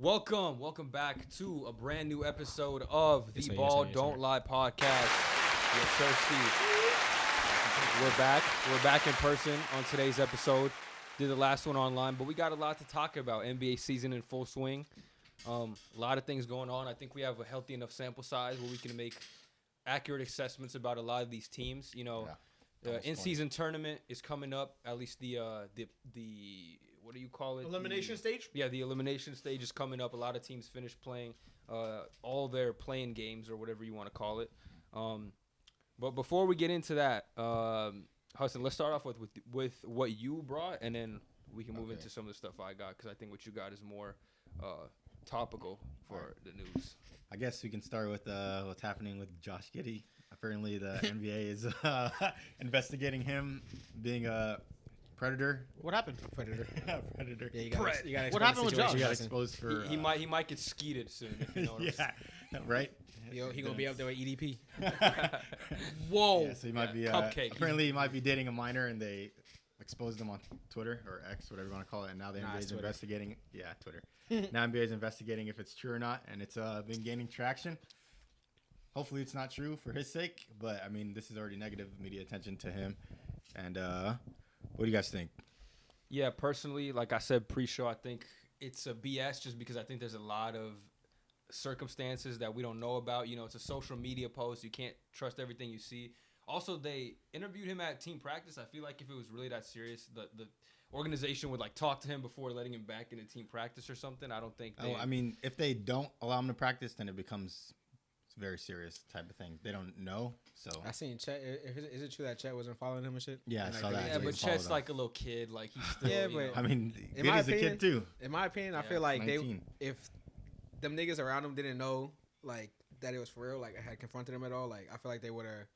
Welcome back to a brand new episode of the Ball Don't Lie podcast. Yes, sir, Steve. We're back in person on today's episode. Did the last one online, but we got a lot to talk about. NBA season in full swing. A lot of things going on. I think we have a healthy enough sample size where we can make accurate assessments about a lot of these teams. You know, the in-season tournament is coming up. At least the what do you call it? Elimination stage? Yeah, the elimination stage is coming up. A lot of teams finish playing all their playing games or whatever you want to call it. But before we get into that, Hassan, let's start off with what you brought, and then we can move into some of the stuff I got, because I think what you got is more topical for the news. I guess we can start with what's happening with Josh Giddey. Apparently, the NBA is investigating him being a predator. What happened? Predator. Yeah, you got What happened with Josh? He got exposed for. He might get skeeted soon. If you know what I'm saying. Right. He gonna be up there with EDP. Whoa. Yeah, so he might be. Cupcake. Apparently, he might be dating a minor, and they exposed him on Twitter or X, whatever you want to call it. And now the NBA is investigating. Yeah, Twitter. Now NBA is investigating if it's true or not, and it's been gaining traction. Hopefully, it's not true for his sake, but I mean, this is already negative media attention to him. And what do you guys think? Yeah, personally, like I said pre-show, I think it's a BS just because I think there's a lot of circumstances that we don't know about. You know, it's a social media post. You can't trust everything you see. Also, they interviewed him at team practice. I feel like if it was really that serious, the organization would like talk to him before letting him back into team practice or something. I don't think I mean, if they don't allow him to practice, then it becomes very serious type of thing. They don't know. So I seen Chet. Is it true that Chet wasn't following him and shit? Yeah, I saw that. Yeah, but Chet's like a little kid. Like he's still. Yeah, you but know. I mean, In my Giddey's a kid too. In my opinion, I feel like 19. if them niggas around him didn't know like that it was for real, like I had confronted him at all, like I feel like they would have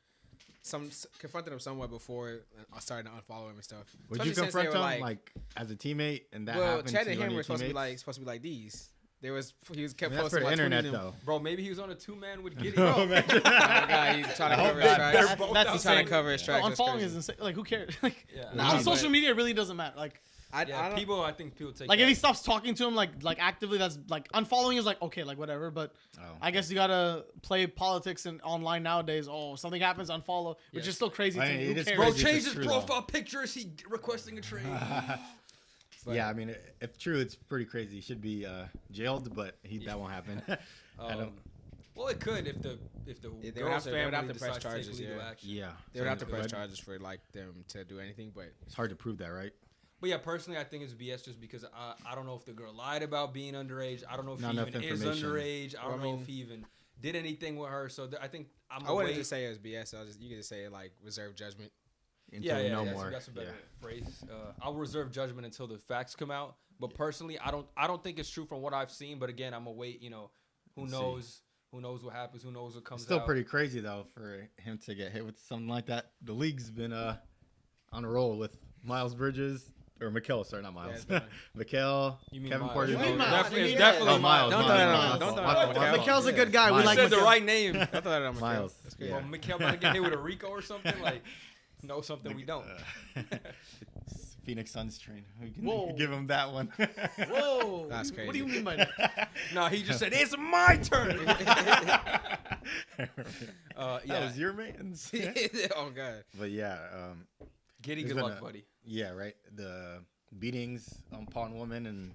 confronted him somewhat before I started to unfollow him and stuff. Would you confront him like as a teammate and that well, happened Chet to and one him of were your supposed to teammates? be like these. He was kept That's posting for the my internet tweeting him. though. Bro, maybe he was on a two-man with Giddey. Oh, man. Oh my God, he's trying to cover his tracks. He's trying to cover his tracks. Unfollowing is insane. Like, who cares? Like, Yeah. on social media, it really doesn't matter. Like, I don't, I think people take like that. if he stops talking to him, like actively, that's like unfollowing is like okay, like whatever. But I guess you gotta play politics and online nowadays. Oh, something happens, unfollow, which is still crazy. I mean, to me. Who it is cares? Bro, crazy. changed It's his true, profile picture. Is he requesting a trade? Yeah, I mean, if true, it's pretty crazy. He should be jailed, but that won't happen. I don't. Well, it could if the they would girl's have to family press decides to charges, take legal yeah. action. Yeah, they would have to press Red- charges for like them to do anything, but It's hard to prove that, right? But yeah, personally, I think it's BS just because I don't know if the girl lied about being underage. I don't know if Not she enough even is information. underage. I don't know mean- if he even did anything with her. So I think I wouldn't just say it was BS. You could just say like reserve judgment. Until we know so more. that's a better phrase. I'll reserve judgment until the facts come out. But personally, I don't think it's true from what I've seen. But again, I'm gonna wait. You know, who knows? Who knows what happens? Who knows what comes It's still out? pretty crazy though for him to get hit with something like that. The league's been on a roll with Miles Bridges or Mikal. Sorry, not Miles. Yeah, Mikal, You mean Kevin Miles? Porter. You mean Miles? Definitely, Yeah. definitely Oh, Miles. Don't Miles, throw that Miles, on- Miles, don't throw Miles, that on Miles. Mikal. Mikal's a good guy. Miles. We like You said the Mikal. right name. I thought that on Miles. That's good. Yeah. Well, Mikal about to get hit with a Rico or something like. Know something we don't. Phoenix Suns train. We can Whoa. give him that one. Whoa, That's What do crazy. you mean by that? No, he just said it's my turn. That Yeah, was your man's. Oh God. But yeah, Giddey, there's good been luck, a- buddy. yeah, right. The beatings upon women and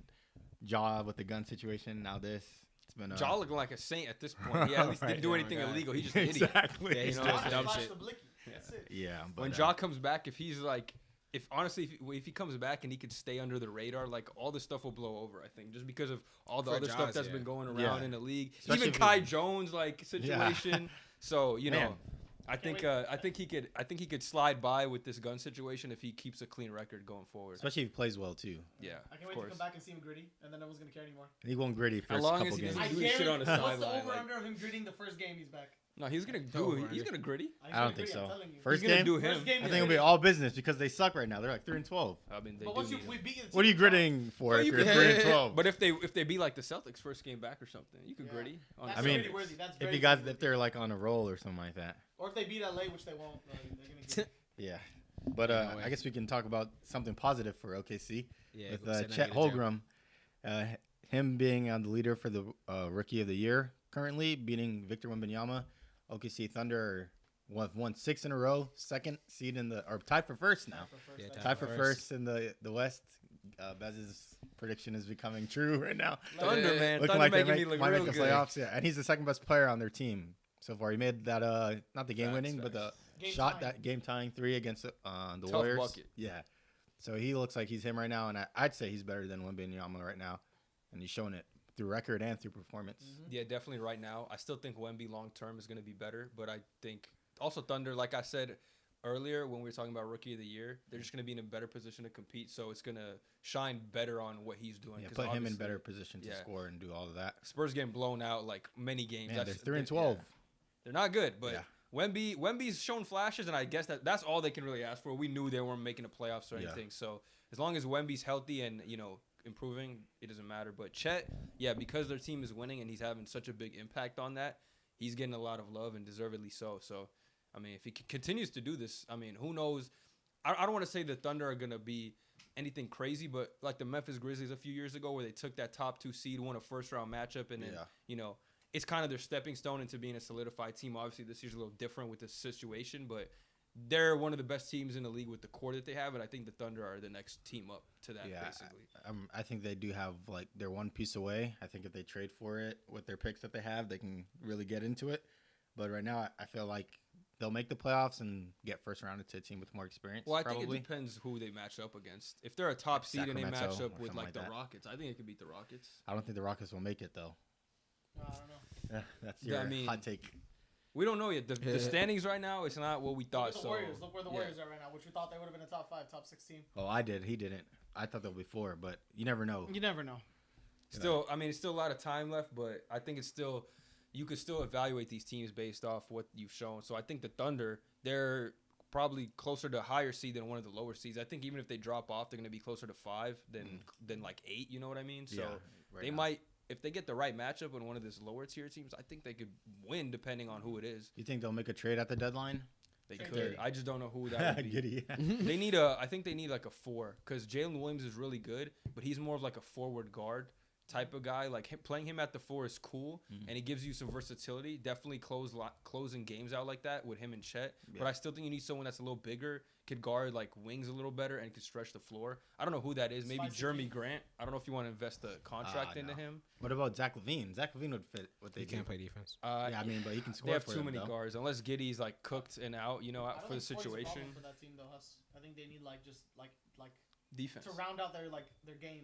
Jaw with the gun situation. Now this. It's been Jaw looking like a saint at this point. He at least didn't Right. do Oh my anything God. illegal. He just an idiot. exactly. Yeah, he's You doing know, some dumb Flash shit. the blicky. That's it. Yeah, but When Jaw comes back, if he's like, if honestly, if he comes back and he could stay under the radar, like all this stuff will blow over. I think just because of all the For other Jaws, stuff that's yeah. been going around Yeah. in the league, Especially even if Kai he- Jones like situation. So you Man. know, I think he could slide by with this gun situation if he keeps a clean record going forward. especially if he plays well too. Yeah, I can't of wait course. to come back and see him gritty, and then no one's gonna care anymore. He won't gritty How first long couple is he games. gonna I do this shit on the guarantee. What's the sideline, over like- under of him gritting the first game he's back? No, he's gonna Oh, do. right. He's gonna gritty. I don't think so. I'm telling you. First He's gonna game, do him. First game I he's think it'll be gritty. all business because they suck right now. They're like 3-12. I mean, they But do once need we him. beat the What are you team, gritting for Well, if you you're could- 3-12? But if they be like the Celtics first game back or something, you could Yeah. gritty. On That's I mean, gritty worthy. That's if very you guys, gritty if they're like on a roll or something like that. or if they beat LA, which they won't, they're gonna get. Yeah. But No way. I guess we can talk about something positive for OKC Yeah, with send that Chet nigga to jail. Holmgren. him being the leader for the Rookie of the Year currently, beating Victor Wembanyama. OKC Thunder have won 6 in a row, second seed tied for first now. Tied for first in the West. Bez's prediction is becoming true right now. Thunder, man. Looking Thunder like making they me look might real make the good. playoffs. Yeah, and he's the second best player on their team so far. He made that not the game winning, but the that game tying 3 against the Tough Warriors. bucket. Yeah, so he looks like he's him right now, and I'd say he's better than Wembanyama right now, and he's showing it through record and through performance. Mm-hmm. Yeah, definitely right now. I still think Wemby long term is going to be better, but I think also Thunder, like I said earlier when we were talking about Rookie of the Year, they're just going to be in a better position to compete, so it's going to shine better on what he's doing. Yeah, put him in better position to score and do all of that. Spurs getting blown out like many games. Man, they're 3-12. Yeah. They're not good, but Wemby's shown flashes, and I guess that's all they can really ask for. We knew they weren't making the playoffs or anything, so as long as Wemby's healthy and improving, it doesn't matter. But Chet, because their team is winning and he's having such a big impact on that, he's getting a lot of love and deservedly so. So, I mean, if he continues to do this, I mean, who knows? I don't want to say the Thunder are going to be anything crazy, but like the Memphis Grizzlies a few years ago where they took that top 2 seed, won a first-round matchup, and then, it's kind of their stepping stone into being a solidified team. Obviously, this year's a little different with the situation, but they're one of the best teams in the league with the core that they have, and I think the Thunder are the next team up to that, basically. I think they do have, they're one piece away. I think if they trade for it with their picks that they have, they can really get into it. But right now, I feel like they'll make the playoffs and get first round into a team with more experience. Well, I think it depends who they match up against. If they're a top seed and they match up with, the Rockets, I think it could beat the Rockets. I don't think the Rockets will make it, though. I don't know. That's your hot take. We don't know yet. The standings right now, it's not what we thought. Look where the Warriors are right now, which we thought they would have been a top 5, top 16. Oh, I did. He didn't. I thought they'll be 4, but you never know. You never know. Still, I mean, it's still a lot of time left, but I think it's still you could still evaluate these teams based off what you've shown. So I think the Thunder, they're probably closer to a higher seed than one of the lower seeds. I think even if they drop off, they're going to be closer to 5 than like 8. You know what I mean? So they might. If they get the right matchup on one of these lower tier teams, I think they could win depending on who it is. You think they'll make a trade at the deadline? They could. I just don't know who that would be. Giddey. I think they need like a 4 because Jalen Williams is really good, but he's more of like a forward guard type of guy. Like playing him at the 4 is cool, and he gives you some versatility. Definitely closing games out like that with him and Chet. Yeah. But I still think you need someone that's a little bigger, could guard like wings a little better, and could stretch the floor. I don't know who that is. Maybe Jeremy Grant. I don't know if you want to invest a contract into him. What about Zach LaVine? Zach LaVine would fit what they can't play defense. I mean, but he can score. They have too many guards unless Giddey's like cooked and out. Out for the situation. For that team, though, I think they need just defense to round out their game.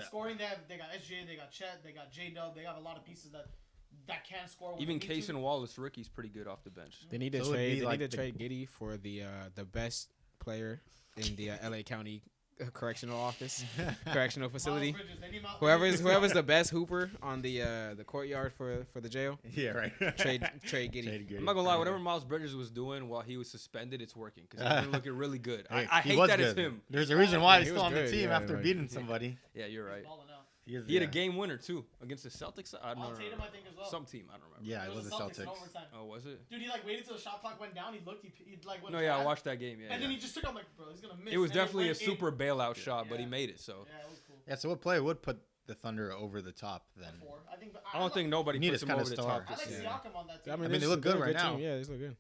Scoring, they got SGA, they got Chet, they got J-Dub. They have a lot of pieces that can score. Even Case and Wallace, rookie's pretty good off the bench. They need to trade. They need to trade Giddey for the best player in the LA County correctional facility. Whoever's the best hooper on the courtyard for the jail. Yeah, right. Trade Giddey. I'm not gonna lie. Whatever Miles Bridges was doing while he was suspended, it's working because he's been looking really good. I hate that it's him. There's a reason why he's still on the team after beating somebody. Yeah, you're right. He had a game winner too against the Celtics. I don't know. Tatum, I think, as well. Some team, I don't remember. Yeah, it was the Celtics. Oh, was it? Dude, he waited till the shot clock went down. He looked. He went. No, I watched that game. Yeah. And then he just took. I'm like, bro, he's gonna miss. It was definitely a super bailout shot, but he made it. So. Yeah, it was cool. Yeah. So what player would put the Thunder over the top then? I don't think nobody puts them over the top. I like Siakam on that team. I mean, they look good right now. Yeah, they look good.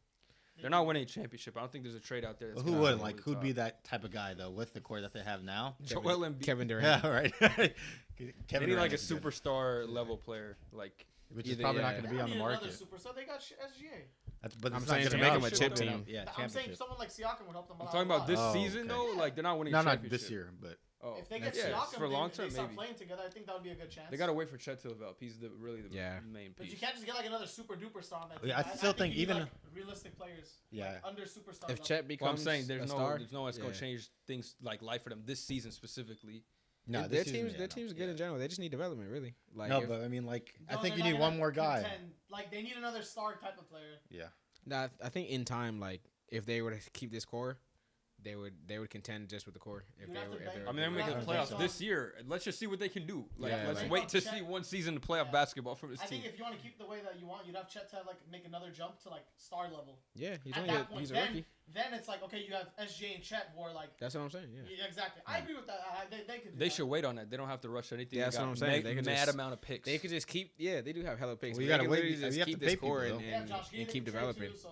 They're not winning a championship. I don't think there's a trade out there. Who would who'd be that type of guy though with the core that they have now? Joel Embiid. Kevin Durant. Yeah, right. They need like a superstar level player, which is probably not going to be on the market. So they got SGA. But I'm saying to make them a chip team. Yeah, I'm saying someone like Siakam would help them. I'm talking about this season though. They're not winning. No, not this year, but. If they get Siakam, for long term, they start playing together. I think that would be a good chance. They gotta wait for Chet to develop. He's really the main piece. But you can't just get another super duper star on that team. Yeah, I still think even realistic players. Yeah. Under superstar. If Chet becomes, I'm saying there's no one that's gonna Yeah. change things like life for them this season specifically. No, their team's good in general. They just need development, really. No, but I mean, I think you need one more guy. They need another star type of player. Yeah. No, I think in time, if they were to keep this core, they would contend just with the core. They're making the playoffs this year. Let's just see what they can do. Let's wait to see one season of playoff basketball from this team. I think if you want to keep the way that you want, you'd have Chet to make another jump to star level. Yeah, he's a rookie. then it's like, okay, you have SJ and Chet who are like. That's what I'm saying. Yeah. Exactly. I agree with that. They could. They should wait on that. They don't have to rush anything. Yeah, that's what I'm saying. They could mad just, amount of picks. They could just keep. Yeah, they do have hella picks. Well, They you gotta can wait. literally You just have keep to this pay core people, and keep developing. Too, so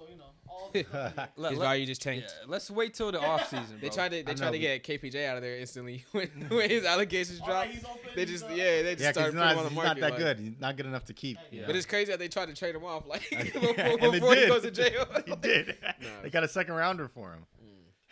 all the His value just tanked. Yeah, let's wait till the off season. They tried to get KPJ out of there instantly when his allegations dropped. They just started putting him on the market. He's not that good. He's not good enough to keep. Yeah. But it's crazy that they tried to trade him off like And before he goes to jail. He did. They got a second rounder for him.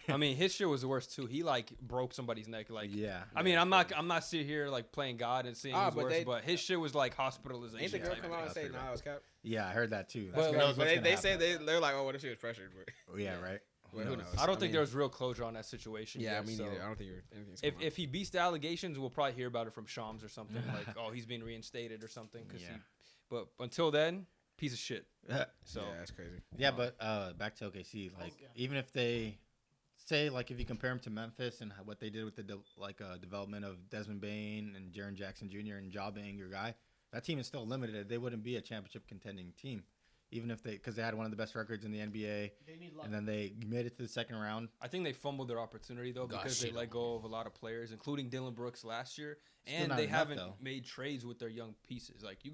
I mean, his shit was the worst too. He like broke somebody's neck. Like, yeah. I mean, I'm not sitting here like playing God and saying who's worse, but his shit was like hospitalization. Ain't the girl come out and say, "Nah, I was cap"? Yeah, I heard that too. But they say they're like, "Oh, what if she was pressured?" But yeah, right. Who knows? I don't think there was real closure on that situation. Yeah, yet, me so neither. I don't think anything's if he beats the allegations, we'll probably hear about it from Shams or something. Like, oh, he's being reinstated or something. But until then, piece of shit. So yeah, that's crazy. Yeah, but back to OKC. Like, even if they say, like, if you compare them to Memphis and what they did with the development of Desmond Bane and Jaren Jackson Jr. and Ja being your guy, that team is still limited. They wouldn't be a championship contending team. Even if because they had one of the best records in the NBA, and then they made it to the second round. I think they fumbled their opportunity though because they let go of a lot of players, including Dylan Brooks last year, and they haven't made trades with their young pieces. Like you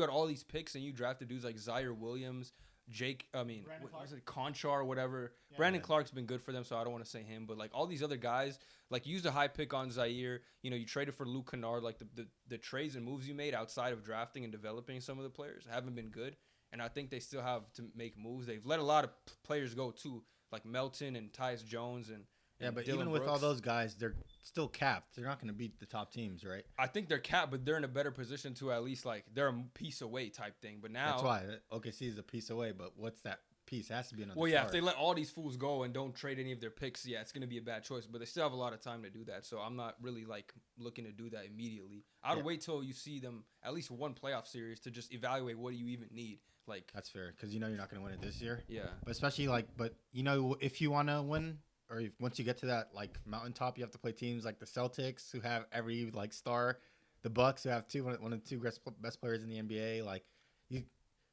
had all these picks, and you drafted dudes like Zaire Williams, Conchar, whatever. Yeah, Brandon Clark's been good for them, so I don't want to say him, but like all these other guys, like you used a high pick on Zaire. You know, you traded for Luke Kennard. Like the trades and moves you made outside of drafting and developing some of the players haven't been good. And I think they still have to make moves. They've let a lot of players go too, like Melton and Tyus Jones and but Dylan even with Brooks. all those guys, they're still capped. They're not going to beat the top teams, right? I think they're capped, but they're in a better position to at least like they're a piece away type thing. But now that's why OKC is a piece away. But what's that piece? It has to be another. Well, yeah, star. if they let all these fools go and don't trade any of their picks, yeah, it's going to be a bad choice. But they still have a lot of time to do that. So I'm not really like looking to do that immediately. I'd wait till you see them at least one playoff series to just evaluate what do you even need. Like that's fair because you know you're not going to win it this year. Yeah, but especially but you know if you want to win or once you get to that like mountaintop, you have to play teams like the Celtics who have every like star, the Bucks who have one of the two best players in the NBA. Like, do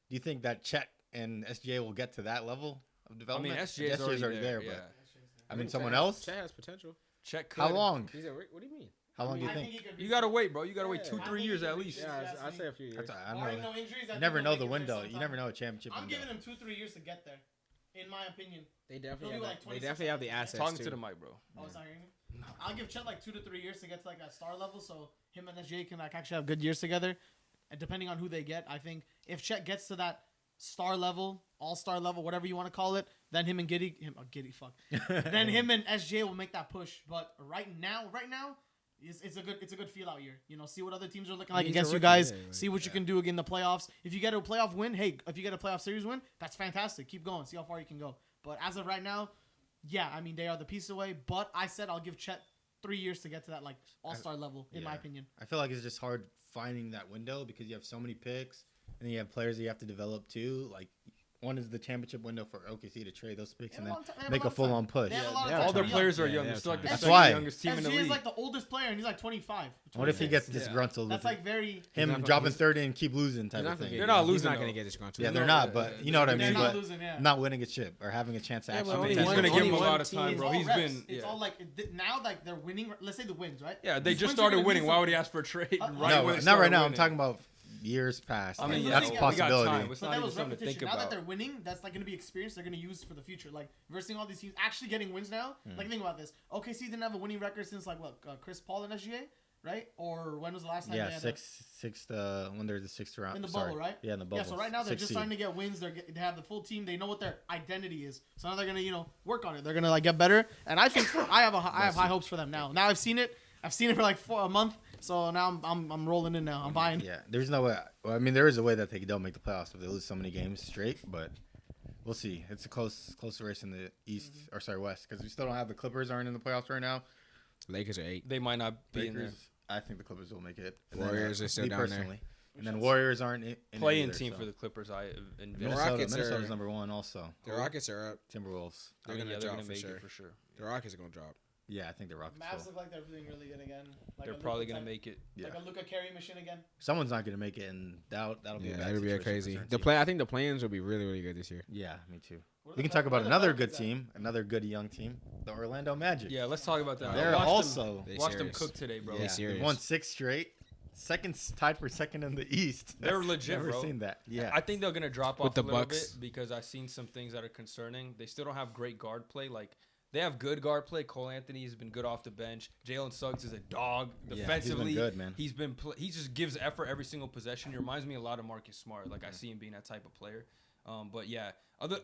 you think that Chet and SGA will get to that level of development? I mean, SGA is already there, but yeah. I mean, someone else. Chet has potential. Chet could. How long? What do you mean? How long do you think? You gotta wait, bro. You gotta wait 2-3 years at least. Yeah, I'd say a few years. I don't know. No injuries, you never know the window. You never know a championship. I'm giving him 2-3 years to get there, in my opinion. They definitely have the assets. Talking to the mic, bro. Oh, sorry. No. I'll give Chet like 2 to 3 years to get to like a star level, so him and SJ can like actually have good years together. And depending on who they get, I think if Chet gets to that star level, all-star level, whatever you want to call it, then him and Giddey, then him and SJ will make that push. But right now, it's a good feel out year. You know, see what other teams are looking like against you guys. See what you can do in the playoffs. If you get a playoff win, hey, if you get a playoff series win, that's fantastic. Keep going. See how far you can go. But as of right now, yeah, I mean they are the piece away. But I said I'll give Chet 3 years to get to that like all-star level, in my opinion. I feel like it's just hard finding that window because you have so many picks and you have players that you have to develop too. Like one is the championship window for OKC to trade those picks and then make a full-on push. All their players are young. It's like the second youngest team in the SGA league. is like the oldest player, and he's like 25. What if he gets disgruntled? That's like very him dropping 30 and keep losing type of thing. They're not losing. He's not going to get disgruntled. Yeah, they're not. But you know what I mean. Not losing, not winning a chip or having a chance to actually. He's going to give him a lot of time, bro. He's been. It's all like now, like they're winning. Let's say the wins, right? Yeah, they just started winning. Why would he ask for a trade? No, not right now. I'm taling about years past. I mean, that's a possibility. But that was repetition. Now that they're winning, that's like going to be experience they're going to use for the future. Like versing all these teams, actually getting wins now. Like think about this. OKC didn't have a winning record since like what Chris Paul and SGA, right? Or when was the last time? Yeah, they had sixth. When they're the sixth round in the bubble, right? Yeah, in the bubble. Yeah, so right now they're just starting to get wins. They have the full team. They know what their identity is. So now they're gonna work on it. They're gonna like get better. And I think I have high hopes for them now. Now I've seen it. I've seen it for like a month. So now I'm rolling in now. I'm buying. Yeah, there's no way. Well, I mean, there is a way that they don't make the playoffs if they lose so many games straight, but we'll see. It's a close race in the East West because we still don't have the Clippers aren't in the playoffs right now. Lakers are 8. They might not be in there. I think the Clippers will make it. And Warriors are still down there. And then Warriors aren't in playing team for the Clippers. I envision. Minnesota's number 1 also. The Rockets are up. Timberwolves. They're gonna drop for sure. The Rockets are gonna drop. Yeah, I think the Rockets. Mavs look like they're doing really good again. Like they're probably gonna make it. Like a Luka carry machine again. Someone's not gonna make it, and that'll be a bad that'll be crazy. I think the plans will be really, really good this year. Yeah, me too. We can talk about another good team, another good young team, the Orlando Magic. Yeah, let's talk about that. They're Watch them cook today, bro. Yeah, they won 6 straight. Tied for second in the East. They're legit, Never bro. seen that. Yeah. I think they're gonna drop With off the a little Bucks. bit because I've seen some things that are concerning. They still don't have great guard play. Like they have good guard play. Cole Anthony has been good off the bench. Jalen Suggs is a dog defensively. He's been good, man. He just gives effort every single possession. He reminds me a lot of Marcus Smart. Like I see him being that type of player. But yeah,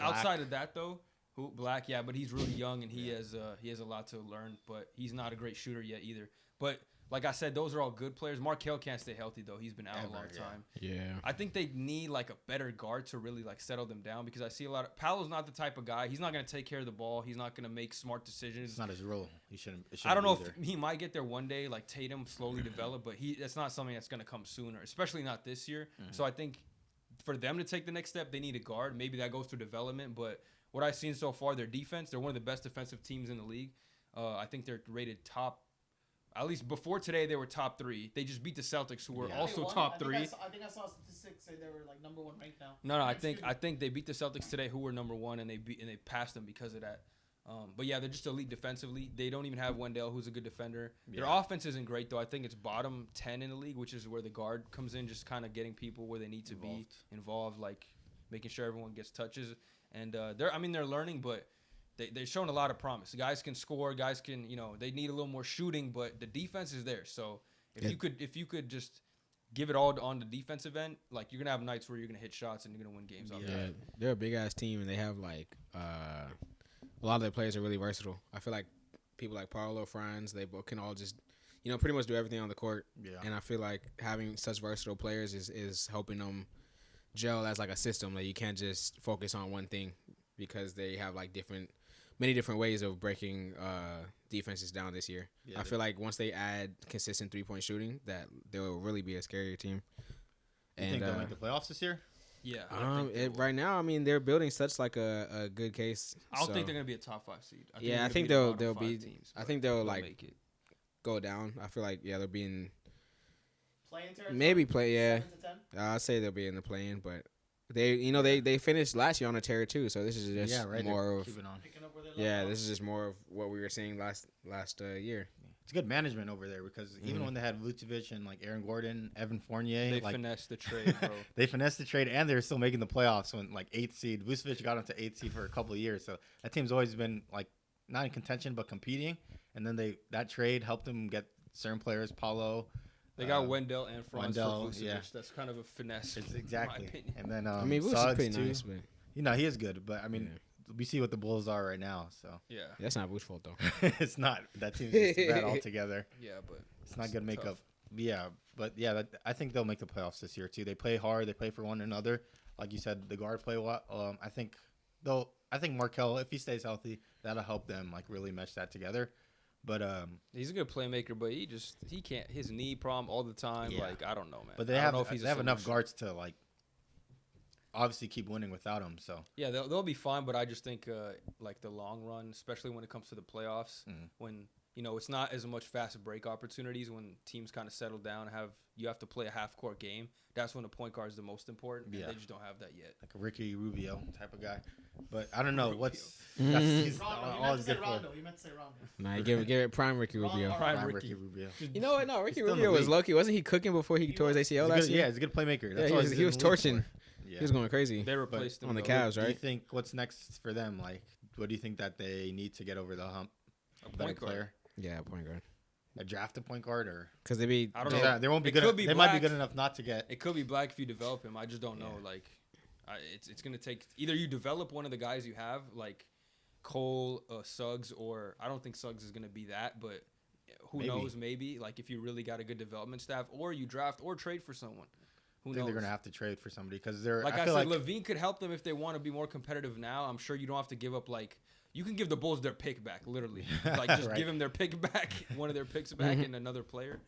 outside of that though, Black, yeah, but he's really young and he has a lot to learn. But he's not a great shooter yet either. But like I said, those are all good players. Markelle can't stay healthy though. He's been out a long time. Yeah. I think they need like a better guard to really like settle them down because I see a lot of Paolo's not the type of guy. He's not going to take care of the ball. He's not going to make smart decisions. It's not his role. He shouldn't. I don't know if he might get there one day, like Tatum slowly develop, but that's not something that's going to come sooner, especially not this year. Mm-hmm. So I think for them to take the next step, they need a guard. Maybe that goes through development, but what I've seen so far, their defense, they're one of the best defensive teams in the league. I think they're rated top. At least before today, they were top 3. They just beat the Celtics, who were also top 3. I think I saw statistics say they were like number 1 ranked now. No, I think they beat the Celtics today, who were number 1, and they passed them because of that. But yeah, they're just elite defensively. They don't even have Wendell, who's a good defender. Their offense isn't great though. I think it's bottom 10 in the league, which is where the guard comes in, just kind of getting people where they need to be involved, like making sure everyone gets touches. And they're learning, but they're showing a lot of promise. Guys can score. Guys can, they need a little more shooting, but the defense is there. So if you could just give it all on the defensive end, like you're gonna have nights where you're gonna hit shots and you're gonna win games. Yeah, they're a big ass team and they have like a lot of their players are really versatile. I feel like people like Paolo, Franz, they both can all just pretty much do everything on the court. Yeah. And I feel like having such versatile players is helping them gel as like a system. Like you can't just focus on one thing because they have like many different ways of breaking defenses down this year. Yeah, I feel like once they add consistent 3-point shooting, that they'll really be a scarier team. You think they'll make the playoffs this year? Yeah. Right now, I mean, they're building such like a good case. I don't think they're gonna be a top 5 seed. I think they'll be. Teams, I think they'll like make it. Go down. I feel like they'll be in. Play-in territory? Maybe play. Yeah. 7 to 10? I'd say they'll be in the play-in, but. They finished last year on a tear too, so this is just more of this is just more of what we were seeing last year. It's good management over there because even when they had Vucevic and like Aaron Gordon, Evan Fournier, they finessed the trade, bro. They finessed the trade and they're still making the playoffs when like 8th seed. Vucevic got into 8th seed for a couple of years, so that team's always been like not in contention but competing. And then that trade helped them get certain players, Paulo. They got Wendell and Franz for Vucevic. Yeah. That's kind of a finesse. It's exactly. And then Vucevic's pretty nice, but he is good. But I mean, we see what the Bulls are right now. So yeah, that's not Vucevic's fault though. It's not. That team's just bad altogether. Yeah, but it's not gonna make up. Yeah, but yeah, I think they'll make the playoffs this year too. They play hard. They play for one another. Like you said, the guard play well. I think Markelle, if he stays healthy, that'll help them like really mesh that together. But he's a good playmaker, but he can't. His knee problem all the time. Yeah. Like I don't know, man. But they have enough guards to like obviously keep winning without him. So yeah, they'll be fine. But I just think like the long run, especially when it comes to the playoffs, when it's not as much fast break opportunities when teams kind of settle down. You have to play a half court game. That's when the point guard is the most important. Yeah. And they just don't have that yet. Like a Ricky Rubio type of guy. But I don't know what's. You meant to say Rondo. Nah, give it prime Ricky Rubio. Prime Ricky Rubio. You know what? No, Ricky Rubio was low-key. Wasn't he cooking before he tore his ACL last year? Yeah, he's a good playmaker. That's he was torching. Yeah. He was going crazy. They replaced him on the Cavs, right? Do you think what's next for them? Like, what do you think that they need to get over the hump? A point player. Yeah, a point guard. A draft a point guard or because I don't know. They won't be good. They might be good enough not to get. It could be Black if you develop him. I just don't know. Like, it's gonna take either you develop one of the guys you have, like Cole, Suggs, or I don't think Suggs is gonna be that, but who knows? Maybe like if you really got a good development staff, or you draft or trade for someone. Who knows? They're gonna have to trade for somebody because they're. Like I said, Levine could help them if they want to be more competitive now. I'm sure you don't have to give up like. You can give the Bulls their pick back, literally. Like, just give them their pick back, one of their picks back, and another player.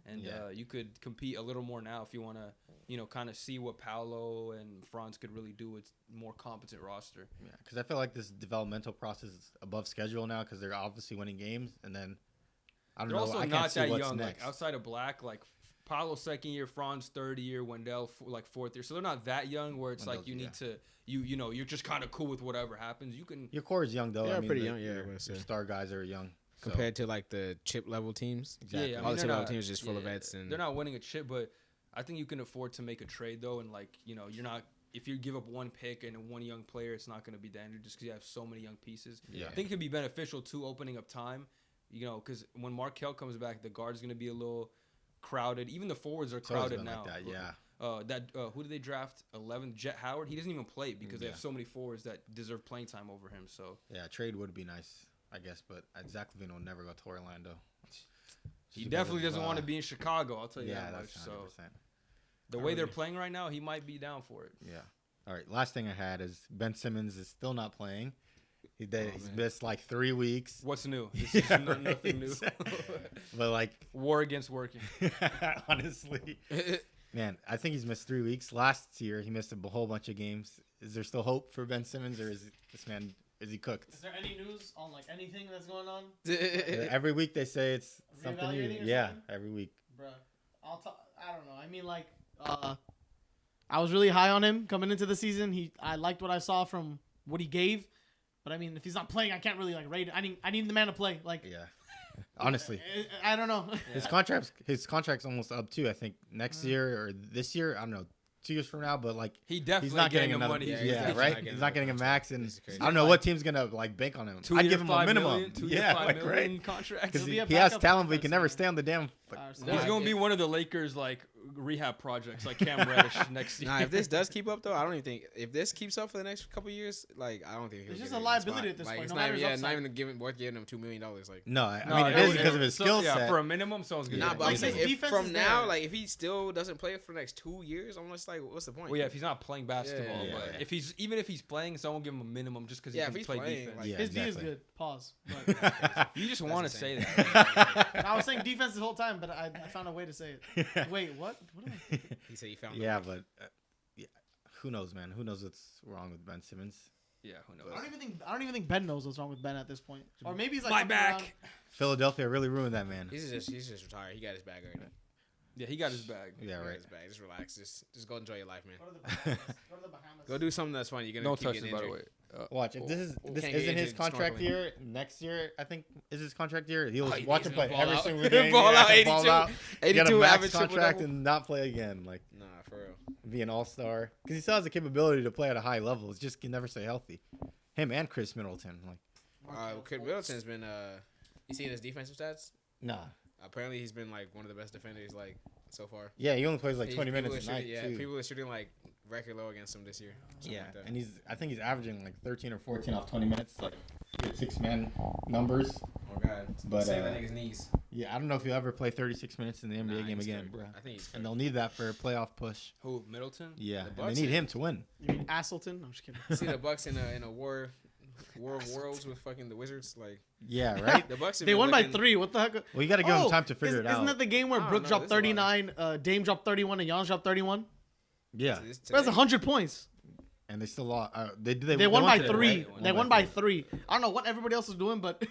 And you could compete a little more now if you want to, kind of see what Paolo and Franz could really do with more competent roster. Yeah, because I feel like this developmental process is above schedule now because they're obviously winning games. And then, I don't know. They're also not that young. Like, outside of Black, like, Paolo second year, Franz third year, Wendell like fourth year. So they're not that young where it's like you need to you know you're just kind of cool with whatever happens. You can. Your core is young though. They're I mean, pretty young. Your star guys are young compared to like the chip level teams. Exactly. Yeah, all the chip level teams are just full of vets, and they're not winning a chip, but I think you can afford to make a trade though, and like you're not. If you give up one pick and one young player, it's not going to be dangerous just because you have so many young pieces. Yeah. I think it could be beneficial too, opening up time. Because when Markelle comes back, the guard's going to be a little crowded. Even the forwards are crowded now. Like that, yeah. Who did they draft? 11th, Jet Howard. He doesn't even play because they have so many forwards that deserve playing time over him. So yeah, trade would be nice, I guess. But Zach LaVine will never go to Orlando. He definitely doesn't want to be in Chicago. I'll tell you that much. That's 100%. So the way they're playing right now, he might be down for it. Yeah. All right. Last thing I had is Ben Simmons is still not playing. He's missed like 3 weeks. What's new? This is nothing new. But like war against working. Honestly, man, I think he's missed 3 weeks. Last year he missed a whole bunch of games. Is there still hope for Ben Simmons, or is he cooked? Is there any news on like anything that's going on? Every week they say it's something new. Yeah, every week. Bruh, I don't know. I mean, like, I was really high on him coming into the season. I liked what I saw from what he gave, but I mean, if he's not playing, I can't really like rate it. I need the man to play. Like, yeah, honestly, I don't know. His contract's almost up too. I think next year or this year. I don't know. 2 years from now, but like he's definitely not getting another money. Right? He's not getting a max, and I don't know what team's gonna like bank on him. I'd give him a minimum. Contract. Because he has talent, but he can never stay on the damn. He's gonna be one of the Lakers like rehab projects, like Cam Reddish next year. Nah, if this does keep up though, I don't even think if this keeps up for the next couple of years, like I don't think it's just a liability at this point. It's not even worth giving him $2 million. Like no, I mean it is because of his skill set. Yeah, for a minimum, someone's gonna. Nah, but I'm saying if from now, like if he still doesn't play for the next 2 years, I'm just like, what's the point? Well, yeah, if he's not playing basketball, but if he's playing, someone give him a minimum just because he can play defense. Like, his D is good. Pause. You just want to say that. I was saying defense the whole time, but I found a way to say it. Wait, what? What am I? He said he found. Yeah, but who knows, man? Who knows what's wrong with Ben Simmons? Yeah, who knows? I don't even think Ben knows what's wrong with Ben at this point. Or maybe he's like my back. Around. Philadelphia really ruined that man. He's just retired. He got his bag right now. Yeah, he got his bag. Yeah, right. His bag. Just relax. Just go enjoy your life, man. Go to the Bahamas. Go do something that's fun. You're gonna don't keep touch getting it, by the injured. way. Watch if this isn't his contract year. Next year, I think is his contract year. He'll watch him play every single game. Ball out 82, ball out, 82 get a max average contract and not play again. Like nah, for real. Be an all-star because he still has the capability to play at a high level. It's just can never stay healthy. Him and Chris Middleton. Like Chris Middleton's been you seen his defensive stats? Nah. Apparently he's been like one of the best defenders like so far. Yeah, he only plays like 20 minutes a night. Yeah, too. people are shooting like record low against him this year. Yeah, like and I think he's averaging like 13 or 14 off 20 minutes. Like he had 6-man numbers. Oh god, but save that nigga's knees. Yeah, I don't know if he'll ever play 36 minutes in the NBA game again, bro. I think he's and they'll need that for a playoff push. Who, Middleton? Yeah, and they need him to win. You mean Asselton? I'm just kidding. See the Bucks in a war of worlds with fucking the Wizards, like yeah, right. The Bucks. They won by 3. What the heck? Well, you got to give them time to figure it out. Isn't that the game where Brook dropped 39, Dame dropped 31, and Giannis dropped 31? Yeah, that's 100 points. And they still lost. They won by 3. Right? They won by 3. I don't know what everybody else is doing, but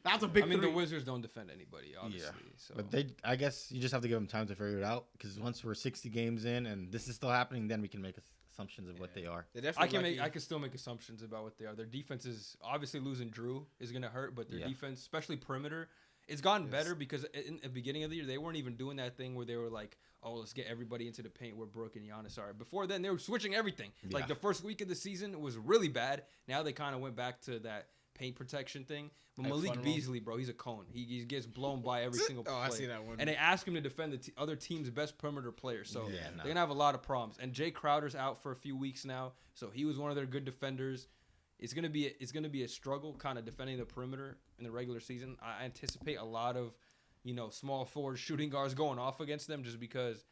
that's a big. I mean, 3. the Wizards don't defend anybody, obviously. Yeah. So. But I guess you just have to give them time to figure it out because once we're 60 games in and this is still happening, then we can make assumptions of what they are. I can still make assumptions about what they are. Their defense is obviously losing Drew is going to hurt, but their defense, especially perimeter, it's gotten better because in the beginning of the year they weren't even doing that thing where they were like, oh, let's get everybody into the paint where Brook and Giannis are. Before then, they were switching everything. Yeah. Like the first week of the season was really bad. Now they kind of went back to that paint protection thing. But Malik Beasley, bro, he's a cone. He gets blown by every single play. I see that one. And they ask him to defend the other team's best perimeter player. So they're going to have a lot of problems. And Jay Crowder's out for a few weeks now. So he was one of their good defenders. It's gonna be a struggle kind of defending the perimeter in the regular season. I anticipate a lot of, small forward shooting guards going off against them just because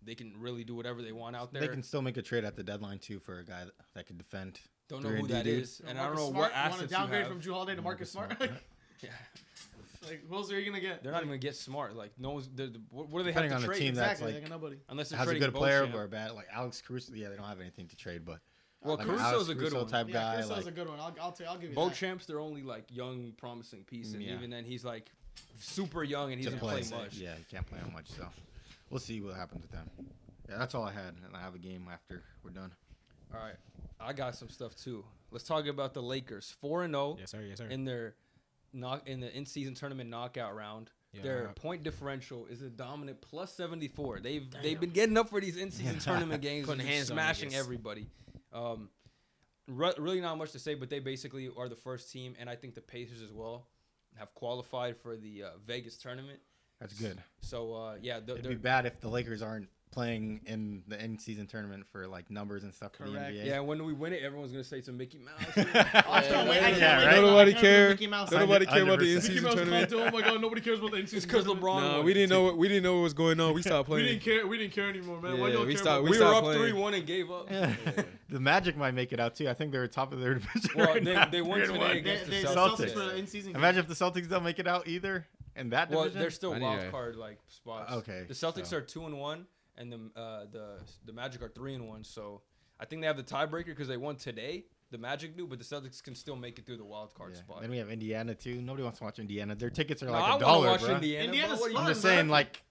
they can really do whatever they want out there. They can still make a trade at the dedeadline too for a guy that can defend. Don't know who that is, and I don't know what assets you have. Downgrade from Drew Holiday to Marcus Smart. Yeah. Like, who else are you gonna get? They're not even gonna get Smart. Like, no one's. What do they Depending have to on trade? A team exactly, that's like nobody. Unless they're has a trading good player Beauchamp. or a bad, like Alex Caruso. Yeah, they don't have anything to trade, but well, like Caruso's a good one. Type guy. Caruso's a good one. I'll give you Beauchamp's their only like young, promising piece, and even then he's like super young and he doesn't play much. Yeah, he can't play much. So We'll see what happens with them. Yeah, that's all I had, and I have a game after we're done. All right, I got some stuff too. Let's talk about the Lakers. 4-0. Yes, sir. Yes, sir. In their in the in-season tournament knockout round. Yeah. Their point differential is a dominant +74. They've been getting up for these in-season tournament games, Putting and hands on smashing niggas. everybody. Really not much to say, but they basically are the first team, and I think the Pacers as well have qualified for the Vegas tournament. That's good. So yeah, It'd be bad if the Lakers aren't playing in the in-season tournament for like numbers and stuff for the Correct. NBA. yeah. When we win it, everyone's gonna say it's a Mickey Mouse. Nobody care. Mickey Mouse. Nobody care about the 100%. in-season Mickey Mouse tournament. called, oh my god, nobody cares about the in-season It's because tournament. LeBron. No, won. we didn't know what was going on. We stopped We playing. didn't care. We didn't care anymore, man. Why Yeah, y'all we care stopped- about We we were stopped up playing. 3-1 and gave up. The Magic might make it out too. I think they're top of their division. Well, right now. they won today 3-1. against the the Celtics. Celtics for the in-season game. Imagine if the Celtics don't make it out either in that Well, division. they're still I need wild a- card like spots. Okay, The Celtics so- are 2-1, and the Magic are 3-1. So I think they have the tiebreaker because they won today. The Magic do, but the Celtics can still make it through the wild card Yeah. spot. Then we have Indiana too. Nobody wants to watch Indiana. Their tickets are No, like I $1, want to watch bro. Indiana. Indiana's but what do you- fun. I'm just bro. saying, like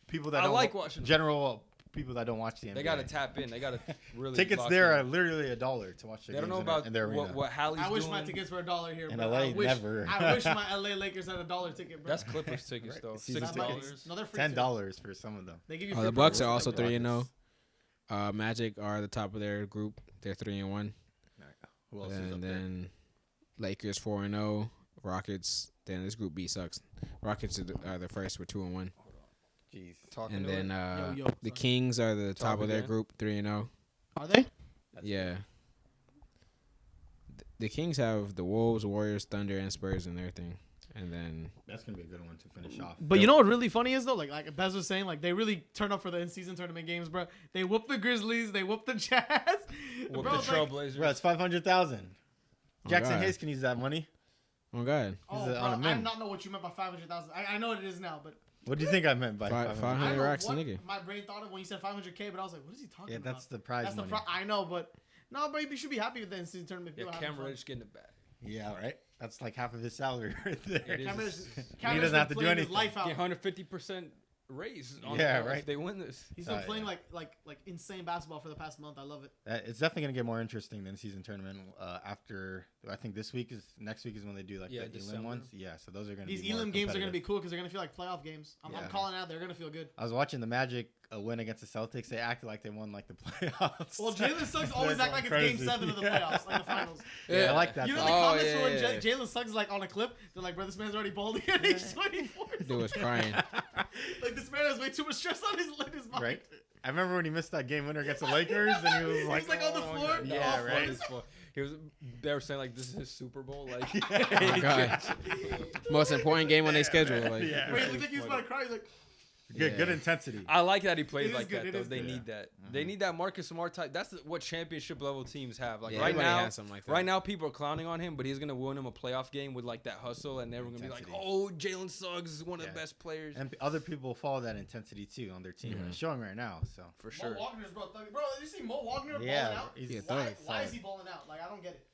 people that I don't like watching. general people that don't watch the NBA. They got to tap in. They got to really. Tickets lock there in. are literally $1 to watch the They don't games know in their- about in their arena. what Hallie's I wish doing. my tickets were $1 here, In bro. LA, I wish, never. I wish my LA Lakers had $1 ticket, bro. That's Clippers tickets Right. though. Season $6. No, they're free. $10 for some of them. They give you The free Bucks are promotions. also Like 3-0. Magic are the top of their group. They're 3-1. Who else is And up there? then Lakers 4-0. Rockets. Then this group B sucks. Rockets are the first with 2-1. Jeez. Talking And to then it. Yo, the sorry. Kings are the top Talk of their again. group, 3-0. Are they? Yeah. The Kings have the Wolves, Warriors, Thunder, and Spurs in their thing. And then That's gonna be a good one to finish off. But you know what really funny is though? Like Bez was saying, like they really turn up for the in-season tournament games, bro. They whoop the Grizzlies, they whoop the Jazz. With Bro, the it's like- Trailblazers. Bro, it's 500,000. Oh, Jackson God. Hayes can use that money. oh god, Oh, Is it bro, on a I min? did not know what you meant by 500,000. I know what it is now, but What do you think I meant by 500? 500 I don't know racks a what nigga. my brain thought of when you said 500K, but I was like, what is he talking Yeah, about? that's the prize money. I know, but no, bro, you should be happy with the in-season tournament. Yeah, People having Cam fun. Reddish getting it back. Yeah, right. That's like half of his salary right there. It is. Cam Reddish- He Cam doesn't Reddish have to been do playing his anything. life out. Get 150% raise. On Yeah, if right. they win this. He's been Oh, playing yeah. like insane basketball for the past month. I love it. It's definitely gonna get more interesting than season tournament. After I think next week is when they do like Yeah, the December. Elam ones. Yeah, so those are gonna These be more Elam games are gonna be competitive. cool because they're gonna feel like playoff games. I'm Yeah. calling out. They're gonna feel good. I was watching the Magic win against the Celtics. They acted like they won like the playoffs. Well, Jalen Suggs always They're act like it's going Game crazy. 7 of the Yeah. playoffs, like the finals. Yeah, I like that. You know though. the Oh, comments yeah, for when yeah. Jalen Suggs is like on a clip? They're like, bro, this man's already balding at age 24. Dude was crying. Like, this man has way too much stress on his mind. Right? I remember when he missed that game winner against the Lakers, and he was like, like on the "Oh my floor? God." No, Yeah, fuck right. this He was. They were saying like this is his Super Bowl. Like, Oh god, most important game on their schedule. Like, Yeah. Wait, he looked like he was about to cry. He's like, Good Yeah. intensity. I like that he plays It is like good, that it though. is They good. need that. They need that Marcus Smart type. That's what championship level teams have. Like yeah, right everybody now, has something like that. right now people are clowning on him, but he's gonna win him a playoff game with like that hustle, and everyone's gonna be like, Intensity. "Oh, Jalen Suggs is one of Yeah. the best players And other people follow that intensity too on their team. And it's showing right now. So for Mo sure." Wagner's bro. Bro, did you see Mo Wagner Yeah, balling out? he's- Yeah, Why is he balling out? Like, I don't get it.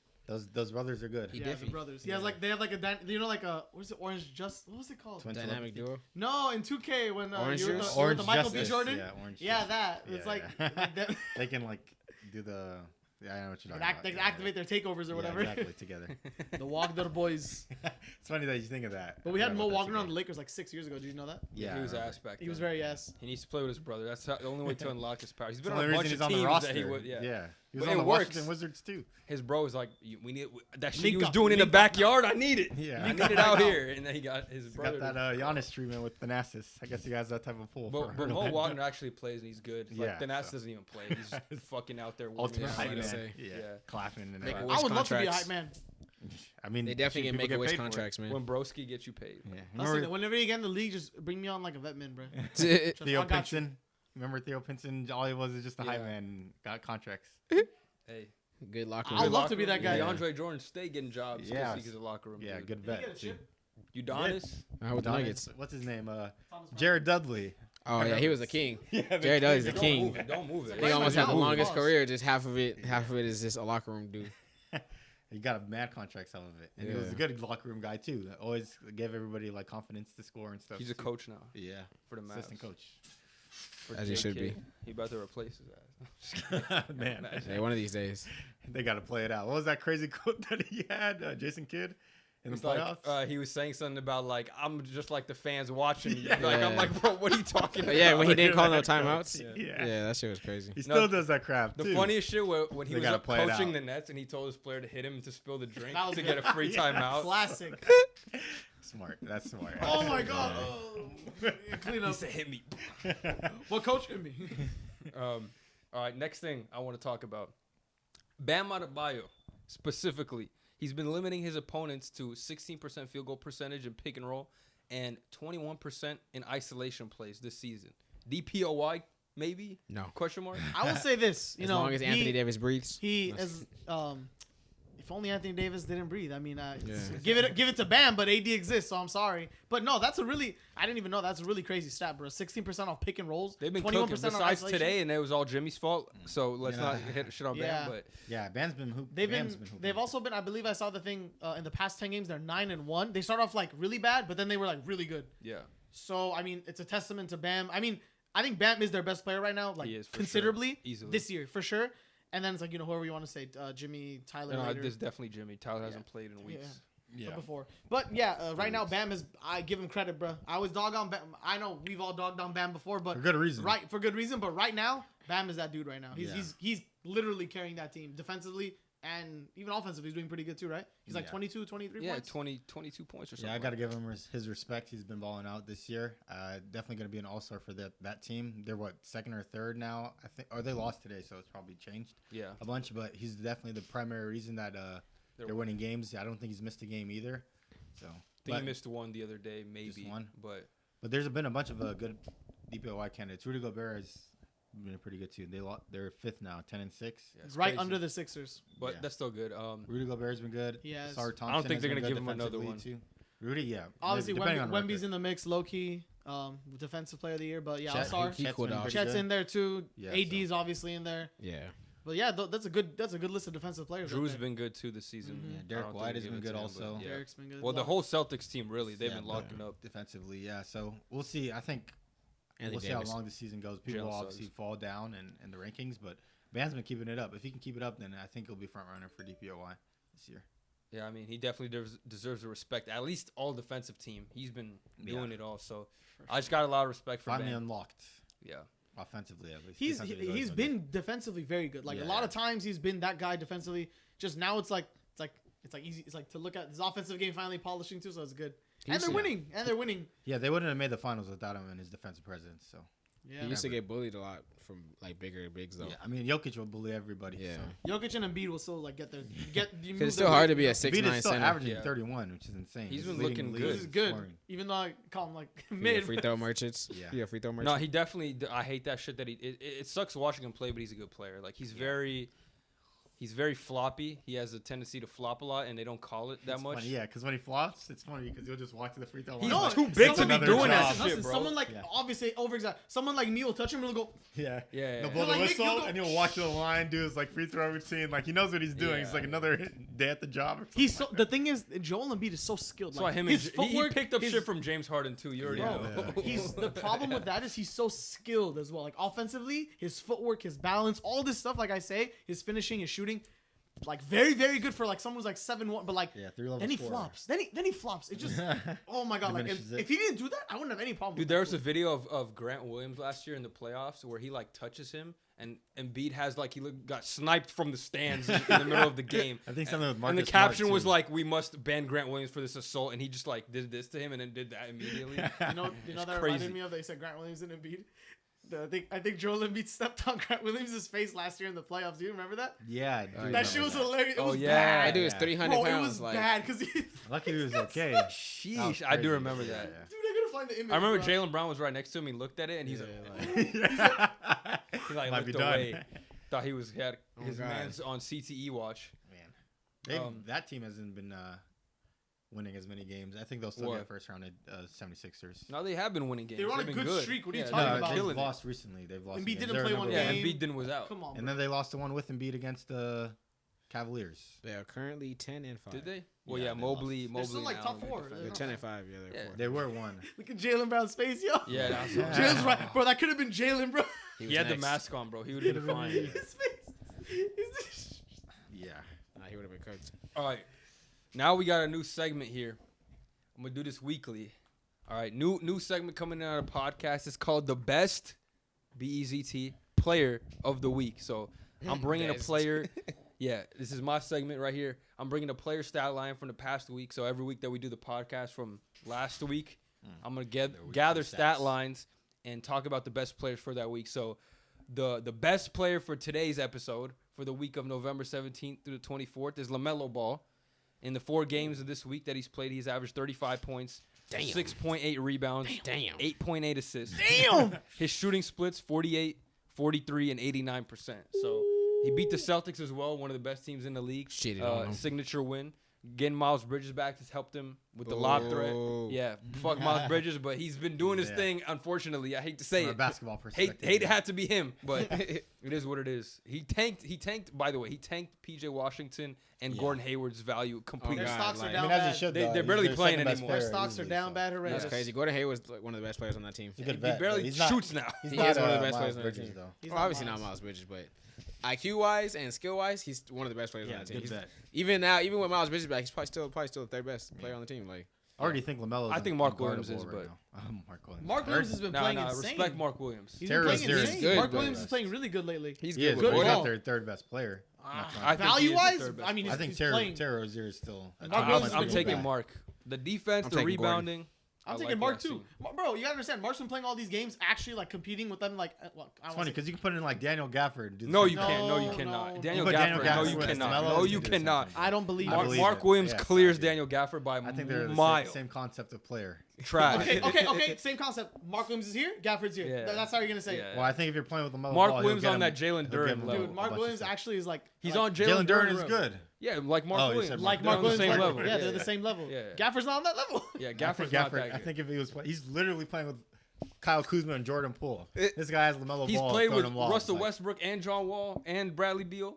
those brothers are good. He Yeah, the different. brothers. He has like, they have like a, you know, like a, what is it, Orange Just, what was it called? Twin Dynamic telepathy. duo. No, in 2K when Orange you were Juice? the, Orange the Michael Justice. B. Jordan. Yeah, Orange Yeah, Justice. that. It's Yeah, like, yeah. They can like do the. Yeah, I know what you're talking about. they Yeah, activate their takeovers or yeah, whatever. exactly together. The Wagner boys. It's funny that you think of that. But we I had forgot Mo about that Wagner on the today. Lakers like 6 years ago. Did you know that? Yeah, he was I remember. ass back. He was then. very ass. He needs to play with his brother. That's the only way to unlock his power. He's It's been the on only a bunch reason of he's on the teams roster. that he would. Yeah. He was But on it the works. Washington Wizards too. His bro was like, "We need that shit Link he was up, doing in the link up now. backyard. I need it. Yeah. I Link need up it right out now." here." And then he got his He's brother. got that Giannis treatment with Thanasis. I guess he has that type of pull. But for Mo Orlando. Wagner actually plays and he's good. Like, Yeah, Thanasis so. doesn't even play. He's just fucking out there. warming Ultimate up. hype I man. was gonna say. Yeah. Yeah. Clapping and Make a everything. wish I would love to be a contracts. hype man. I mean, They definitely shit, get people make a wish paid for it. contracts, man. When Broski gets you paid. Yeah. I'll say Remember that whenever you get in the league, just bring me on like a vet man, bro. Hey, Theo I got you. Pinson? Remember Theo Pinson? All he was is just a hype Yeah. man. Got contracts. Hey, good locker I'd room. love to be that guy. Yeah. DeAndre Jordan stay getting jobs. Yeah. Because he's a locker room. Yeah, dude. good Did he get vet a too. chip? Udonis. With the Adonis- Nuggets. What's his name? Thomas Jared Dudley. Oh yeah, he was a king. Yeah, Jared Dudley's the Don't king. move it. Don't move it. He almost had the Don't move. longest Pause. career. Just half of it is just a locker room dude. He got a mad contract some of it, and he was a Yeah. good locker room guy too. Always gave everybody like confidence to score and stuff. He's a too. coach now Yeah, for the Mavs. assistant coach. As he should be. He about to replace his ass. Man, Hey, one of these days. they got to play it out. What was that crazy quote that he had, Jayson Kidd, in the playoffs? Like, he was saying something about like I'm just like the fans watching you. Like I'm like, bro, what are you talking about? Yeah, when he didn't call no Like, timeouts. Yeah, That shit was crazy. he still does that crap. The too. funniest shit when he They was gotta up play it coaching out. the Nets and he told his player to hit him to spill the drink That was to good. get a free timeout. Classic. Smart. That's smart. Oh my god. Oh. Clean He up. said, "Hit me." What coach hit me? All right, next thing I want to talk about. Bam Adebayo, specifically. He's been limiting his opponents to 16% field goal percentage in pick and roll and 21% in isolation plays this season. DPOY, maybe? No. Question mark? I will say this. As long as Anthony Davis breathes. If only Anthony Davis didn't breathe. I mean, Yeah. give it to Bam, but AD exists, so I'm sorry. But no, that's I didn't even know that's a really crazy stat, bro. 16% off pick and rolls. They've been 21% cooking. on Besides isolation. today, and it was all Jimmy's fault. So let's not hit shit on Yeah. Bam. But Yeah, Bam's been hooping. They've also been. I believe I saw the thing in the past 10 games. They're 9-1. They start off like really bad, but then they were like really good. yeah, So I mean, it's a testament to Bam. I mean, I think Bam is their best player right now, like He is, for considerably sure. Easily. this year for sure. And then it's like whoever you want to say, Jimmy, Tyler. no, later. this is definitely Jimmy. Tyler hasn't played in weeks. But before. But yeah, right now Bam is. I give him credit, bro. I was dog on Bam. I know we've all dogged on Bam before, but For good reason. Right, for good reason. But right now, Bam is that dude. Right now, Yeah. he's literally carrying that team defensively and even offensively. He's doing pretty good too, right? He's like 22, 23 Yeah, points. 22 points or something. Yeah, I got to give him his respect. He's been balling out this year. Definitely going to be an all-star for that team. They're second or third now, I think, or they lost today, so it's probably changed a bunch. But he's definitely the primary reason that they're winning games. I don't think he's missed a game either. So I think he missed one the other day, maybe. Just one? But there's been a bunch of good DPOY candidates. Rudy Gobert has been pretty good too. They're fifth now, 10-6. yeah, it's Right crazy. under the Sixers. But Yeah. that's still good. Rudy Gobert's been good. Yes. Sarr Thompson I don't think has they're been gonna good give him another defensively, one. Too. Rudy, yeah. Obviously, depending on Wemby's record. in the mix, low key, defensive player of the year. But yeah, Chet- Sarr. he Chet's cooled been off. pretty Chet's good. in there too. Yeah, AD's so- obviously in there. Yeah. But yeah, that's a good list of defensive players. right Drew's there. been good too this season. Mhm. Yeah, I Derek don't White think has we been give it good to him, but also. yeah. Derek's been good. Well, the whole Celtics team really, they've Yeah, been locking up. defensively, yeah. So we'll see. I think Anthony we'll see how Davis. long the season goes. People Jalen will obviously Suggs. fall down in the rankings, but Bam's been keeping it up. If he can keep it up, then I think he'll be front runner for DPOY this year. Yeah, I mean, he definitely deserves the respect. At least all defensive team. He's been doing it all. So I just got a lot of respect for Finally Bam. unlocked Yeah. offensively, at least. He's Defensively, always been defensively very good. Like Yeah, a lot yeah. of times he's been that guy defensively. Just now it's like easy. It's like to look at his offensive game finally polishing too, so it's good. And they're winning. And they're winning. Yeah, they wouldn't have made the finals without him and his defensive presence. So Yeah. He used to get bullied a lot from like bigger bigs though. yeah, I mean Jokic will bully everybody. Yeah. So. Jokic and Embiid will still like get their Cause it's still hard to be a Embiid 6'9" is still center. averaging Yeah. 31, which is insane. He's been leading looking the good. league This is in good. scoring. Even though I call him like Yeah, mid. free throw merchants. Yeah. Yeah, free throw No, merchants. he definitely. I hate that shit that it sucks watching him play, but he's a good player. Like he's very floppy. He has a tendency to flop a lot, and they don't call it that It's much. funny, yeah, because when he flops, it's funny because he'll just walk to the free throw line. He's No, too big to be someone- doing that job. shit, Listen, bro. someone like Yeah. obviously someone like me will touch him and he'll go. Yeah. Yeah, He'll yeah. blow the Like, whistle he'll go- and he'll walk to the line, do his like free throw routine. Like he knows what he's doing. Yeah. It's like another day at the job. Or He's so something the thing is Joel Embiid is so skilled. That's why Like, him his and he footwork, picked up his- shit from James Harden too. You already Yeah, know. yeah. He's the problem with that is he's so skilled as well. Like offensively, his footwork, his balance, all this stuff. Like I say, his finishing, his shooting, like very, very good for like someone who's like 7'1", but like Yeah, 3-level then he scorer. flops. Then he flops. It just oh my god! Like Diminishes if he didn't do that, I wouldn't have any problem. Dude, with there that. was a video of Grant Williams last year in the playoffs where he like touches him and Embiid has like got sniped from the stands in the middle of the game. I think something with Marcus And the Smart, caption was too. like, "We must ban Grant Williams for this assault," and he just like did this to him and then did that immediately. You know that crazy. reminded me of. They said Grant Williams and Embiid. I think Joel Embiid stepped on Grant Williams' face last year in the playoffs. Do you remember that? Yeah, dude, That shit was hilarious. It Oh, was yeah. bad. That dude is Yeah. 300 Bro, it pounds. was Like, bad because he. Lucky he was okay. Sheesh, I do remember that. Yeah. Dude, I gotta find the image. I remember bro. Jaylen Brown was right next to him. He looked at it and he's like, he like Might be looked done. away. Thought he had his God. man's on CTE watch. Man, that team hasn't been winning as many games. I think they'll still What? get first round at 76ers. No, they have been winning games. They were on They've a been good streak. What are you Yeah, talking they've about? been They've killing it. lost recently. They've lost. Embiid games. didn't They're play one number Yeah, one. game. Embiid didn't was out. Come on, And bro. then they lost the one with Embiid against the Cavaliers. They are currently 10-5. Did they? Well, Yeah, yeah, they Mobley. They're still like and top Allen four. get They're defended. 10-5. Yeah, they're Yeah. 4. They were one. Look at Jalen Brown's face, yo. Yeah, that's Yeah. Jalen's right, bro. That could have been Jalen, bro. He had the mask on, bro. He would have been fine. His face. Yeah. Nah, he would have been cooked. All right. Now we got a new segment here. I'm going to do this weekly. All right. New segment coming in on a podcast. It's called the Best BEZT Player of the Week. So I'm bringing a Best. player. Yeah, this is my segment right here. I'm bringing a player stat line from the past week. So every week that we do the podcast from last week, I'm going to gather stat lines and talk about the best players for that week. So the best player for today's episode for the week of November 17th through the 24th is LaMelo Ball. In the 4 games of this week that he's played, he's averaged 35 points, 6.8 rebounds, 8.8 assists. Damn. His shooting splits 48, 43, and 89%. So he beat the Celtics as well, one of the best teams in the league. Shitted on him. Signature win. Getting Miles Bridges back has helped him with the lob threat. Yeah, fuck Miles Bridges, but he's been doing his thing, unfortunately. I hate to say From a it. basketball perspective. Hate it had to be him, but it is what it is. He tanked, by the way, he tanked PJ Washington and Gordon Hayward's value completely. Their stocks are like- down I mean, as bad. he should. They- though. they're He's barely their playing second-best anymore. Their player stocks are easily, down so. bad already. That's crazy. Gordon Hayward's like one of the best players on that team. He's a good He vet, barely but he's not- shoots now. He's He not is one of the best Miles players on the Bridges, team. though. He's Well, not obviously not Miles. Miles Bridges, but IQ-wise and skill-wise, he's one of the best players on Yeah, that team. good He's- vet. Even now, even with Miles Bridges back, he's probably still the third best player on the team. Like, I already think LaMelo. I think Mark Williams is, but Mark Williams. Mark Williams has been playing insane. respect Mark Williams. He's been playing Terror's insane. good, Mark but- Williams is playing really good lately. he's He is, good but with he's ball. not their third best player. I think he is Value-wise, the third best I mean, player. I think he's playing. Terror Rozier is still. Mark Williams has I'm been taking back. Mark. The defense, I'm the taking Gordon. rebounding. I'm I taking like Mark what I've too. Bro, you gotta understand. Mark's been playing all these games, actually like competing with them. Like, It's funny because you can put in like Daniel Gafford. And do the No, same you thing. can't. No, you No, cannot. no. Daniel You put Daniel Gafford. No, Gafford you with cannot. LaMelo, No, you you can do the same cannot. thing. I don't believe I Mark. believe Mark it. Williams Yes, clears I do. Daniel Gafford by I think they're the mile. same concept of player. Trash. Okay. Same concept. Mark Williams is here. Gafford's here. Yeah. That's how you're gonna say it. Yeah. Well, I think if you're playing with LaMelo, Mark Ball, he'll Williams get on him- that Jalen he'll Duren give him level. Dude, Mark a bunch of Williams stuff. actually is like He's like, on Jalen Duren is rim. good. Yeah, like Mark Oh, you Williams. said like They're Mark on the Williams. same like- level. Yeah, they're the same level. Yeah. Gafford's not on that level. Yeah, I think Gafford's not that I good. think if he was, he's literally playing with Kyle Kuzma and Jordan Poole. This guy has LaMelo He's Ball. played throwing with him lobs, Russell like- Westbrook and John Wall and Bradley Beal.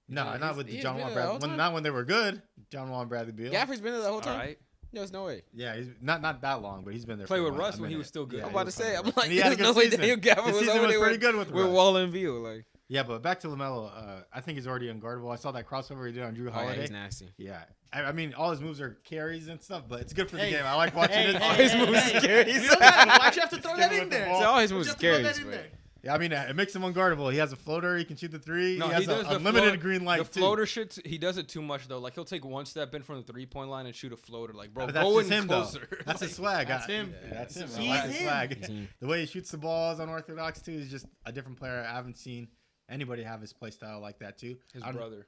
No, Yeah, not he's- with the he's John been Wall. there the whole Bradley, time. not when they were good. John Wall and Bradley Beal. Gafford's been there the whole All time. right. There's no way. Yeah, he's not that long, but he's been there. Played for with a while, Russ a when he minute. was still good. Yeah, I'm I'm he about to was say, playing I'm with Russ. like, And he had a there's good no way season. Daniel Gafford His was season over was there pretty with, good with with Russ. Wall and Beal. Like, Yeah, but back to LaMelo. I think he's already unguardable. I saw that crossover he did on Drew oh, yeah, Holiday. he's nasty. Yeah, I mean, all his moves are carries and stuff, but it's good for the game. I like watching it. his moves is scary. You don't gotta- Why'd you have to throw that With in the there? ball. So all his Why'd moves you is have to throw carries. that in but- there? Yeah, I mean, it makes him unguardable. He has a floater. He can shoot the three. No, he has does the unlimited float- green light The too. floater shit, he does it too much though. Like he'll take one step in from the 3-point line and shoot a floater. Like, bro, But that's go just in him, though. closer. That's Like, his swag. That's him. That's him. He's I like his him. swag. He's him. The way he shoots the balls unorthodox too is just a different player. I haven't seen anybody have his play style like that too. his I don't- brother.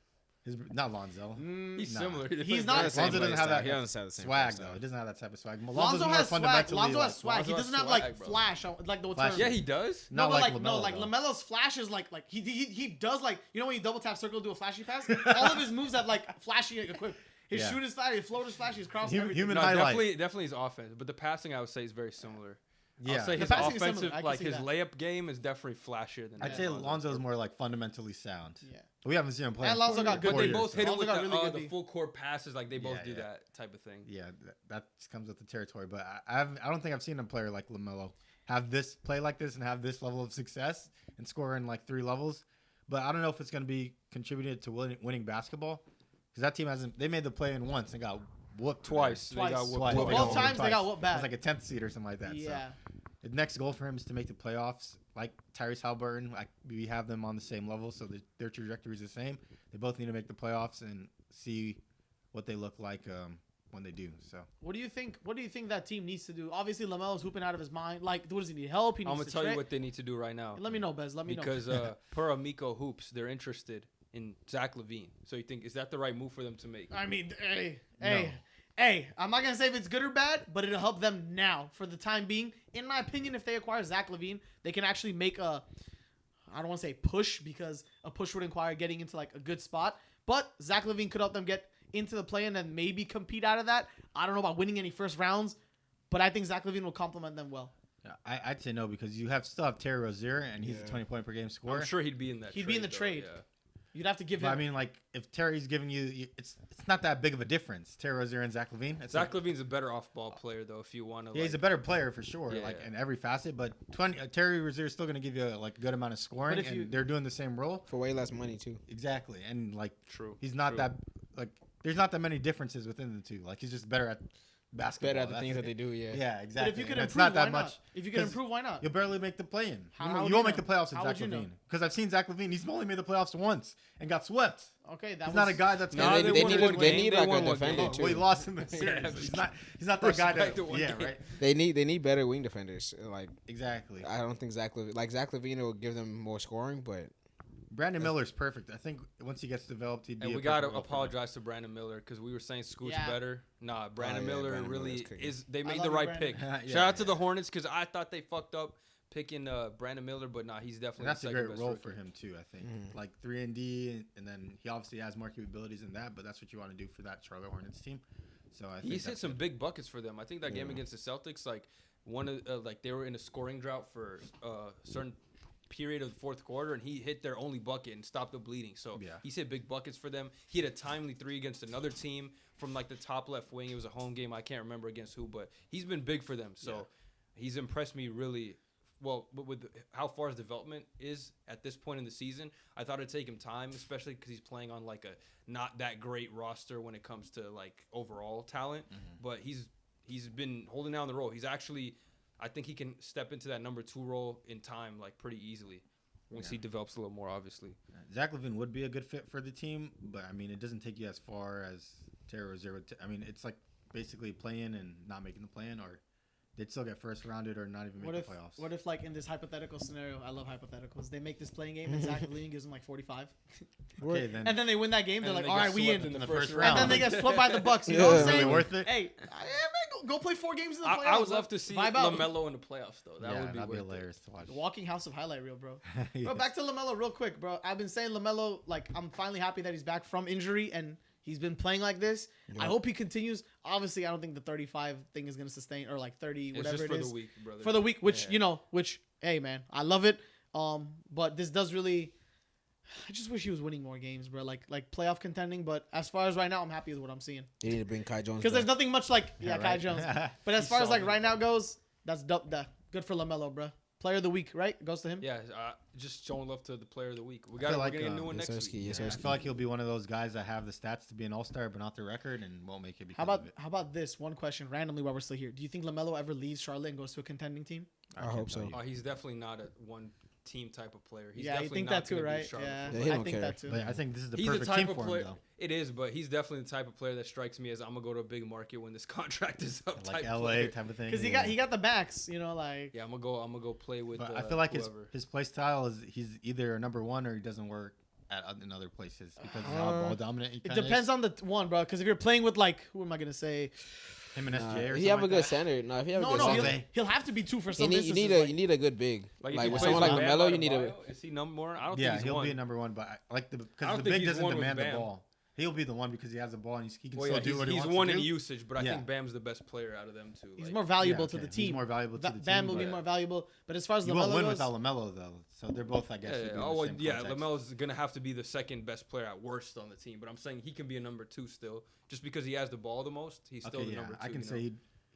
Not Lonzo. He's Nah. similar. He's Not not. the same Lonzo doesn't play have style. that He doesn't have the same swag play style. though. He doesn't have that type of swag. Lonzo more has swag. fundamentally Lonzo like- has swag. He Lonzo has doesn't have swag, like bro. flash. Like the Flash. term. Yeah, he does. Not but like no, LaMelo, like though. LaMelo's flash is like he does like, you know when you double tap circle do a flashy pass. All of his moves have like flashy equip. His Yeah. shoot is flashy. His float is flashy. His cross. Human- everything. human No, highlight. definitely his offense. But the passing, I would say, is very similar. Yeah, I'll say The his passing is similar. offensive, I can like see his that. layup game, is definitely flashier than. I'd say Lonzo's. Lonzo's more like fundamentally sound. Yeah. But we haven't seen him play. And in Lonzo 4 got years. good- But Four they years, both so. hit it Lonzo with got really good the D. full court passes. Like they both Yeah, do yeah. that type of thing. Yeah, that comes with the territory. But I don't think I've seen a player like LaMelo have this play like this and have this level of success and score in like 3 levels. But I don't know if it's going to be contributed to winning basketball because that team hasn't. They made the play in once and got whooped Twice. there. They got Twice. whooped. Both times they got whooped It bad. was like a 10th seed or something like that. Yeah. So the next goal for him is to make the playoffs. Like Tyrese Halliburton, we have them on the same level, so their trajectory is the same. They both need to make the playoffs and see what they look like when they do. So What do you think? What do you think that team needs to do? Obviously, LaMelo's hooping out of his mind. Like, what does he need? Help? He needs I'm gonna to tell you trade? what they need to do right now. Let me know, Bez. Let me know. Because per Amico Hoops, they're interested in Zach LaVine. So you think, is that the right move for them to make? I mean, hey, I'm not gonna say if it's good or bad, but it'll help them now for the time being. In my opinion, if they acquire Zach LaVine, they can actually make a, I don't want to say push because a push would require getting into like a good spot. But Zach LaVine could help them get into the play and then maybe compete out of that. I don't know about winning any first rounds, but I think Zach LaVine will complement them well. I'd say no because you still have Terry Rozier and he's a 20-point per game scorer. I'm sure he'd be in that. He'd be in the though, trade. yeah. You'd have to give him. I mean, like if Terry's giving you, it's not that big of a difference. Terry Rozier and Zach LaVine. Zach LaVine's a better off-ball player though. If you want to, yeah, he's a better player for sure, in every facet. But Terry Rozier is still going to give you a good amount of scoring, and they're doing the same role for way less money too. Exactly, and true. He's not that there's not that many differences within the two. Like he's just better at basketball. Better at the things that they do. Yeah. Yeah, exactly. But if you can and improve, it's not that why much. not? If you can improve, why not? You'll barely make the play-in. You won't make the playoffs with How Zach would you LaVine. Because I've seen Zach LaVine. He's only made the playoffs once and got swept. Okay, he's not a guy that's No, going they need like a defender too. Well, he lost in the series. He's not that guy that. Yeah, right. They need better wing defenders. Like exactly. I don't think Zach LaVine will give them more scoring, but Brandon Miller's perfect. I think once he gets developed, he'd be. And we gotta apologize to Brandon Miller because we were saying Scoot's better. Nah, Brandon Miller Brandon really is. They made the right pick. Shout out to the Hornets because I thought they fucked up picking Brandon Miller, but nah, he's definitely. That's the a great best role rookie. for him too. I think like 3-and-D, and then he obviously has more capabilities in that. But that's what you want to do for that Charlotte Hornets team. So I think he's hit some big buckets for them. I think that game against the Celtics, like one of like they were in a scoring drought for certain period of the fourth quarter, and he hit their only bucket and stopped the bleeding. So he's hit big buckets for them. He had a timely 3 against another team from like the top left wing. It was a home game. I can't remember against who, but he's been big for them. So he's impressed me really well with how far his development is at this point in the season. I thought it'd take him time, especially because he's playing on like a not that great roster when it comes to like overall talent. But he's been holding down the role. He's actually, I think he can step into that number 2 role in time like pretty easily once he develops a little more, obviously. Zach LaVine would be a good fit for the team, but I mean, it doesn't take you as far as Terry Rozier would. I mean, it's like basically playing and not making the play-in, or they'd still get first rounded or not even make the playoffs. What if, like, in this hypothetical scenario, I love hypotheticals, they make this playing game and Zach LaVine gives them like 45? Okay, then. And then they win that game, they're like, all right, we in the first And round. then they get swept by the Bucks. You know what I'm saying? Really worth it? Hey, man, go play 4 games in the playoffs. I would love to see LaMelo in the playoffs, though. That'd be hilarious to watch. Walking house of highlight reel, bro. Yes. Bro, back to LaMelo real quick, bro. I've been saying LaMelo, like, I'm finally happy that he's back from injury and he's been playing like this. I hope he continues. Obviously, I don't think the 35 thing is going to sustain, or like 30, whatever it is. For the week, brother. For the week, which, hey, man, I love it. But this does really, I just wish he was winning more games, bro. Like playoff contending. But as far as right now, I'm happy with what I'm seeing. They need to bring Kai Jones Because there's nothing much like, Kai right. Jones. But as far as like right now goes, that's dope. Good for LaMelo, bro. Player of the week, right? Goes to him. Yeah, just showing love to the player of the week. We're like, getting a new one next week. I feel like he'll be one of those guys that have the stats to be an all-star, but not the record, and won't make it because of it. How about this one question randomly while we're still here? Do you think LaMelo ever leaves Charlotte and goes to a contending team? I hope so. He's definitely not a one-team type of player. He's you definitely think not that too, right? Yeah, I think that too. But I think this is the He's perfect the type team of for player. him, though. It is, but he's definitely the type of player that strikes me as I'm gonna go to a big market when this contract is up. Like type LA player. type of thing. Because he got the backs, like. Yeah, I'm gonna go play with. But I feel like whoever. his play style is he's either a number 1 or he doesn't work in other places because of how ball dominant he It kinda depends is. on the one, bro. Because if you're playing with like, who am I gonna say? Him and SJ or something. He have a like good that. center. No, if he have a No, good no, center, he'll have to be 2 for you some need instances. you need a good big. Like Like if with he someone plays like with LaMelo, Bam you need a. Adebayo, is he number more? I don't think Yeah, he's he'll one. be a number 1, but I because don't the think big he's doesn't one with demand the Bam. ball. He'll be the one because he has the ball and he can Well, still yeah, do what he he's wants one to in do. usage, but I Yeah. think Bam's the best player out of them too. He's Like, more valuable to okay. the team. He's more valuable to the team. Bam will be but more valuable. But as far as you LaMelo won't win goes, without LaMelo though. So they're both, I guess. should be in the same context. LaMelo's gonna have to be the second best player at worst on the team, but I'm saying he can be a number 2 still, just because he has the ball the most. He's still the number 2. I can say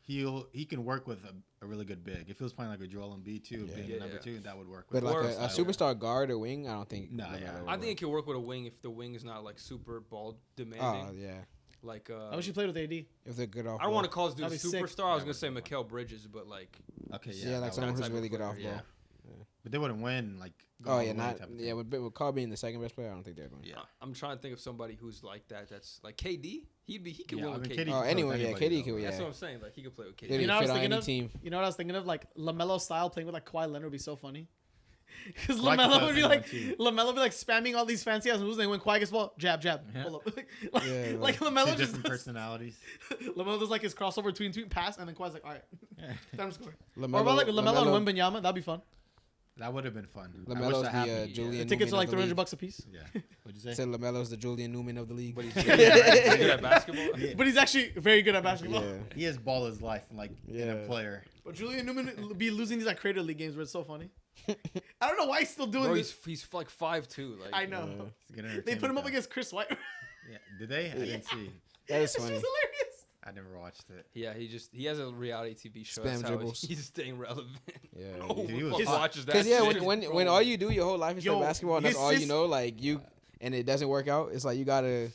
he can work with a really good big. If he was playing like a Joel Embiid too, being number 2, that would work. But with like him. a superstar guard or wing, I don't think. No, LaMelo yeah. would I think work. it can work with a wing if the wing is not like super ball demanding. Oh yeah. Like I wish he played with AD. If they're good off. I don't want to call this dude a That'd be sick. superstar. I was gonna say Mikal Bridges, but like okay, Yeah, like that someone would- who's type really of good off player, ball. but they wouldn't win like. Oh yeah, going away not type of yeah. thing. With Carl being the second best player, I don't think they're going. Yeah. I'm trying to think of somebody who's like that. That's like KD. He could Yeah, win I with mean, KD. KD Oh, can anyway, play yeah, with anybody, KD could, though. yeah. That's what I'm saying. Like he could play with KD. He'll You know what I was fit on thinking any of? team. You know what I was thinking of? Like LaMelo style playing with like Kawhi Leonard would be so funny. Because Kawhi could LaMelo play would be with like anyone, LaMelo would be like spamming all these fancy ass moves, and when Kawhi gets ball, jab, pull up. Yeah, like Two LaMelo just different does, personalities. LaMelo does like his crossover tweet pass, and then Kawhi's like, all right, time to score. LaMelo, Or about like LaMelo and Wembanyama, that'd be fun. That would have been fun. I wish LaMelo's that the happened. Julian. The tickets are Newman like of the $300 a piece. Yeah. What'd you say? Said LaMelo's the Julian Newman of the league. But he's good at basketball. But he's actually very good at basketball. Yeah. He has ball his life, like in a player. But Julian Newman be losing these like Crater League games where it's so funny. I don't know why he's still doing Bro, this. he's like 5'2". Like, I know. They put him up against Chris White. Yeah, did they? I didn't see. That is This was funny. hilarious. I never watched it. Yeah, he has a reality TV show. Spam That's how dribbles. he's staying relevant. Yeah. No Dude, he one was fucking watches that. Because yeah, shit. when all you do your whole life is play Yo, basketball and that's his all you sis- know, like and it doesn't work out, it's like you can't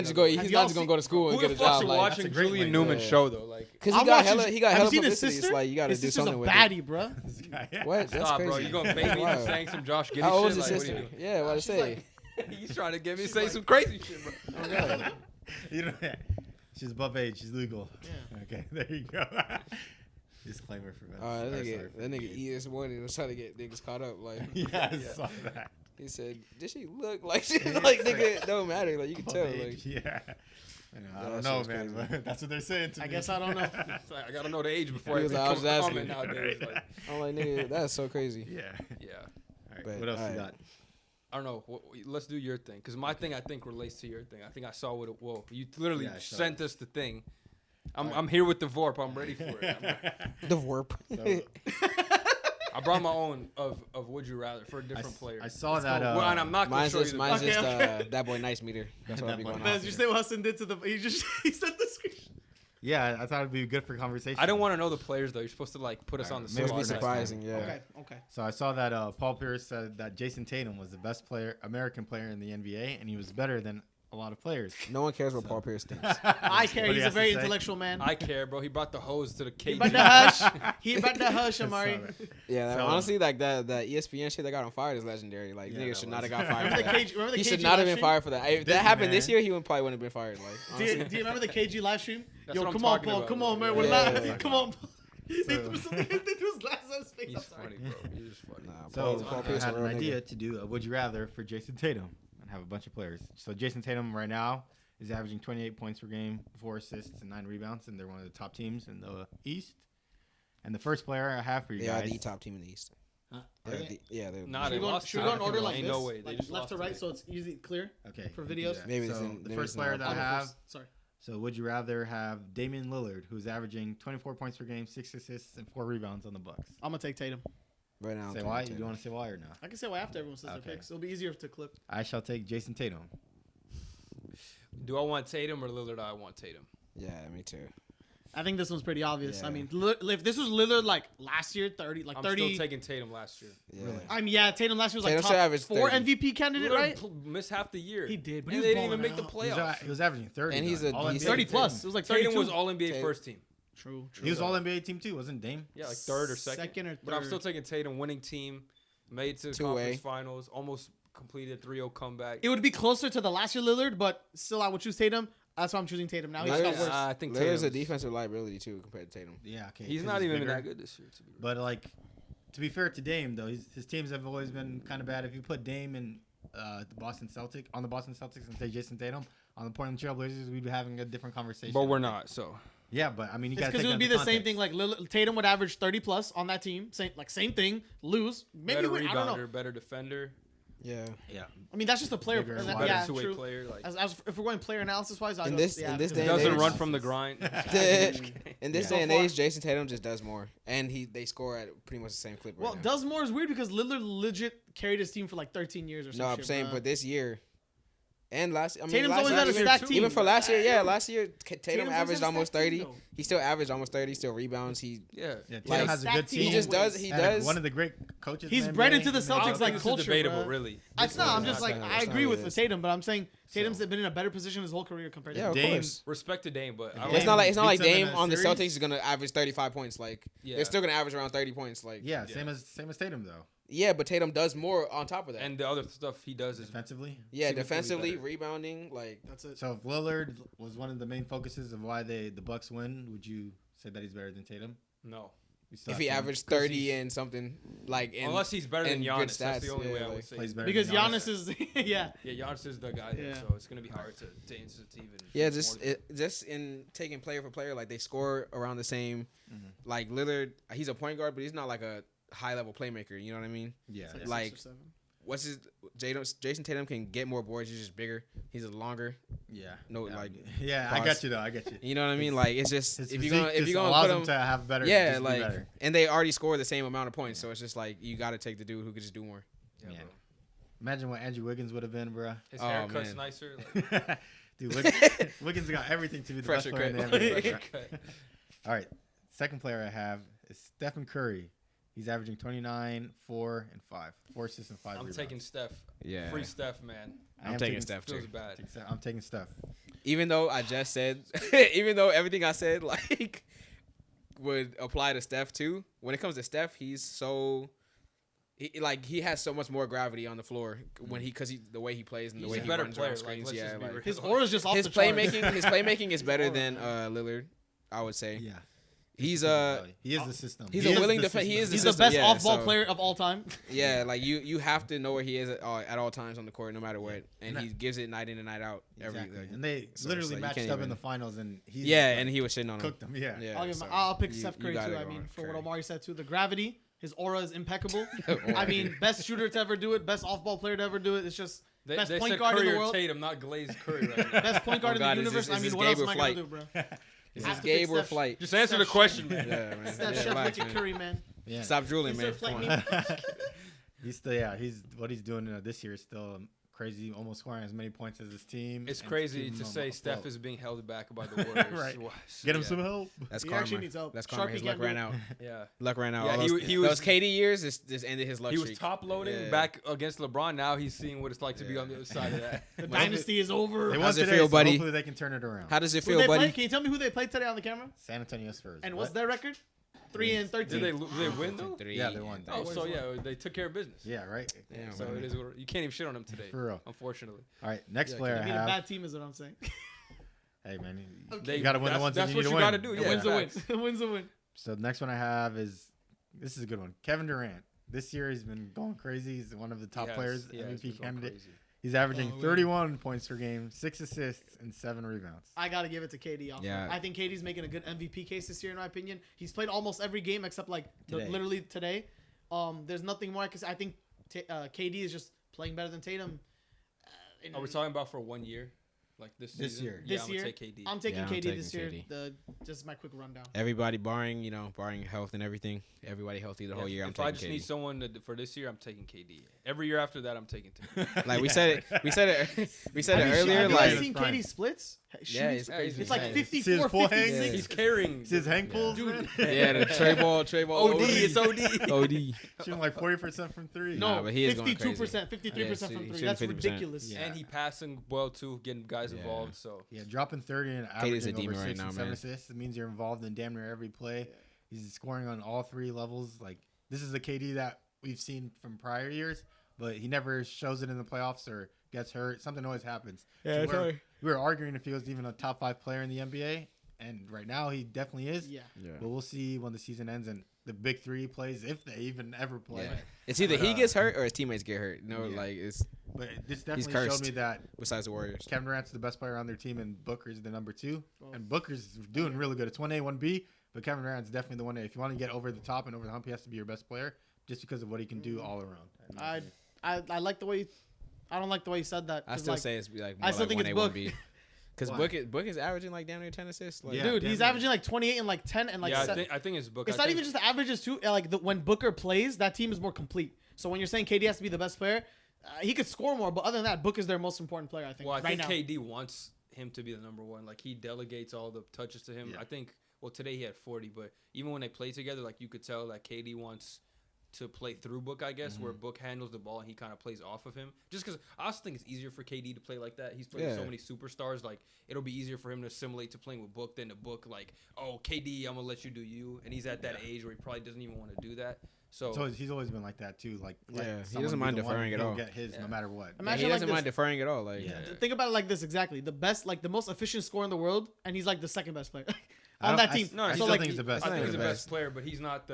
just go. He's Have not y'all just gonna go to school and Who get the a fuck's job. Like, watching That's a great Julian link. Newman's Yeah. show though? Like, because I'm he got watching- hella, he got have hella you seen his publicity. It's sister? like you got to His do sister's something a with it. baddie, bro. This guy, yeah. What? That's stop, crazy. bro. You gonna bait me Wow. into saying some Josh Giddey How old shit? is his Like, sister? what are you Yeah, what to say? doing? He's trying to get me to say some crazy shit, bro. You know, she's above age. She's legal. Yeah. Okay, there you go. Disclaimer for That nigga ES morning was trying to get niggas caught up. Like Yeah, I saw that. he said, did she look like she like nigga? It don't matter. Like you can Above tell. age, Like yeah. I that don't know, shit's man. crazy. But that's what they're saying to me. I guess I don't know. It's like, I gotta know the age before He I was become like, I was a asking. comment nowadays. Like, I'm like nigga, that's so crazy. Yeah. yeah, All right. But, What else all you right. got? I don't know. Let's do your thing, cause my thing I think relates to your thing. I think I saw what it. Whoa, you literally Yeah, I saw sent it. us the thing. I'm here with the VORP. I'm ready for it. The warp. So, I brought my own of Would You Rather for a different player. I saw that. Well, and I'm not gonna Mine's show you just the mine's Okay, just okay. that boy nice meter. That's what I'll be That going boy on. Did you say what Hassan did to the? He sent the screenshot. Yeah, I thought it'd be good for conversation. I don't want to know the players though. You're supposed to like put us on the Maybe spot. Must be next surprising. Yeah. Okay. So I saw that Paul Pierce said that Jayson Tatum was the best American player in the NBA, and he was better than a lot of players. No one cares what Paul Pierce thinks. I care. What he He's a has to very say? intellectual man. I care, bro. He brought the hose to the He cage. about to hush. He about to hush, Omari. I saw that. Yeah, So, honestly, like that ESPN shit that got him fired is legendary. Like Yeah, niggas that should not was. have got fired. Remember For the that. KG? Remember the He KG should not have live been stream? fired for that. If This that happened this man. year, he would probably wouldn't have been fired. Like Do you honestly. remember the KG live stream? That's Yo, what I'm come on, talking Paul. about, Come bro. on, man. We're Yeah. live. Come on. They threw his glasses on his face. He's I'm sorry. funny, bro. He's just funny. Nah, So Paul I Pierce had a an real nigga. idea to do a Would You Rather for Jayson Tatum and have a bunch of players. So Jayson Tatum right now is averaging 28 points per game, 4 assists, and 9 rebounds, and they're one of the top teams in the East. And the first player I have for you They are guys. the top team in the East. Huh? They're Are they? the- Yeah, they're Nah, Should they we go, lost should we go in today. order like Ain't this? no way. They Like just left lost to right, today. so it's easy, clear Okay. for we can do videos. that. Maybe so it's in- the maybe first it's player not. that I I'll go have. first. Sorry. So would you rather have Damian Lillard, who's averaging 24 points per game, 6 assists, and 4 rebounds on the Bucks? I'm gonna take Tatum. right now. Say why? You want to say why or no? I can say why after everyone says Okay. their picks. It'll be easier to clip. I shall take Jayson Tatum. Do I want Tatum or Lillard? I want Tatum. Yeah, me too. I think this one's pretty obvious. Yeah. I mean, if this was Lillard like last year, 30, like I'm 30. still taking Tatum last year. Yeah. Really? I mean, yeah, Tatum last year was like Tatum top still averaged 4 30. MVP candidate, Lillard right? missed half the year. He did, but And he was they didn't even balling make the out. playoffs. He was averaging 30. And he's though. a All decent- NBA 30 team. plus. It was like 32. Tatum was All NBA Tatum. first team. True. He was All NBA team too, wasn't Dame? Yeah, like third or second. Second or third. But I'm still taking Tatum, winning team, made it to the Two-way. conference finals, almost completed 3-0 comeback. It would be closer to the last year Lillard, but still I would choose Tatum. That's why I'm choosing Tatum. Now he's got Lillard's- worse. I think Lillard's a Tatum's- defensive liability too compared to Tatum. Yeah, okay. He's 'cause not even bigger. that good this year. To be But like, to be fair to Dame though, his teams have always been kind of bad. If you put Dame in the Boston Celtics and say Jayson Tatum on the Portland Trail Blazers, we'd be having a different conversation. But we're not. So Yeah, but I mean, you It's got to because take it would be into the same context. thing. Like Tatum would average 30 plus on that team. Same thing. Lose. Maybe better win. I don't know. rebounder, better defender, Yeah. Yeah, I mean, that's just a player. Bigger, and that- wider, better yeah, two-way true. player. Like As if we're going player analysis wise, In this day and doesn't age- run from the grind. In this Yeah. day and So far- age, Jayson Tatum just does more, and they score at pretty much the same clip. Well, Right now. does more is weird because Lillard legit carried his team for like 13 years or something. No, I'm saying, but this year and last, I mean, Tatum's last always year, had a stacked team. even for last year, yeah, last year Tatum Tatum's always averaged had a almost stacked 30. team, though. He still averaged almost 30. Still rebounds. Yeah. yeah. Tatum Like, has a good stacked team. team. He just does. He And does. one of the great coaches. He's in the bred NBA, into the and I don't Celtics think like this culture, is debatable, bro. really. It's not. I'm This just is like not- I that's not agree what with it the is. Tatum, but I'm saying Tatum's been in a better position his whole career compared to Yeah, of Dame- course. Respect to Dame, but I Dame It's not like beats him in Dame a on the series. Celtics is gonna average 35 points. Like Yeah. they're still gonna average around 30 points. Like Yeah, same as Tatum though. yeah, but Tatum does more on top of that. and the other stuff he does is Defensively. yeah, significantly defensively, better. rebounding, like That's it. So if Lillard was one of the main focuses of why the Bucks win, would you say that he's better than Tatum? no. You still if have he Tatum. averaged 'Cause 30 he's- and something like in, Unless he's better than and good Giannis, that's the stats, only way yeah, I would like- say. Plays better Because than Giannis is yeah. Yeah, Giannis is the guy there, Yeah. so it's gonna be hard to institute even. yeah, just in taking player for player, like they score around the same. Mhm. Like Lillard, he's a point guard, but he's not like a high level playmaker. You know what I mean? Yeah. It's yeah. Like- 6 or 7. Jayson Tatum can get more boards. He's just bigger. He's longer. Yeah. Pause. I get you though. I get you. You know what I mean? Like it's just His if you're physique gonna allows put him him to have better. yeah, just be like better. and they already score the same amount of points, so it's just like you got to take the dude who could just do more. Yeah, Yeah. bro. Imagine what Andrew Wiggins would have been, bro. His Oh, haircut's man. nicer. Like, Dude, Wiggins got everything to be the Fresher best player in the cut. NBA. haircut. All right, second player I have is Stephen Curry. He's averaging 29, 4, and 5. 4 assists and 5 I'm rebounds. taking Steph. Yeah, Free Steph, man. I I'm am taking Steph Feels too. bad. I'm taking Steph. Even though I just said, even though everything I said like would apply to Steph too. When it comes to Steph, he's so. He has so much more gravity on the floor when because the way he plays and the He's way a he better runs player. around Like, screens. let's Yeah, just be like real. His aura's just off his the charts. playmaking is better than Lillard, I would say. Yeah. He is the system. he's He a is willing the defender. He system. is the He's the system, best yeah, off-ball so- player of all time. Yeah, like you have to know where he is at all times on the court, no matter what, and And he gives it night in and night out. Exactly. Like, And they so literally it's like you matched can't up in even- the finals, and he's and he was shitting on him. cooked them. Yeah. Yeah, I'll, give him, so I'll pick you- Steph you Curry gotta too. go I mean, on for Curry. what Omari said too, the gravity, his aura is impeccable. I Omari. mean, best shooter to ever do it, best off-ball player to ever do it. It's just They best said point guard in Curry the or world. Tatum, not Glazed Curry right now. Best point guard Oh, in God, the is universe. this- I is mean, this what else Gabe am or I gonna Flight? do, bro? Is Have this to pick Gabe or Steph. Flight? Just answer the Steph question, man. Yeah, man. Steph, Yeah, Chef, relax, look at man. Curry, man. Yeah. Stop drooling, He's man. still Come flight on. He's still he's what he's doing this year is still crazy, almost scoring as many points as his team. It's and crazy keeping to them say Steph afloat. is being held back by the Warriors. Right. Wow. Get him Yeah. some help. That's He karma. actually needs help. That's karma. Sharky His can't luck do ran it. out. Yeah. Luck ran out. Yeah, All he was- those KD years just ended his luck He was streak. top loading Yeah. back against LeBron. Now he's seeing what it's like to be on the other side of that. The dynasty is over. They How's won it today, feel, so buddy? Hopefully they can turn it around. How does it Who feel, they buddy? played? Can you tell me who they played today on the camera? San Antonio Spurs. And What? what's their record? 3-13. Did they win though? Yeah, they won. Oh, so yeah, they took care of business. Yeah, right. Yeah, So it is. You can't even shit on them today, For real. unfortunately. All right, next player I I mean, a have. bad team is what I'm saying. Hey man, They- you got to win the ones that that's you what need you to gotta win. do. A Yeah, win's a win. facts. A win's a win. So the next one I have is this is a good one. Kevin Durant. This year he's been going crazy. He's one of the top players, Yeah, it's MVP been candidate. crazy. He's averaging Oh, 31 points per game, 6 assists, and 7 rebounds. I got to give it to KD. Yeah. I think KD's making a good MVP case this year, in my opinion. He's played almost every game except Today. literally today. There's nothing more because I think KD is just playing better than Tatum. Are we talking about for 1 year, like this This season? year. Yeah, This I'm year, gonna take KD. I'm taking Yeah, I'm KD taking this year. KD. Just my quick rundown. Everybody barring health and everything. Everybody healthy the whole year. I'm if I taking just KD. need someone for this year, I'm taking KD. Every year after that, I'm taking Tatum. Like we said it. We said it Have earlier. you like guys seen Prime. KD splits? Yeah, Shooting it's it's like insane. 54, See his full 56. hands? He's carrying. See his hang pulls, Dude. man? yeah, the Trey ball. OD, it's OD. OD. Shooting like 40% from 3. No, Nah, but he is going 52%, 53% Yeah, from he's 3. shooting That's 50%. ridiculous. Yeah. And he passing well too, getting guys Yeah. involved. So Yeah, dropping 30 and KD's a averaging over demon 6 right now, and 7 man. assists. It means you're involved in damn near every play. He's scoring on all 3 levels. Like, this is the KD that we've seen from prior years, but he never shows it in the playoffs or gets hurt. Something always happens. Yeah, So we were arguing if he was even a top 5 player in the NBA, and right now he definitely is. Yeah. But we'll see when the season ends and the big 3 plays, if they even ever play. Yeah. It's either he gets hurt or his teammates get hurt. No, Yeah. like it's But this definitely showed cursed. me that besides the Warriors. Kevin Durant's the best player on their team, and Booker's the number 2. Well, And Booker's doing really good. It's 1A, 1B, but Kevin Durant's definitely the 1A. If you want to get over the top and over the hump, he has to be your best player just because of what he can do all around. I like the way I don't like the way you said that. I 'cause, still like, say it's like I still think it's Book. Because Why? Book is averaging like damn near 10 assists. Like, Yeah. dude, he's definitely. averaging like 28 and like 10 and like yeah, 7. I think it's Book. It's I not think- even just the averages too. Like when Booker plays, that team is more complete. So when you're saying KD has to be the best player, he could score more. But other than that, Book is their most important player. I think. Well, I right think now. KD wants him to be the number 1. Like he delegates all the touches to him. Yeah. I think. Well, today he had 40, but even when they play together, like you could tell that KD wants to play through Book, I guess, where Book handles the ball and he kind of plays off of him. Just because I also think it's easier for KD to play like that. He's played with so Yeah. many superstars. Like it'll be easier for him to assimilate to playing with Book than to Book. Like, oh, KD, I'm gonna let you do you, and he's at that age where he probably doesn't even want to do that. So He's always been like that too. Like, Yeah, let he someone doesn't be mind the one, deferring at he'll all. get his Yeah. no matter what. Yeah, Imagine he like doesn't this. mind deferring at all. Like, Yeah. Think about it like this exactly. The best, like the most efficient scorer in the world, and he's like the second best player. on that team. No, I I still think he's the best. I think he's the player. best player, but he's not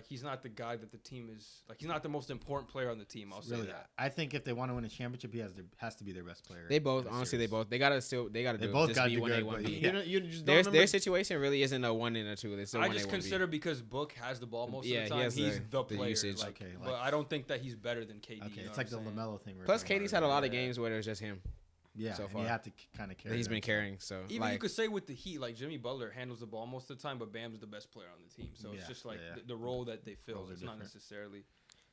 he's not the guy that the team is like. He's not the most important player on the team. I'll say that. I think if they want to win a championship, he has to be their best player. They both, honestly, they gotta do both just gotta be do 1A, good, 1B. but You just don't Their situation really isn't a 1 and a 2. It's a 1A, I just 1B. consider because Book has the ball most of Yeah, the he time, has he's the the player. usage. Like, Okay, but I don't think that he's better than KD. Okay, you know it's what like the I'm saying? LaMelo thing. Plus, KD's had a lot of games where it was just him. Yeah, so and far. he had to kind of That carry. he's been them. carrying. So Even like, you could say with the Heat, like Jimmy Butler handles the ball most of the time, but Bam's the best player on the team. So it's Yeah, just like yeah. the role that they fill. Roles are It's not different. necessarily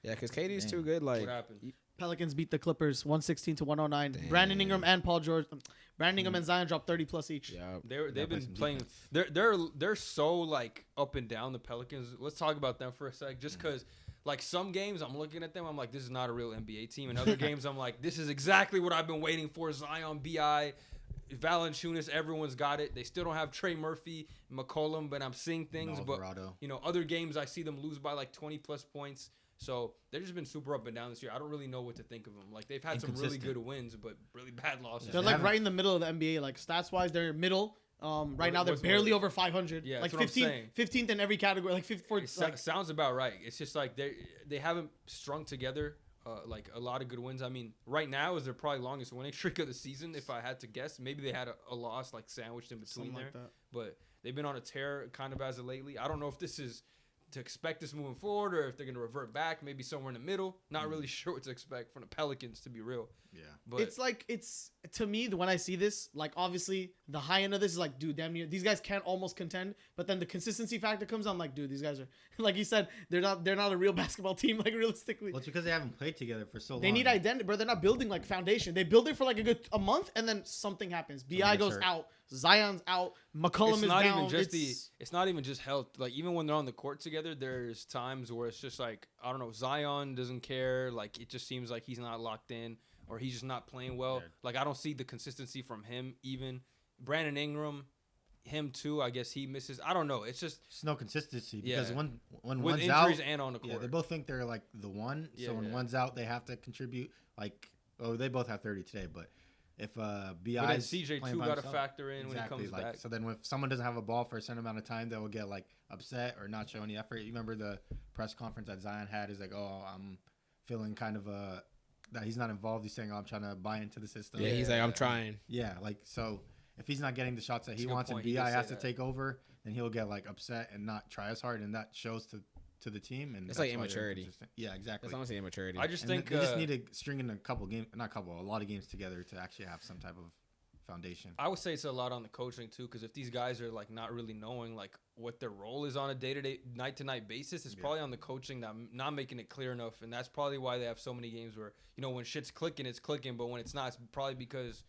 yeah, because KD's Damn. too good. Like, what happened. Pelicans beat the Clippers 116 to 109. Damn. Brandon Ingram and Paul George, Brandon Ingram and Zion dropped 30 plus each. yeah, They've play been some playing. They're so like up and down. The Pelicans. Let's talk about them for a sec, just because. Like some games, I'm looking at them. I'm like, this is not a real NBA team. And other games, I'm like, this is exactly what I've been waiting for. Zion, Bi, Valanciunas, everyone's got it. They still don't have Trey Murphy, McCollum, but I'm seeing things. Alvarado. But other games I see them lose by like 20 plus points. So they've just been super up and down this year. I don't really know what to think of them. Like they've had some really good wins, but really bad losses. They're like right in the middle of the NBA. Like stats wise, they're middle. Right now they're barely over 500. Yeah, like that's what I'm saying. 15th in every category. Like 54. Like, Sounds about right. It's just like they haven't strung together like a lot of good wins. I mean, right now is their probably longest winning streak of the season. If I had to guess, maybe they had a loss like sandwiched in between something there. like that. But they've been on a tear kind of as of lately. I don't know if this is to expect this moving forward or if they're gonna revert back, maybe somewhere in the middle. Not really sure what to expect from the Pelicans, to be real. Yeah. But it's to me when I see this, like obviously the high end of this is like, dude, damn near these guys can't almost contend, but then the consistency factor comes on, like, dude, these guys are like you said, they're not a real basketball team, like realistically. Well, it's because they haven't played together for so long. They need identity, bro. They're not building like foundation. They build it for like a month, and then something happens. Bi goes out, Zion's out, McCollum it's is not down. even just it's not even just health. Like even when they're on the court together, there's times where it's just like, I don't know, Zion doesn't care. Like it just seems like he's not locked in or he's just not playing well. Yeah. Like I don't see the consistency from him. Even Brandon Ingram, him too. I guess he misses. I don't know. It's just There's no consistency because Yeah. when with one's injuries out, and on the court. yeah, they both think they're like the one. Yeah, So when yeah. one's out, they have to contribute. Like, oh, they both have 30 today, but if but then BI's CJ playing too by got to himself- factor in when he exactly, comes like, back. So then if someone doesn't have a ball for a certain amount of time, they will get like upset or not show any effort. You remember the press conference that Zion had? He's like, oh, I'm feeling kind of that he's not involved. He's saying, oh, I'm trying to buy into the system. yeah, he's like, I'm trying. Yeah, like so if he's not getting the shots that That's he a good wants point. and He BI did say has to that. take over, then he'll get like upset and not try as hard, and that shows to the team. And It's that's like why they're immaturity. inconsistent. Yeah, exactly. That's honestly immaturity. I just And think they just need to string in a lot of games together to actually have some type of foundation. I would say it's a lot on the coaching too, because if these guys are like not really knowing like what their role is on a day-to-day, night-to-night basis, it's probably on the coaching not making it clear enough, and that's probably why they have so many games where when shit's clicking, it's clicking, but when it's not, it's probably because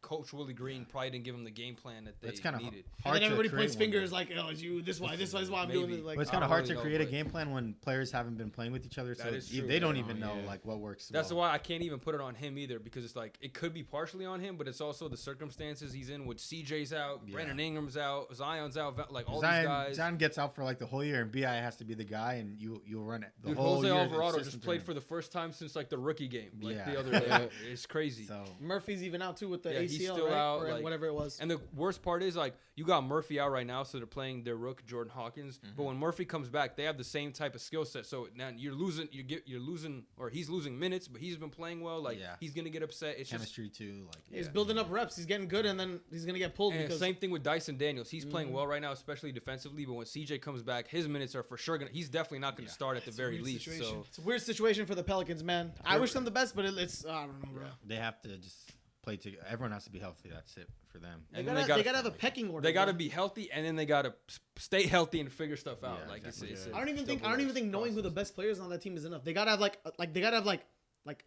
Coach Willie Green probably didn't give them the game plan that they It's kind of needed. hard. and then to everybody create points one, fingers though. like, oh, it's you. This is why I'm doing Maybe. this. Like, But it's I kind of don't hard really to know, create a but- game plan when players haven't been playing with each other, so That is true. they don't Yeah. even know Yeah. like what works. That's well. why I can't even put it on him either, because it's like it could be partially on him, but it's also the circumstances he's in. With CJ's out, Yeah. Brandon Ingram's out, Zion's out, like all Zion, these guys. Zion gets out for like the whole year, and Bi has to be the guy, and you'll run it the Dude, whole Jose year. Alvarado It's just through played him. for the first time since like the rookie game, like Yeah. the other day. It's crazy. So Murphy's even out too with the Yeah, he's ACL, still right? out, Or like- whatever it was. And the worst part is like you got Murphy out right now, so they're playing their rook Jordan Hawkins. But when Murphy comes back, they have the same type of skill set. So now you're losing, or he's losing minutes, but he's been playing well. Like Yeah. he's gonna get upset. It's just chemistry too, like He's building up reps. He's getting good, and then he's gonna get pulled and because same thing with Dyson Daniels. He's playing well right now, especially defensively. But when CJ comes back, his minutes are for sure gonna. He's definitely not gonna start at the very least. So it's a weird situation for the Pelicans, man. I wish them the best, but it's I don't know, bro. they have to just play together. Everyone has to be healthy. That's it for them. and They then gotta have a pecking order. They got to bro. be healthy, and then they got to stay healthy and figure stuff out. Yeah, Like exactly. it's I don't even think double-edged knowing who the process. best players on that team is enough. They gotta have they gotta have like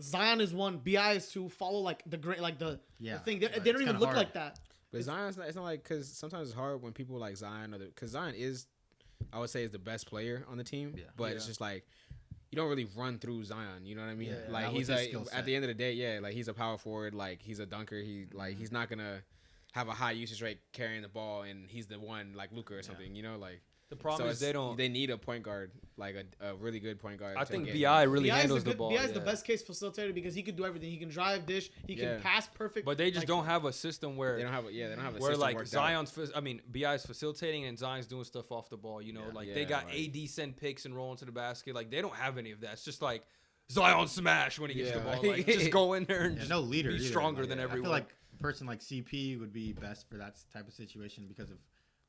Zion is one, Bi is two. Follow like the great the thing. They Right, don't it's even kinda look hard. like that. But Zion's not, it's not like, because sometimes it's hard when people like Zion, because Zion is, I would say, is the best player on the team. Yeah. But it's just like, you don't really run through Zion. You know what I mean? Yeah, like not he's with his like, skill at set. the end of the day, yeah, like he's a power forward. Like he's a dunker. He's not gonna have a high usage rate carrying the ball, and he's the one like Luka or something. You know, like The problem is they need a point guard, like a really good point guard. I think BI really handles the ball. BI is the best case facilitator because he could do everything. He can drive, dish, he can pass perfect. But they just don't have a system where they don't have a system where like Zion's. BI is facilitating and Zion's doing stuff off the ball. You know, they got AD send picks and roll into the basket. Like they don't have any of that. It's just like Zion smash when he gets the ball. Like just go in there and just no leader be stronger than everyone. I feel like a person like CP would be best for that type of situation because of.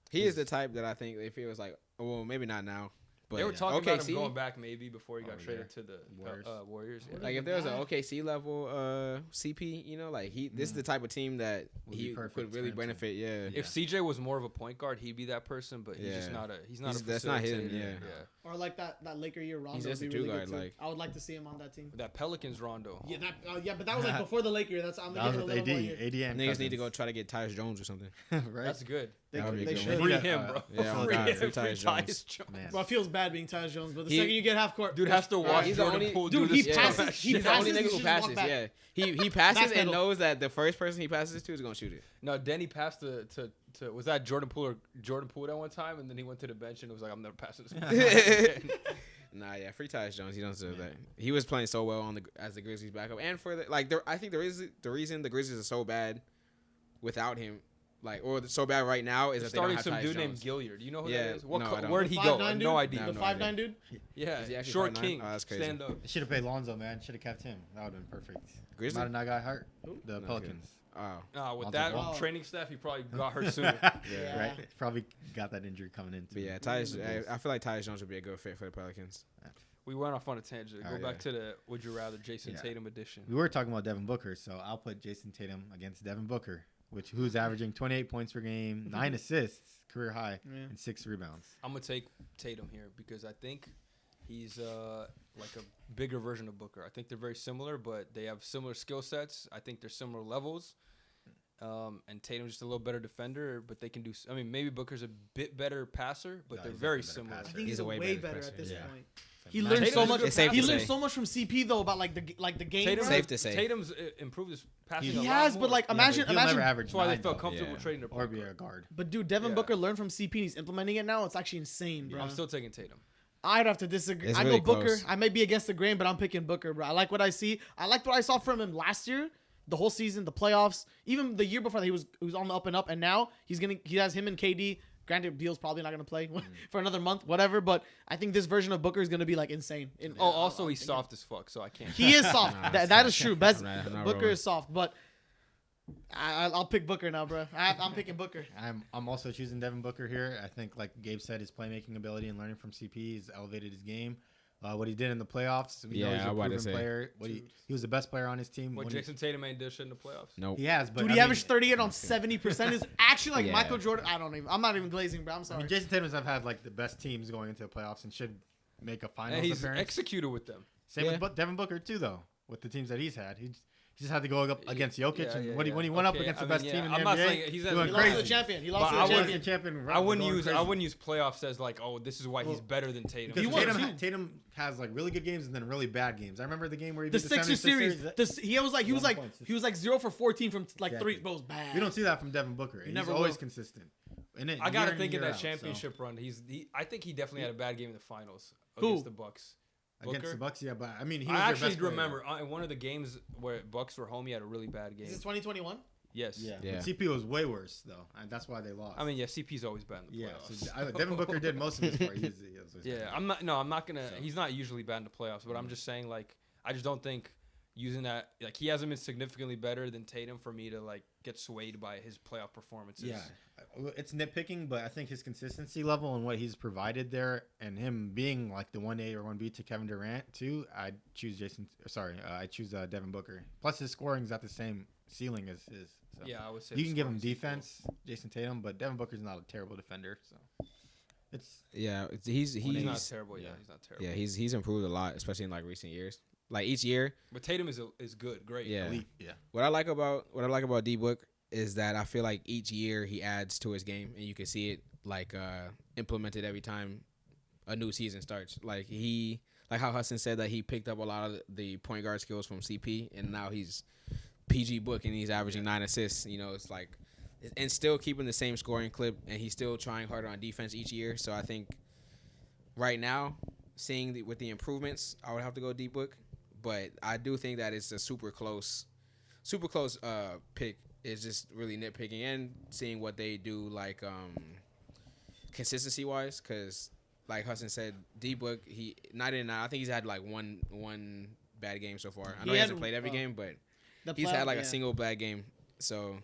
He is the type that I think if he was like, well, maybe not now. But they were talking about him going back maybe before he got traded to the Warriors. Yeah. Like if there was an OKC level CP, you know, like this is the type of team that he could really benefit. Yeah. If CJ was more of a point guard, he'd be that person. But he's just not a. That's not him. Yeah. Or like that Laker year Rondo. He's just a two guard. Like I would like to see him on that team. That Pelicans Rondo. Yeah, but that was like before the Laker. I'm that was with AD. Niggas need to go try to get Tyus Jones or something. Right. That's good. They should. Free him, bro. Yeah, free Tyus Jones. Well, it feels bad being Tyus Jones, but the second you get half court, dude has to watch Jordan Poole do this. He passes. He's the only nigga who passes. Yeah, he passes and knows that the first person he passes to is gonna shoot it. No, then he passed to was that Jordan Poole that one time, and then he went to the bench and was like, I'm never passing this. Nah, yeah, free Tyus Jones. He don't deserve that. He was playing so well as the Grizzlies backup, and for I think the reason the Grizzlies are so bad without him. Or so bad right now is that they don't have some Tyus dude Jones. named Gilliard. Do you know who that is? No, where'd he go? No idea. The 5'9" dude? Yeah, short 5'9"? king. Oh, that's crazy. Stand up. Should have paid Lonzo, man. Should have kept him. That would have been perfect. Grizzlies? Might have not got hurt. The Pelicans. With that training staff, he probably got hurt sooner. Yeah, right. Probably got that injury coming in. But yeah, I feel like Tyus Jones would be a good fit for the Pelicans. We went off on a tangent. Go back to the Would You Rather Jayson Tatum edition. We were talking about Devin Booker, so I'll put Jayson Tatum against Devin Booker. Who's averaging 28 points per game, 9 assists, career high, and 6 rebounds. I'm going to take Tatum here because I think he's like a bigger version of Booker. I think they're very similar, but they have similar skill sets. I think they're similar levels. And Tatum's just a little better defender, but they can do – I mean, maybe Booker's a bit better passer, but they're very similar. I think he's a way better at this point. He learned learned so much. He learned so much from CP though about like the game. Tatum, safe to say. Tatum's improved his passing. He has, but like imagine. Never average. That's why they felt comfortable trading their or be a guard. But dude, Devin Booker learned from CP. He's implementing it now. It's actually insane, bro. I'm still taking Tatum. I'd have to disagree. It's I really go Booker. close. I may be against the grain, but I'm picking Booker, bro. I like what I see. I liked what I saw from him last year. The whole season, the playoffs, even the year before that, he was on the up and up, and now he has him and KD. Granted, Beal's probably not going to play for another month, whatever. But I think this version of Booker is going to be like insane. Also he's soft as fuck, so I can't. He is soft. That is true. I'm Booker is soft, but I'll pick Booker now, bro. I'm picking Booker. I'm also choosing Devin Booker here. I think, like Gabe said, his playmaking ability and learning from CP has elevated his game. What he did in the playoffs, we know he's a proven player. He was the best player on his team. Jayson Tatum ain't did shit in the playoffs. Nope. He has, but dude, he averaged 38 on 70%. Is actually like Michael Jordan. I'm not even glazing, bro. I'm sorry. I mean, Jayson Tatum's have had like the best teams going into the playoffs and should make a finals and he's appearance. Executed with them. Same with Devin Booker too, though. With the teams that he's had, he just had to go up against Jokic, and when he went up against the best team in the NBA, not saying he lost to the champion. He lost to the champion. I wouldn't use playoffs as like, oh, this is why he's better than Tatum. Because Tatum has like really good games and then really bad games. I remember the game where he beat the Sixers series. He was like 0 for 14 from like three. But it was bad. We don't see that from Devin Booker. He's always consistent. I gotta think in that championship run, I think he definitely had a bad game in the finals against the Bucks. Against the Bucks, yeah, but I mean, I actually remember in one of the games where Bucks were home, he had a really bad game. Is this 2021? Yes. Yeah. CP was way worse though, and that's why they lost. I mean, CP's always bad in the playoffs. So Devin Booker did most of his part. I'm not gonna. So. He's not usually bad in the playoffs, but I'm just saying, like, I just don't think using that, like, he hasn't been significantly better than Tatum for me to like get swayed by his playoff performances. Yeah, it's nitpicking, but I think his consistency level and what he's provided there, and him being like the 1A or 1B to Kevin Durant too, I choose Devin Booker. Plus, his scoring's at the same ceiling as his. So. Yeah, I would say you can give him defense, Jayson Tatum, but Devin Booker's not a terrible defender. So he's not terrible. Yeah, he's not terrible. Yeah, he's improved a lot, especially in like recent years. Like each year. But Tatum is good, great. Yeah. Elite, yeah. What I like about D Book is that I feel like each year he adds to his game, and you can see it like implemented every time a new season starts. Like how Hassan said that he picked up a lot of the point guard skills from CP, and now he's PG Book and he's averaging 9 assists. You know, it's like and still keeping the same scoring clip, and he's still trying harder on defense each year. So I think right now, with the improvements, I would have to go D-Book. But I do think that it's a super close pick. It's just really nitpicking and seeing what they do, like consistency wise. Because like Hassan said, D-Book, he 99. I think he's had like one bad game so far. I know he hasn't played every game, but he's had like a single bad game. So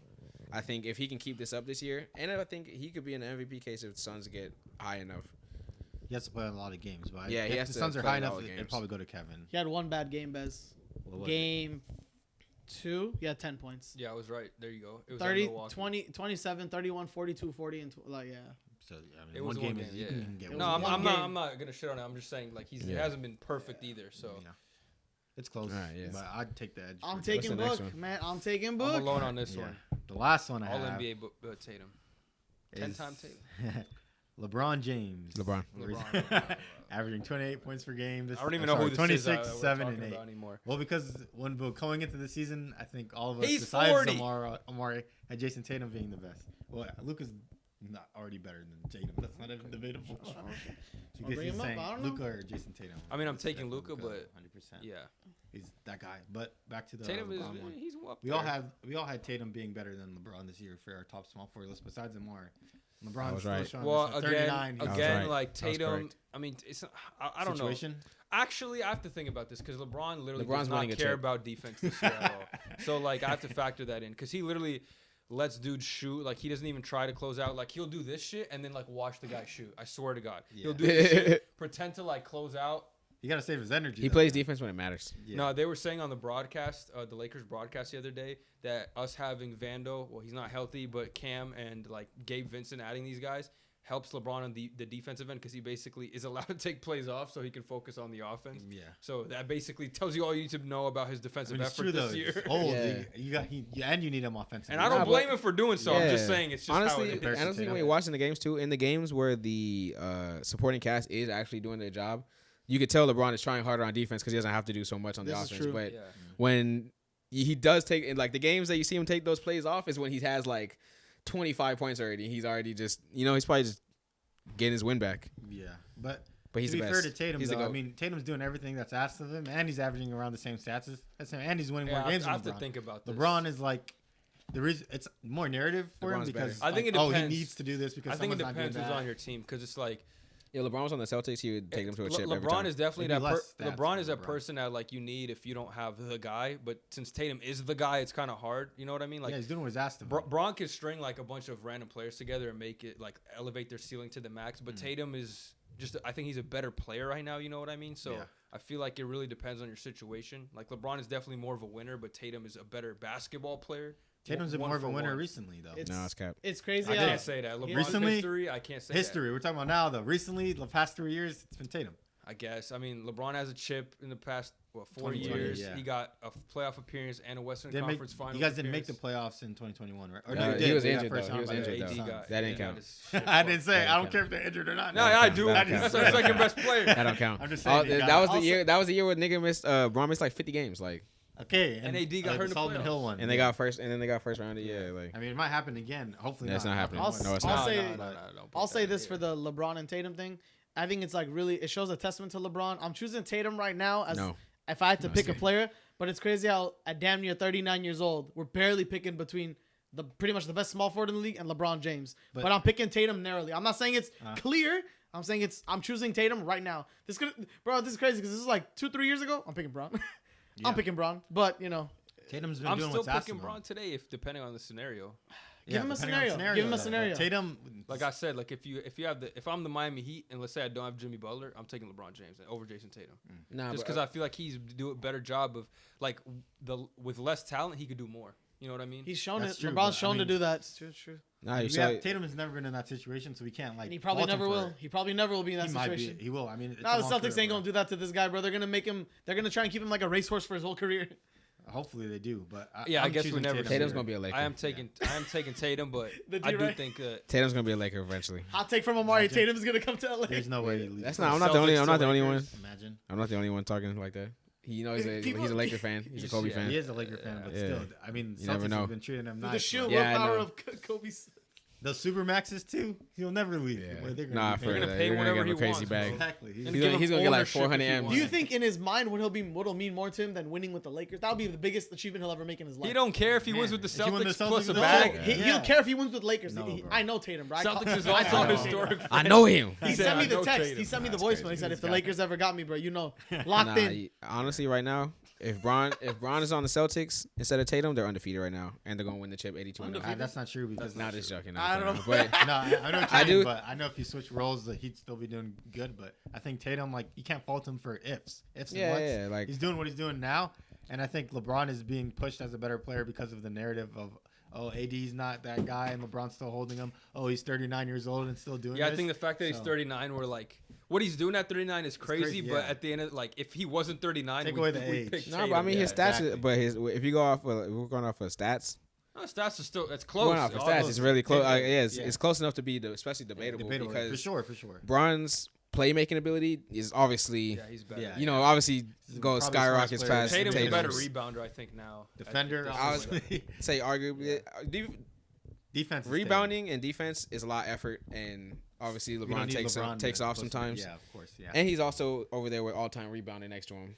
I think if he can keep this up this year, and I think he could be in the MVP case if the Suns get high enough. He has to play a lot of games, but yeah, if the Suns are high enough, it'd probably go to Kevin. He had one bad game, Bez. Game 2, he had 10 points. Yeah, I was right. There you go. It was 30, 20, 27, 31, 42, 40, and like, yeah. So, I mean, it was one game, you can get no, I'm not gonna shit on it. I'm just saying, like, he hasn't been perfect either. So it's close. Right, yeah. But I'd take the edge. I'm taking Book, man. I'm taking Book. I'm alone on this one. The last one I All have NBA Tatum. 10-time Tatum. LeBron James. LeBron. Averaging 28 points per game. I don't even know who this 26, is. 7, and 8 anymore. Well, because when we're going into the season, I think all of us, He's besides 40. Omari, had Jayson Tatum being the best. Well, Luka's not already better than Tatum. That's not even debatable. Luka or Jayson Tatum. I mean, I'm taking Luka, but 100%. Yeah, he's that guy. But back to the Tatum is LeBron one. he's up We there. all had Tatum being better than LeBron this year for our top small forward list. Besides Omari, LeBron's was still right. showing Well, us at 39. again, right. like That was Tatum. correct. I mean, it's I don't Situation? know. Actually, I have to think about this because LeBron literally LeBron's does not winning a care chip. about defense this year at all. So like, I have to factor that in because he literally lets dudes shoot. Like, he doesn't even try to close out. Like, he'll do this shit and then like watch the guy shoot. I swear to God, he'll do this shit, pretend to like close out. You gotta save his energy. He plays defense when it matters. Yeah. No, they were saying on the broadcast, the Lakers broadcast the other day, that us having Vando, well, he's not healthy, but Cam and like Gabe Vincent adding these guys helps LeBron on the defensive end because he basically is allowed to take plays off so he can focus on the offense. Yeah. So that basically tells you all you need to know about his defensive effort true, this though. year. It's old. Yeah. And you need him offensively. And I don't blame him for doing so. I'm just Yeah. saying it's just honestly, how it is. when you're watching the games too, in the games where the supporting cast is actually doing their job, you could tell LeBron is trying harder on defense because he doesn't have to do so much on the offense. True. But Yeah. when he does take, in like the games that you see him take those plays off is when he has like 25 points already. He's already just, he's probably just getting his win back. Yeah, but he's to the be best. fair to Tatum, He's the though, I GOAT. mean, Tatum's doing everything that's asked of him, and he's averaging around the same stats as him, and he's winning Yeah, more games I have than to LeBron. think about this. LeBron is like the reason it's more narrative for him LeBron's because better. I think it he depends. needs to do this because I think it someone's not depends doing who's that. on your team because it's like Yeah, LeBron was on the Celtics. He would take them to a chip every LeBron time. is definitely Maybe that. less stats LeBron for is that LeBron. person that like you need if you don't have the guy. But since Tatum is the guy, it's kind of hard. You know what I mean? Like Yeah, he's doing what he's asked of him. Bron can string like a bunch of random players together and make it like elevate their ceiling to the max. But Tatum is just, I think he's a better player right now. You know what I mean? So Yeah. I feel like it really depends on your situation. Like LeBron is definitely more of a winner, but Tatum is a better basketball player. Tatum's One more of a for winner one. recently, though. It's, No, it's cap. It's crazy. I how- can't say that. LeBron's Recently? history, I can't say History. We're talking about now, though. Recently, the past 3 years, it's been Tatum. that. I guess. I mean, LeBron has a chip in the past 4 2020, years. yeah. He got a playoff appearance and a Western Didn't make- Conference Final. you guys didn't make appearance. the playoffs in 2021, right? Or No, you he did. was They got injured, first though. round He was by the injured, Suns. though. got- That didn't yeah, count. got his shit I didn't fucked. say. I don't That care if they're injured or not. No, I do. That That's counts. our second best player. That don't count. I'm just saying. he that got- was the year. That was the year where nigga missed. Braun missed like 50 games. Like, Okay, And AD got hurt in the Solomon playoffs. Hill one, and they got first. And then they got first round. Yeah, like. I mean, it might happen again. Hopefully, That's not happening. I'll- No, it's I'll not. say- don't put I'll that say in this here. for the LeBron and Tatum thing. I think it's like really, it shows a testament to LeBron. I'm choosing Tatum right now as No. if I had to No, pick a it's- player, but it's crazy how at damn near 39 years old, we're barely picking between the pretty much the best small forward in the league and LeBron James. But I'm picking Tatum narrowly. I'm not saying it's clear. I'm saying I'm choosing Tatum right now. This is crazy because this is like 2-3 years ago. I'm picking Bron. I'm picking Bron, but Tatum's been I'm doing still what's asked picking of him. Braun today, if depending on the scenario. Give him a depending on scenario. Give him a though. scenario. Tatum, Like I said, like if I'm the Miami Heat and let's say I don't have Jimmy Butler, I'm taking LeBron James over Jason Tatum. Nah, Just because I feel like he's do a better job of like with less talent, he could do more. You know what I mean? He's shown That's it. true, LeBron's but, I shown to mean- do that. It's true. Nah, you saw it. Tatum has never been in that situation, so we can't like. And he probably fault him never for will. it. He probably never will be in that He might situation. be. He will. I mean, it's Now a the long Celtics career, ain't gonna do that to this guy, bro. They're gonna make him. They're gonna try and keep him like a racehorse for his whole career. Hopefully they do, but Yeah, I I'm guess we choosing never Tatum. Tatum's gonna be a Laker. I am taking Tatum, but The I D, do right? think that Tatum's gonna be a Laker eventually. Hot take from Omari. Tatum is gonna come to LA. There's no way he leaves. That's not. I'm not the only. I'm not the only one. Imagine. I'm not the only one talking like that. He's a Laker fan. He's a Kobe fan. He is a Laker fan, but still, I mean, You never Celtics know. have been treating him The nice. sheer bro. Yeah, I willpower know. of Kobe's. The Supermaxes too. He'll never leave. Yeah. Where they're gonna Nah, be for paying. gonna that. pay They're gonna whatever give him a he crazy wants, bag. bro. Exactly. And He's give him gonna get like ownership if 400 he M. wants. Do you think in his mind what'll mean more to him than winning with the Lakers? That'll be the biggest achievement he'll ever make in his life. He don't care if he wins Man, with the if he won the Celtics plus Celtics a with the bag. Celtics, He'll Yeah. care if he wins with Lakers. No, bro. I know Tatum, bro. Celtics is I also know. historic. I know him. He said, sent me "I the know text. Tatum." He sent me the That's voicemail. crazy. He said, "If the He's got Lakers ever got me, bro, locked in." Honestly, right now, if Bron is on the Celtics instead of Tatum, they're undefeated right now, and they're gonna win the chip 82-1. That's not true because Not just joking. I don't know. But No, I know what I you mean, do- but I know if you switch roles, that he'd still be doing good. But I think Tatum, like, you can't fault him for ifs and buts. yeah, like He's doing what he's doing now, and I think LeBron is being pushed as a better player because of the narrative of, oh, AD's not that guy, and LeBron's still holding him. Oh, he's 39 years old and still doing Yeah, I this. think the fact that he's So- 39, we're like, what he's doing at 39 is crazy. crazy, But yeah. at the end of like, if he wasn't 39, Take we away the age. pick no, but I Tatum. mean his Yeah. stats. exactly. But if you go off, we're going off of stats. No, stats are still it's Going close. off of All stats, those- it's really close. Yeah. It's close enough to be especially debatable, because for sure. Bron's playmaking ability is obviously, Yeah, he's better. Yeah. obviously He's goes probably skyrockets smartest past player. Tatum's a better Tatum's. rebounder, I think now. Defender, I was- obviously. Say arguably, Defense is rebounding and defense is a lot of effort, and obviously Tatum. We don't LeBron need takes LeBron takes to off post it. sometimes. Yeah, of course. Yeah. And he's also over there with all-time rebounding next to him,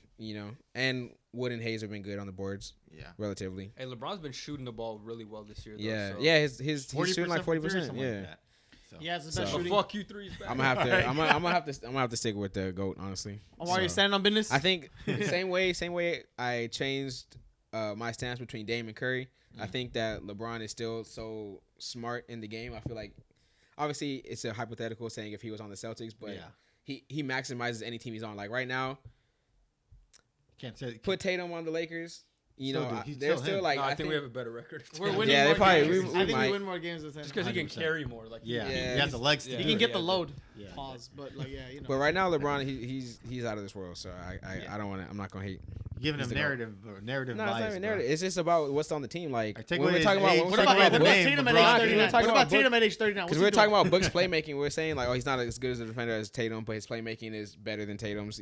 And Wood and Hayes have been good on the boards, Yeah. relatively. Hey, LeBron's been shooting the ball really well this year. Though, Yeah, so. yeah. He's shooting like 40%. something Yeah, like that. So. He has the So- best But shooting. fuck you, threes back. I'm gonna have to. I'm gonna have to stick with the GOAT, honestly. Omari, you So, standing on business? I think same way I changed my stance between Dame and Curry. I think that LeBron is still so smart in the game. I feel like, obviously, it's a hypothetical saying if he was on the Celtics, but Yeah. he maximizes any team he's on. Like right now, Can't say. put Tatum on the Lakers. Still do. He's They're still still him. like No, I think we have a better record. We're winning Yeah, they more probably- games. we I think might. we win more games with him. Just because he can 100%. carry more. Like Yeah. Yeah. He has the legs. Yeah. to He do can it. get the load. Yeah. Pause. But like, yeah, But right now, LeBron, he's out of this world. So I don't want to. I'm not gonna hate. Giving He's him the GOAT. narrative No, it's not bias. even bro. narrative. It's just about what's on the team. Like Like, take when away we're talking his about, age, when we're What take talking away about the about name, Tatum at LeBron. age We're 39? talking What about about Tatum at age 39? because we're talking about Book's playmaking. We're saying like, oh, he's not as good as a defender as Tatum, but his playmaking is better than Tatum's.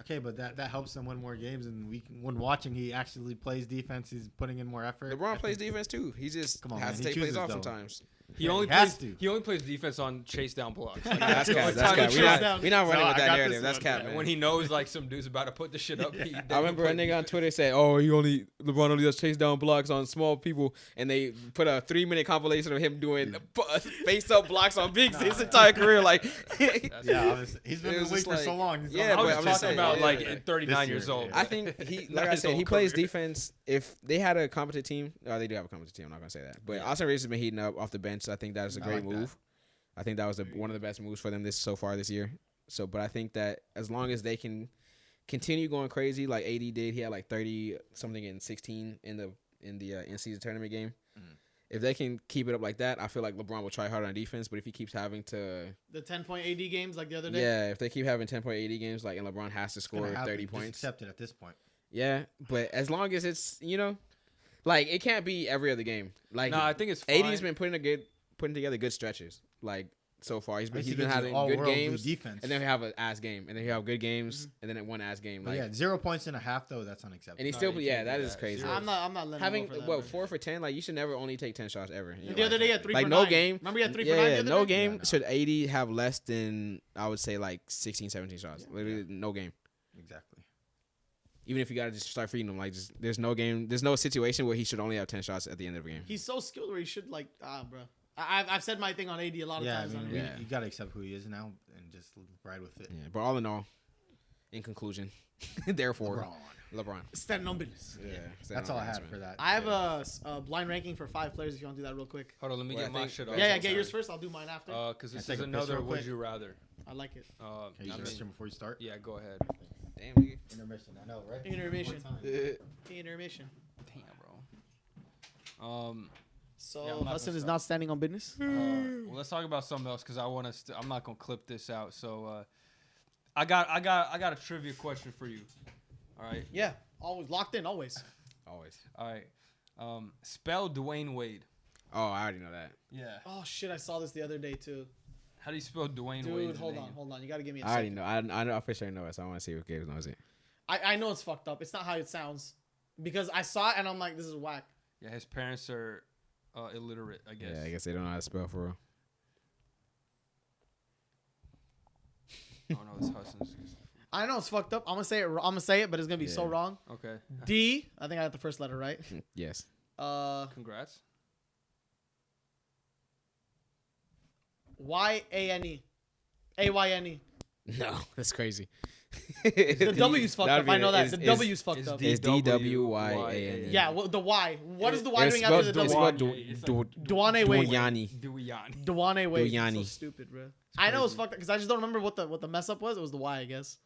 Okay, but that helps him win more games, and when watching, he actually plays defense. He's putting in more effort. LeBron plays defense too. He just Come on, has man. to He take plays chooses, off though. sometimes. He only He has plays. to. He only plays defense on chase down blocks. Like, That's cap. the That's time cap. to We're chase not, down. we're not running No, with I that got narrative. this That's one. cap, And man. when he knows like some dude's about to put the shit up, he I remember a nigga on Twitter said, "Oh, LeBron only does chase down blocks on small people," and they put a 3-minute compilation of him doing face up blocks on bigs his entire career. Like, Yeah, honestly, he's been It in was the league just for like- so long. He's yeah, on- I but was I'm just just talking saying, about yeah, like yeah. at 39 This years year, old. yeah. I think he, Not like I his said, whole he plays career. defense. If they had a competent team, they do have a competent team. I'm not gonna say that, but Austin Reeves has been heating up off the bench. I think that is a I great like that. move. I think that was one of the best moves for them so far this year. So, but I think that as long as they can continue going crazy like AD did, he had like 30 something in 16 in the in-season tournament game. If they can keep it up like that, I feel like LeBron will try harder on defense. But if he keeps having to, The 10-point AD games like the other day. yeah, if they keep having 10-point AD games, like, and LeBron has to It's gonna score happen. 30 Just points, accept it at this point. yeah. But as long as it's like it can't be every other game. Like, No, I think it's fine. AD's been putting together good stretches. Like so far, he's been He having gets good all-worldly games, defense. and then we have an ass game, and then you have good games, and then one ass game. But Like, yeah, 0 points and a half though. That's unacceptable. and he No, still, you yeah, can't that do is that. crazy. Zero. I'm not letting Having him go for that. 4 for 10, like you should never only take 10 shots ever. The other day he had 3 like for no 9. game. Remember he had 3 for Yeah, 9 the yeah, other no day? game Yeah, no. should 80 have less than I would say like 16, 17 shots. Literally no game. Exactly. Even if you gotta just start feeding him, like just there's no game, there's no situation where he should only have 10 shots at the end of the game. He's so skilled where he should bro. I've said my thing on AD a lot of Yeah, I times. mean, Yeah. you gotta accept who he is now and just ride with it. Yeah, but all in all, in conclusion, therefore, LeBron. Standing on business. Yeah, That's all I had for that. I have a blind ranking for 5 players if you want to do that real quick. Hold on, let me Well, get I my think- shit Yeah, off. Yeah, get yours first. I'll do mine after. Because this Can I is take a piss another real would quick? you rather. I like it. Can you I use the mean, restroom before you start? yeah, go ahead. Damn, nigga. Intermission. I know, right? Intermission. One time. Intermission. Damn, bro. So Yeah, I'm not Hassan gonna is stop. not standing on business. Well, let's talk about something else because I want to. I'm not gonna clip this out. So, I got a trivia question for you. All right. Yeah, always locked in. Always. Always. All right. Spell Dwayne Wade. Oh, I already know that. Yeah. Oh shit! I saw this the other day too. How do you spell Dwayne Dude, Wade's hold name? on. You gotta give me a I already second. know. I know. I for sure know it. So I want to see if Gabe knows it. I know it's fucked up. It's not how it sounds. Because I saw it and I'm like, this is whack. Yeah, his parents are illiterate, I guess. Yeah, I guess they don't know how to spell for real. Oh no, it's Hudson's. I know it's fucked up. I'm gonna say it, but it's gonna be so wrong. Okay. D. I think I got the first letter right. Yes. Congrats. Y-A-N-E. A-Y-N-E. No, that's crazy. The W's fucked up. I know that. The W's fucked it's up. It's D-W-Y-A-N. Yeah, well, the Y. What is the Y It's doing after the spelled W? Duane Duane Wade. Duyani. Duane Wade. Duyani. So stupid, bro. I know it's fucked up because I just don't remember what the mess up was. It was the Y, I guess.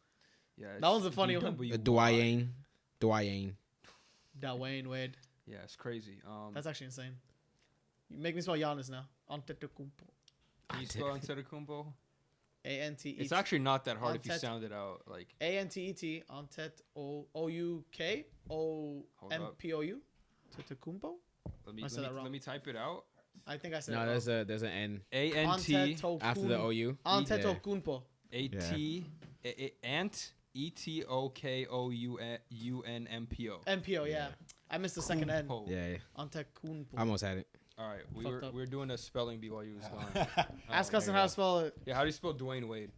Yeah, That one's a funny one. Dwayne. Dwayne Wade. Yeah, it's crazy. That's actually insane. You make me spell Giannis now. Antetokounmpo. Can you spell Antetokounmpo? A-N-T-E-T. It's actually not that hard if you sound it out. Like A-N-T-E-T. O-U-K-O-M-P-O-U. Antetokounmpo? Let me type it out. I think I said No, it wrong. there's an N A-N-T after the O-U. Antetokounmpo. A-T Ant E-T-O-K-O-U-N-M-P-O. M-P-O, yeah. I missed the second N. Kumpo. Yeah. Antetokounmpo. I almost had it. All right, Fucked up. we're doing a spelling bee while you was going. Ask Hassan how to spell it. Yeah, how do you spell Dwayne Wade?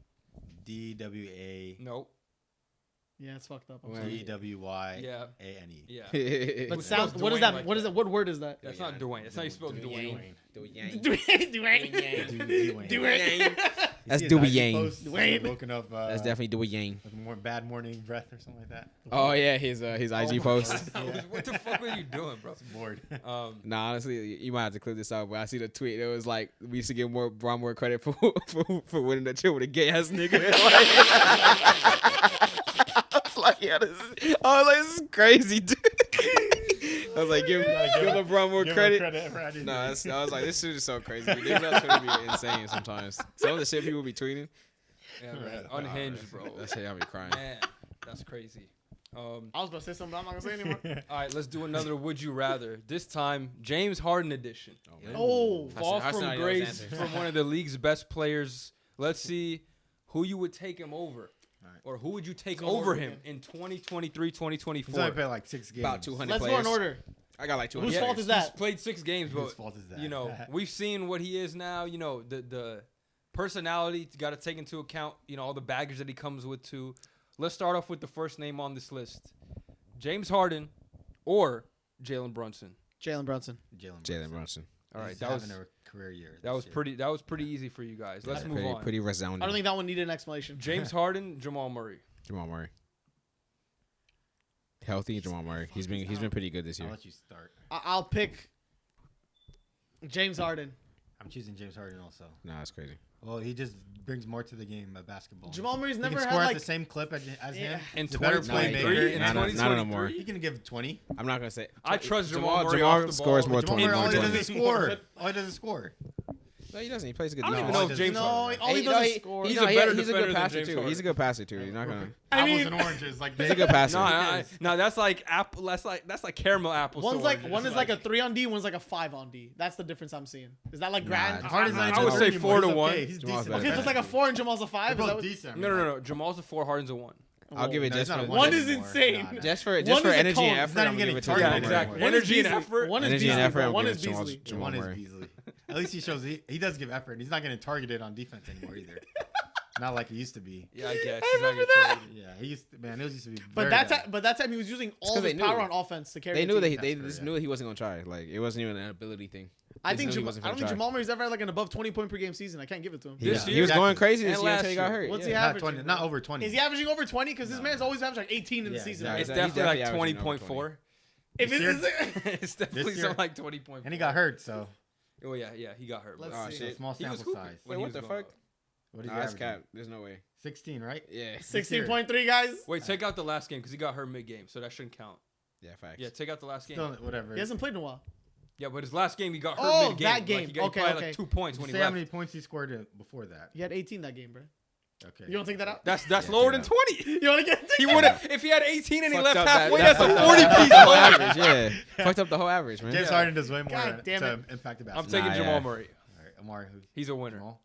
D-W-A. Nope. Yeah, it's fucked up. D-W-Y-A-N-E. Yeah. But Who sounds. spells What is Dwayne that? like What is that? it? What word is that? That's not Dwayne. That's how you spell Dwayne. Dwayne. That's Dwayne. Dwayne. Woken up. That's definitely Dwayne. with more bad morning breath or something like that. Oh yeah, his IG post. What the fuck were you doing, bro? Bored. Nah, honestly, you might have to clip this out. But I see the tweet. It was like we used to give Bron more credit for winning the chip with a gay ass nigga. I was like, this is crazy, dude. I was like, give LeBron more credit. Nah, I was like, this shit is so crazy. Niggas are trying to be insane sometimes. Some of the shit people be tweeting. Yeah, man. Unhinged, bro. That shit have me crying. Man, that's crazy. I was about to say something, but I'm not gonna say anymore. All right, let's do another Would You Rather. This time, James Harden edition. Oh, Fall Hassan from knows grace answers. from one of the league's best players. Let's see who you would take him over. Or who would you take over him in 2023, 2024? He's only played like 6 games. About 200 let's players. go in order. I got like 200. Whose fault is He's that? played 6 games, but Whose fault is that? you know, we've seen what he is now. You know, the personality got to take into account. You know, all the baggage that he comes with too. Let's start off with the first name on this list: James Harden or Jalen Brunson. Jalen Brunson. Jalen Brunson. All right, He's that was having a career year. that was pretty easy for you guys. Let's move on. Pretty resounding. I don't think that one needed an explanation. James Harden, Jamal Murray. Jamal Murray. Healthy Jamal Murray. He's been pretty good this I'll year. let you start. I'll pick James Harden. I'm choosing James Harden also. Nah, that's crazy. Well, he just brings more to the game of basketball. Jamal Murray's he never can had score at like the same clip as him. In He's a better 2023, playmaker. in Not no 2023, more. He can give 20. I'm not gonna say. I trust Jamal Murray off the scores ball. more Jamal 20 Murray, more all he 20. does is score. All he does is score. No, he doesn't. He plays a good I don't defense. even know if James No, Harden. all he does is score. He's a better he's a defender good than passer James too. Harden. He's a good passer too. He's not gonna. Apples and oranges. Like He's a good passer. No, that's like apple. That's like caramel apples. One's to like oranges. one is like a 3 on D, one's like a 5 on D. That's the difference I'm seeing. Is that like grand? Nah, Harden's not I would even say anymore. 4 to He's 1. okay. He's Jamal's decent. better. Okay, so it's like a 4 and Jamal's a 5. They're Is that both what, decent. No. Jamal's a 4, Harden's a 1. I'll give it No, just he's not for a One one is anymore. insane. Nah, nah. just for One is a energy cone. and He's effort. not I'm even gonna give it to getting Yeah, Jamal targeted Murray. exactly. anymore. Energy and Beasley. effort. One is Energy and Beasley, effort. bro. I'm One giving is it to Beasley. Jamal One is Murray. Beasley. At least he shows he does give effort. He's not getting targeted on defense anymore either. Not like he used to be. Yeah, I guess. I He's not remember getting that. traded. Yeah, he used to, man. It used to be. But very that bad. time, that time he was using all 'cause his they power knew. on offense to carry. They the knew team. they That's just fair, knew he wasn't gonna try. Like it wasn't even an ability thing. I They think just knew he wasn't I don't gonna think try. Jamal Murray's ever had like an above 20 point per game season. I can't give it to him. This Yeah. year, He was going crazy this And year last until he got year. hurt. What's yeah. he not averaging? 20, not over 20. Is he averaging over 20? Because this No. man's always averaging like 18 in the Yeah, season. exactly. It's He's definitely like definitely averaging over 20.4. If it This is, It's definitely This year- something like 20.4. And he got hurt, so Oh yeah, he got hurt. Let's but- see. so small He was sample hooping size. when Wait, he what was the going fuck? up. What is he Nah, that's averaging? cap. There's no way. 16, right? Yeah. 16.3 guys. Wait, take out the last game because he got hurt mid game, so that shouldn't count. Yeah, facts. Yeah, take out the last game. Still, whatever. He hasn't played in a while. Yeah, but his last game he got hurt Oh, mid game. that game. Like, he got Okay, probably okay. like 2 points when he Say how left. many points he scored before that. He had 18 that game, bro. Okay. You don't take that out? That's Yeah, lower take than 20. You want to get? He would have if he had 18 and he Fucked left up halfway. that- That's a fucked up 40 that- piece fucked up the lower. average. Yeah, fucked up the whole average, man. James Yeah. Harden does way more God damn to it. impact the I'm basketball. taking Nah, Jamal yeah. Murray. All right, Omari, who? He's a winner. Jamal?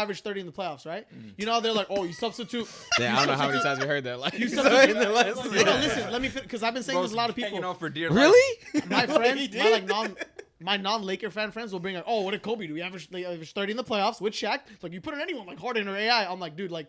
averaged 30 in the playoffs, right? You know, they're like, oh, you substitute. Yeah, I don't know how many times we heard that. Like, You substitute. No, listen, let me because I've been saying this to a lot of people. You know, for dear really? My friends, my non-Laker fan friends will bring like, oh, what did Kobe do? He averaged 30 in the playoffs with Shaq. It's like you put in anyone like Harden or AI. I'm like, dude, like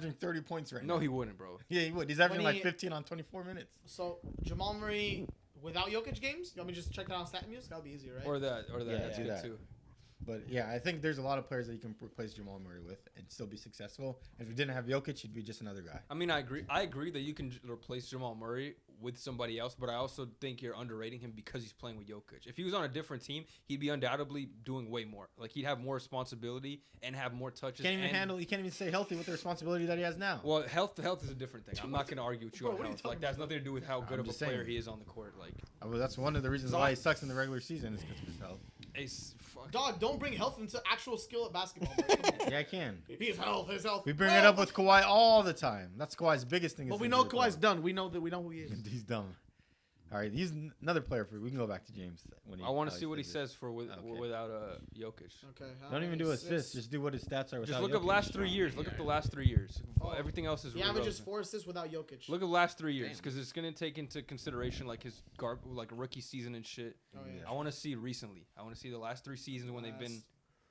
averaging 30 points right now. No, he wouldn't, bro. Yeah, he would. He's averaging like 15 on 24 minutes. So Jamal Murray without Jokic games. You want me to just check that on StatMuse? That'll be easier, right? Or that. Yeah, That's do good that. too. But yeah, I think there's a lot of players that you can replace Jamal Murray with and still be successful. And if you didn't have Jokic, he'd be just another guy. I mean, I agree that you can replace Jamal Murray with somebody else, but I also think you're underrating him because he's playing with Jokic. If he was on a different team, he'd be undoubtedly doing way more. Like, he'd have more responsibility and have more touches. He can't even stay healthy with the responsibility that he has now. Well, health is a different thing. I'm not going to argue with you on health. Like, that's nothing to do with how good of a player he is on the court. Like, well, that's one of the reasons why he sucks in the regular season is because of his health. Dog, don't bring health into actual skill at basketball. Bro. Yeah, I can. His health. We bring it up with Kawhi all the time. That's Kawhi's biggest thing. But we know Kawhi's done. We know who he is. He's dumb. All right, he's another player for. We can go back to James. I want to see what he says without Jokic. Okay. Don't even do assists. Just do what his stats are. Just look up last 3 years. Look up the last 3 years. Everything else is. He averages 4 assists without Jokic. Look at the last 3 years because it's gonna take into consideration like his rookie season and shit. Oh, yeah. I want to see recently. I want to see the last 3 seasons when they've been.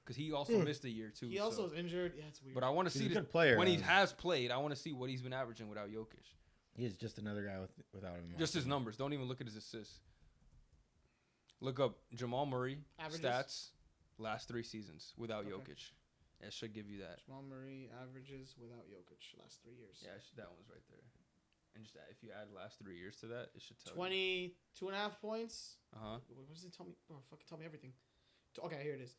Because he also missed a year too. He also is injured. Yeah, it's weird. But I want to see a good player, when he has played. I want to see what he's been averaging without Jokic. He is just another guy without him. Just his numbers. Don't even look at his assists. Look up Jamal Murray stats last 3 seasons without Jokic. It should give you that. Jamal Murray averages without Jokic last 3 years. Yeah, that one's right there. And just if you add last 3 years to that, it should tell 22.5 points. What does it tell me? Bro, fucking tell me everything. Okay, here it is.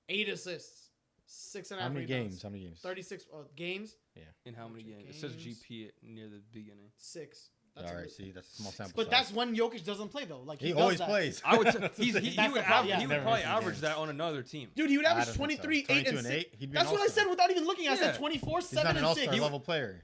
8 assists. 6.5 How many rebounds. games? 36 games. Yeah. In how many games? It says GP near the beginning. 6. All right, see, that's a small sample But size. that's when Jokic doesn't play though. Like he always does plays. I would. He would probably average games. that on another team. Dude, he would average I don't think 23, so. 8, and 22 and 6. 8. He'd be That's an what I all-star. said without even looking. I said Yeah. 24, He's 7, not an and 6. all-star level player.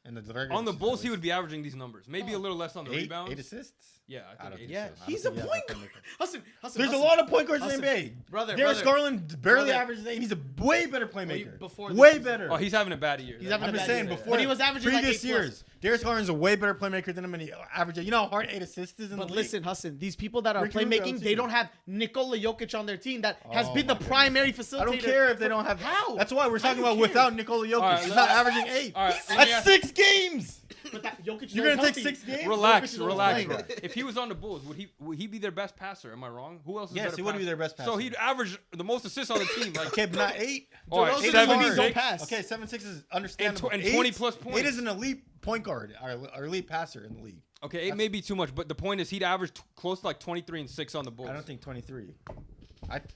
In the regular On the season, Bulls, he would be averaging these numbers. Maybe a little less on the rebounds. 8 assists. Yeah, I think 8 Yeah, assists. he's a point guard. Hassan, There's a lot of point guards in the Hassan. NBA. Brother, Darius Garland barely brother. averages 8. He's a way better playmaker. before this way season. better. Oh, he's having a bad year. He's having I'm a just bad saying year. before But he was averaging like previous 8+. years. Darius Garland's a way better playmaker than him, and he averages. You know how hard 8 assists is in the But league. listen, Hassan, these people that are Ricky Rubio playmaking, too. they don't have Nikola Jokic on their team that has Oh been the my primary facilitator. I don't care if they don't have. How? That's why we're talking don't about care. without Nikola Jokic. right, He's let's- not averaging 8. All right, let me That's ask- 6 games. But that Jokic You're gonna is take healthy. 6 games. Relax, Jokic is always relax. playing. Bro. If he was on the Bulls, would he be their best passer? Am I wrong? Who else is Yes, better he would be passer? their best passer. So he'd average the most assists on the team. Like, Okay, but not 8. all right, those are the 7, ones who don't 6. pass. Okay, 7-6 is understandable. And 8 20 plus points. 8 is an elite point guard, or elite passer in the league. Okay, it may be too much, but the point is he'd average close to like 23 and 6 on the Bulls. I don't think 23.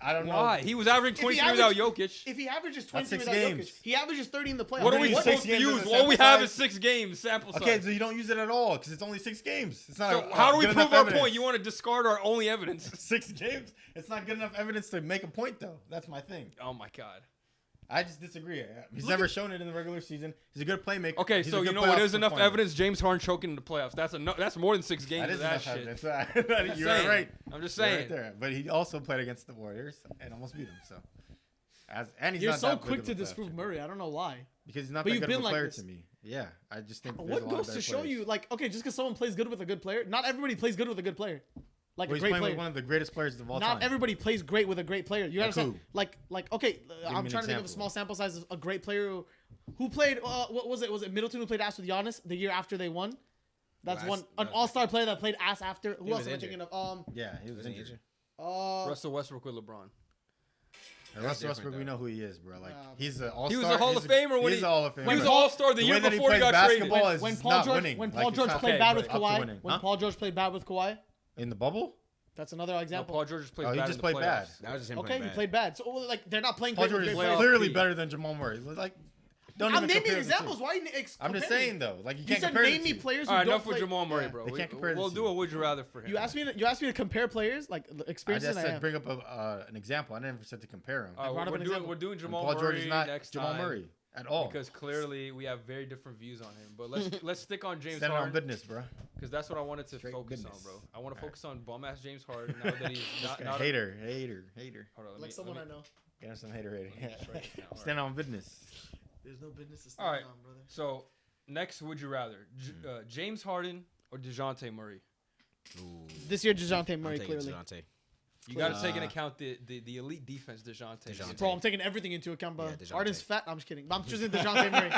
I don't know. Why? He was averaging If he 23 without averaged- Jokic. If he averages That's 23 6 without games. Jokic, he averages 30 in the playoffs. What are we Six supposed to games use? as a All we sample have size? is 6 games sample size. Okay, so you don't use it at all because it's only 6 games. It's not. So how do we good prove enough our evidence. point? You want to discard our only evidence? 6 games? It's not good enough evidence to make a point, though. That's my thing. Oh my god. I just disagree. He's never shown it in the regular season. He's a good playmaker. Okay, He's a so good you know what playoff is enough performer. evidence? James Harden choking in the playoffs. That's more than 6 games That of is that enough shit. evidence. You're saying. right. I'm just You're saying. right there. But he also played against the Warriors and almost beat them. So, and he's You're not so that big quick of to a disprove playoff Murray. I don't know why. because he's not But that you've good of been a like player this. to me. Yeah, I just think. there's What a lot goes of to better show players. you, like, okay, just because someone plays good with a good player, not everybody plays good with a good player. Like Well, a he's great playing player. with one of the greatest players of all time. Not everybody plays great with a great player. You Like understand? who? Like okay, I'm me an trying to think of a example. small sample size of a great player who played. What was it? Was it Middleton who played ass with Giannis the year after they won? That's Well, one. that's- An that's- all-star player that played ass after. Who He else was am I injured. thinking of? Yeah, he was Wasn't he injured. Russell Westbrook with LeBron. Russell Westbrook, different, we though. know who he is, bro. Like Nah, he's an all-star. He was a Hall of Famer when he's he- a Hall of Famer. He was an All-Star the The year way that before he plays got traded. basketball is when not Paul George winning. when Like, Paul it's George not played bad with up to Kawhi. winning. When Huh? Paul George played bad with Kawhi. In the bubble, That's another No, example. Paul George just played Oh, he bad just in the played bad. playoffs. That was just him Okay, playing he bad. played bad. So like they're not playing Paul great George with is great players. clearly P. better than Jamal Murray. Like, don't I'm even naming compare the two. examples. Why? I'm just saying though, like you You can't said compare the name me two. players All who right, don't enough play. with Jamal Murray, Yeah, bro. they can't compare the We'll two. do a would you rather for him. You asked me to compare players like I experiences. just I said have. bring up an example. I never said to compare him. All brought right, up we're an doing example. we're doing And Jamal Paul Murray George is not next Jamal time Murray at all. because clearly we have very different views on him. But let's stick on James Standing on Harden business, bro. because that's what I wanted to Straight focus goodness. on, bro. I want to All focus on bum ass James Harden now that he's not Hater. Hold on, let Like me- someone I let me- know. Get him some hater rating. just write it down. All Stand on business. There's no business to All stand right. on, brother. So next, would you rather James Harden or DeJounte Murray? Ooh, This year, DeJounte I'm Murray taking clearly. DeJounte. You got to take into account the elite defense DeJounte. DeJounte. Bro, I'm taking everything into account, bro. Yeah, DeJounte. Harden's fat. I'm just kidding. I'm choosing DeJounte Murray.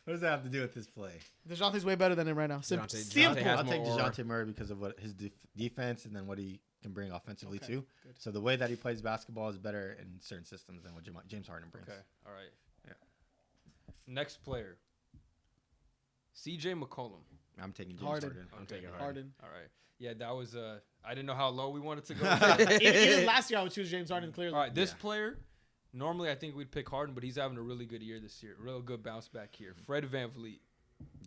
What does that have to do with this play? DeJounte's way better than him right now. DeJounte Simple. has I'll take more- DeJounte Murray because of what his defense and then what he can bring offensively Okay, too. good. So the way that he plays basketball is better in certain systems than what James Harden brings. Okay. All right. Yeah. Next player. CJ McCollum. I'm taking James Harden. Harden. I'm taking Harden. All right. Yeah, that was I didn't know how low we wanted to go. Even last year, I would choose James Harden clearly. All right, this player, normally I think we'd pick Harden, but he's having a really good year this year. Real good bounce back here. Fred VanVleet.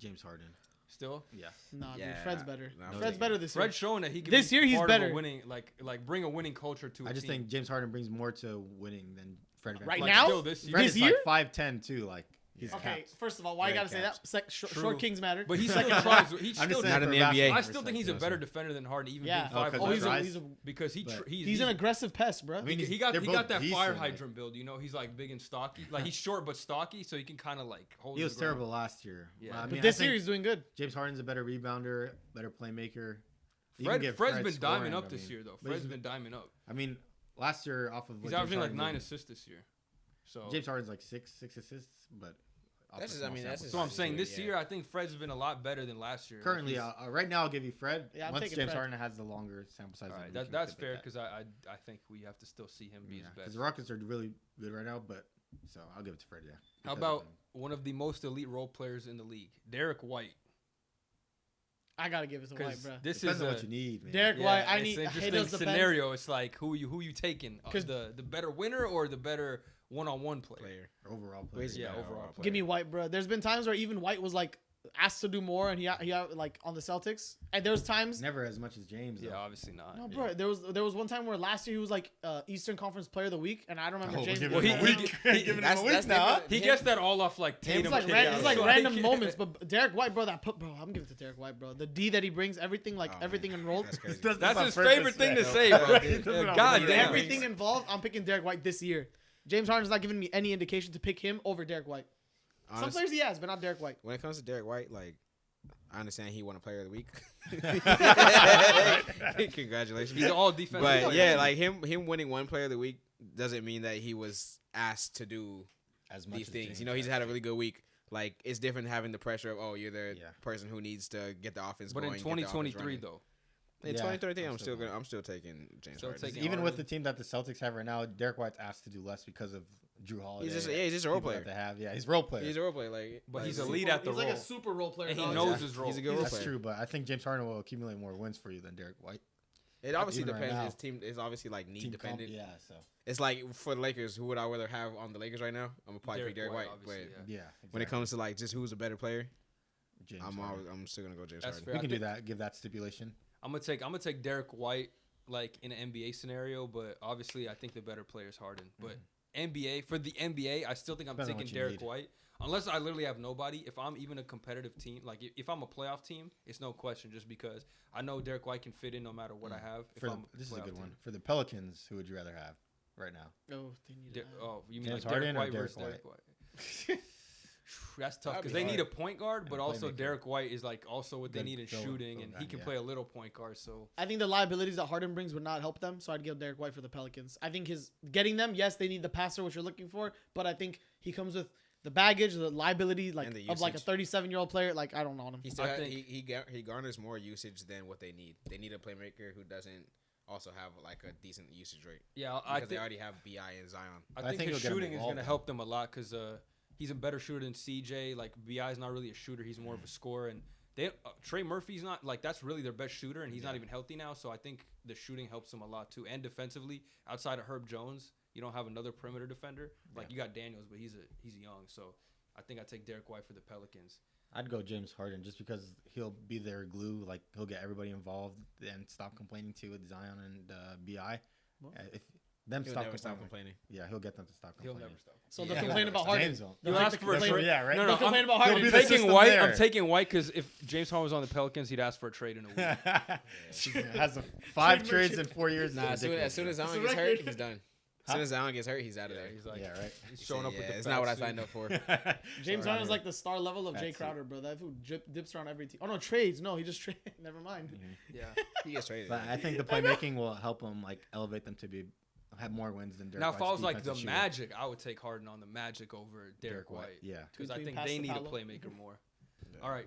James Harden. Still? Yeah. Nah, Yeah, dude, Fred's better. no, Fred's better this year. Fred's showing that he can This be year he's part of a better. winning, like bring a winning culture to a I just team. think James Harden brings more to winning than Fred. Right VanVleet. now? Still this year. Fred This is year? like 5'10" too. Like he's Okay, capped. first of all, why you Red gotta say caps. that? True. Short kings matter. But he still tries. He's I'm still just saying Not in for the basketball NBA. I still think he's a perspective. better defender than Harden, even Yeah. being 5'11". Oh, he's rise. Because But he's an aggressive pest, bro. I mean, he they're got both that decent, fire like- hydrant build. You know, he's like big and stocky. Like he's short but stocky, so he can kind of like hold. He was his ground. terrible last year. Yeah. Well, I But mean, This I think year he's doing good. James Harden's a better rebounder, better playmaker. You can give Fred's Fred been scoring, diming up I this mean. year though. But Fred's he's- been diming up. I mean, last year off of He's what averaging James like Harden 9 did- assists this year. So James Harden's like six assists, but off That's a just- I small mean, that's sample just- So I'm size. saying this Yeah. year, I think Fred's been a lot better than last year. Like, Currently, he's- right now, I'll give you Fred. Yeah, I'm Once taking James Fred. Harden has the longer sample size. all then right, we can that's debate fair that. because I think we have to still see him be his Because best. the Rockets are really good right now, but so I'll give it to Fred. Yeah. How Because about of him. one of the most elite role players in the league, Derek White? I gotta give it to White, Because bro. this Depends is on a what you need, man. Derek yeah, White, I it's need. an It interesting does depend. scenario. It's like who you taking? 'Cause- The better winner or the better one-on-one player? Overall player. Ways Yeah, better overall player. Give me White, bro. There's been times where even White was like asked to do more, and he like on the Celtics. And there's times. Never as much as James. Yeah, Though. obviously not. No, bro. There was one time where last year he was like Eastern Conference Player of the Week, and I don't remember Oh, James. give Well, him he- a he- week. he- Giving him that's- a week that's now. different. He gets that all off like Tatum. It's like, kick it's out. like random moments, but Derek White, bro, I'm giving it to Derek White, bro. The D that he brings, everything, like Oh, everything man. enrolled, That's crazy. That's on his purpose, favorite thing to man. say, bro. He does it on God purpose. damn. everything involved. I'm picking Derek White this year. James Harden's not giving me any indication to pick him over Derek White. Some Honest- players he has, but not Derek White. when it comes to Derek White, like I understand he won a Player of the Week. Congratulations. He's an all defensive But player. yeah, like him winning one Player of the Week doesn't mean that he was asked to do As much these as things. James You know, he's has. had a really good week. Like it's different having the pressure of you're the Yeah. person who needs to get the offense But going. in get the offense 2023 running. though, In Yeah, 2023, I'm I'm still still taking James Still Harden. taking Even with Harden. the team that the Celtics have right now, Derek White's asked to do less because of Drew Holiday. he's just a role people player. that They have. Yeah, he's a role player. He's a role player, like, but like, he's elite at the He's role, like a super role player. and he dog. knows his role. He's a good role That's player. true, but I think James Harden will accumulate more wins for you than Derek White. It obviously Even right depends. now. His team is obviously like need Team dependent. yeah, so It's like for the Lakers, who would I rather have on the Lakers right now? I'm gonna probably pick Derek White. But obviously, yeah. yeah. when it exactly. comes to like just who's a better player, James I'm Harden. still gonna go James That's Harden. fair. We I can do think- that. Give that stipulation. I'm gonna take Derek White like in an NBA scenario, but obviously I think the better player is Harden. But for the NBA, I still think I'm Depends on taking what you Derek need. White. Unless I literally have nobody. If I'm even a competitive team, like if I'm a playoff team, it's no question just because I know Derek White can fit in no matter what I have. If For the, I'm this is a playoff good team. one. For the Pelicans, who would you rather have right now? Oh, they need that. You mean James like Harden Derek or White Derek versus Derek White? That's tough That'd because be they need a hard. point guard, but And also playmaker. Derek White is like also what they Good need in fill- shooting, fill and guy, he can yeah. play a little point guard. So I think the liabilities that Harden brings would not help them, so I'd give Derek White for the Pelicans. I think his getting them, yes, they need the passer, which you're looking for, but I think he comes with the baggage, the liability, like And the of like a usage. 37-year-old player. Like I don't know him. He still I ha- think- he garners more usage than what they need. They need a playmaker who doesn't also have like a decent usage rate yeah, because they already have Bi and Zion. I I think think his he'll get him shooting is involved going to in help them a lot because he's a better shooter than CJ. Like Bi is not really a shooter; he's more of a scorer. And they Trey Murphy's not like that's really their best shooter, and he's not even healthy now. So I think the shooting helps them a lot too. And defensively, outside of Herb Jones, you don't have another perimeter defender. Like you got Daniels, but he's young. So I think I take Derek White for the Pelicans. I'd go James Harden just because he'll be their glue. Like he'll get everybody involved and stop complaining too with Zion and Bi. If them He'll stop never stop complaining, complaining. yeah, he'll get them to stop He'll complaining. never stop. So Yeah. they'll He'll complain never about stop. Harden. James won't. They'll You take ask the for a complaint- trade. Yeah, right. No, They'll complain I'm about Harden. He'll be the taking system White. there. I'm taking White because if James Harden was on the Pelicans, he'd ask for a trade in a week. Has 5 trades in 4 years. Nah, as soon as Ridiculous. Zion It's a gets hurt, record. he's done. As soon as Zion gets hurt, he's out of Yeah, there. he's like, Yeah, right. he's showing up with the it's fat not what I suit. signed up for. James Sorry, Harden's like the star level of Jay That's it. Crowder, bro. That fool dips around every team. Oh no, trades. No, he just trade. Never mind. Yeah. He gets traded. But I think the playmaking will help him like elevate them to have more wins than Derek Now, if I White's was like the defensive shooter. Magic, I would take Harden on the Magic over Derek White. Yeah. Because I Between think they need a Pastor Paolo. playmaker more. All right.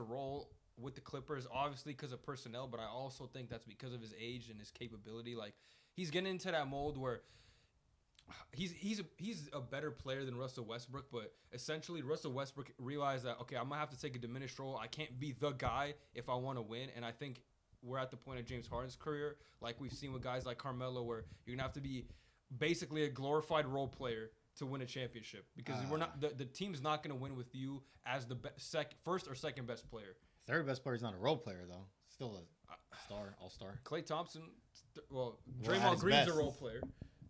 role with the Clippers, obviously because of personnel, but I also think that's because of his age and his capability. Like, he's getting into that mold where he's a better player than Russell Westbrook, but essentially Russell Westbrook realized that, okay, I'm going to have to take a diminished role. I can't be the guy if I want to win, and I think we're at the point of James Harden's career, like we've seen with guys like Carmelo, where you're going to have to be basically a glorified role player to win a championship, because we're not the team's not going to win with you as the first or second best player. Third best player is not a role player though. Still a star, all-star. Klay Thompson, Draymond Green's a role player,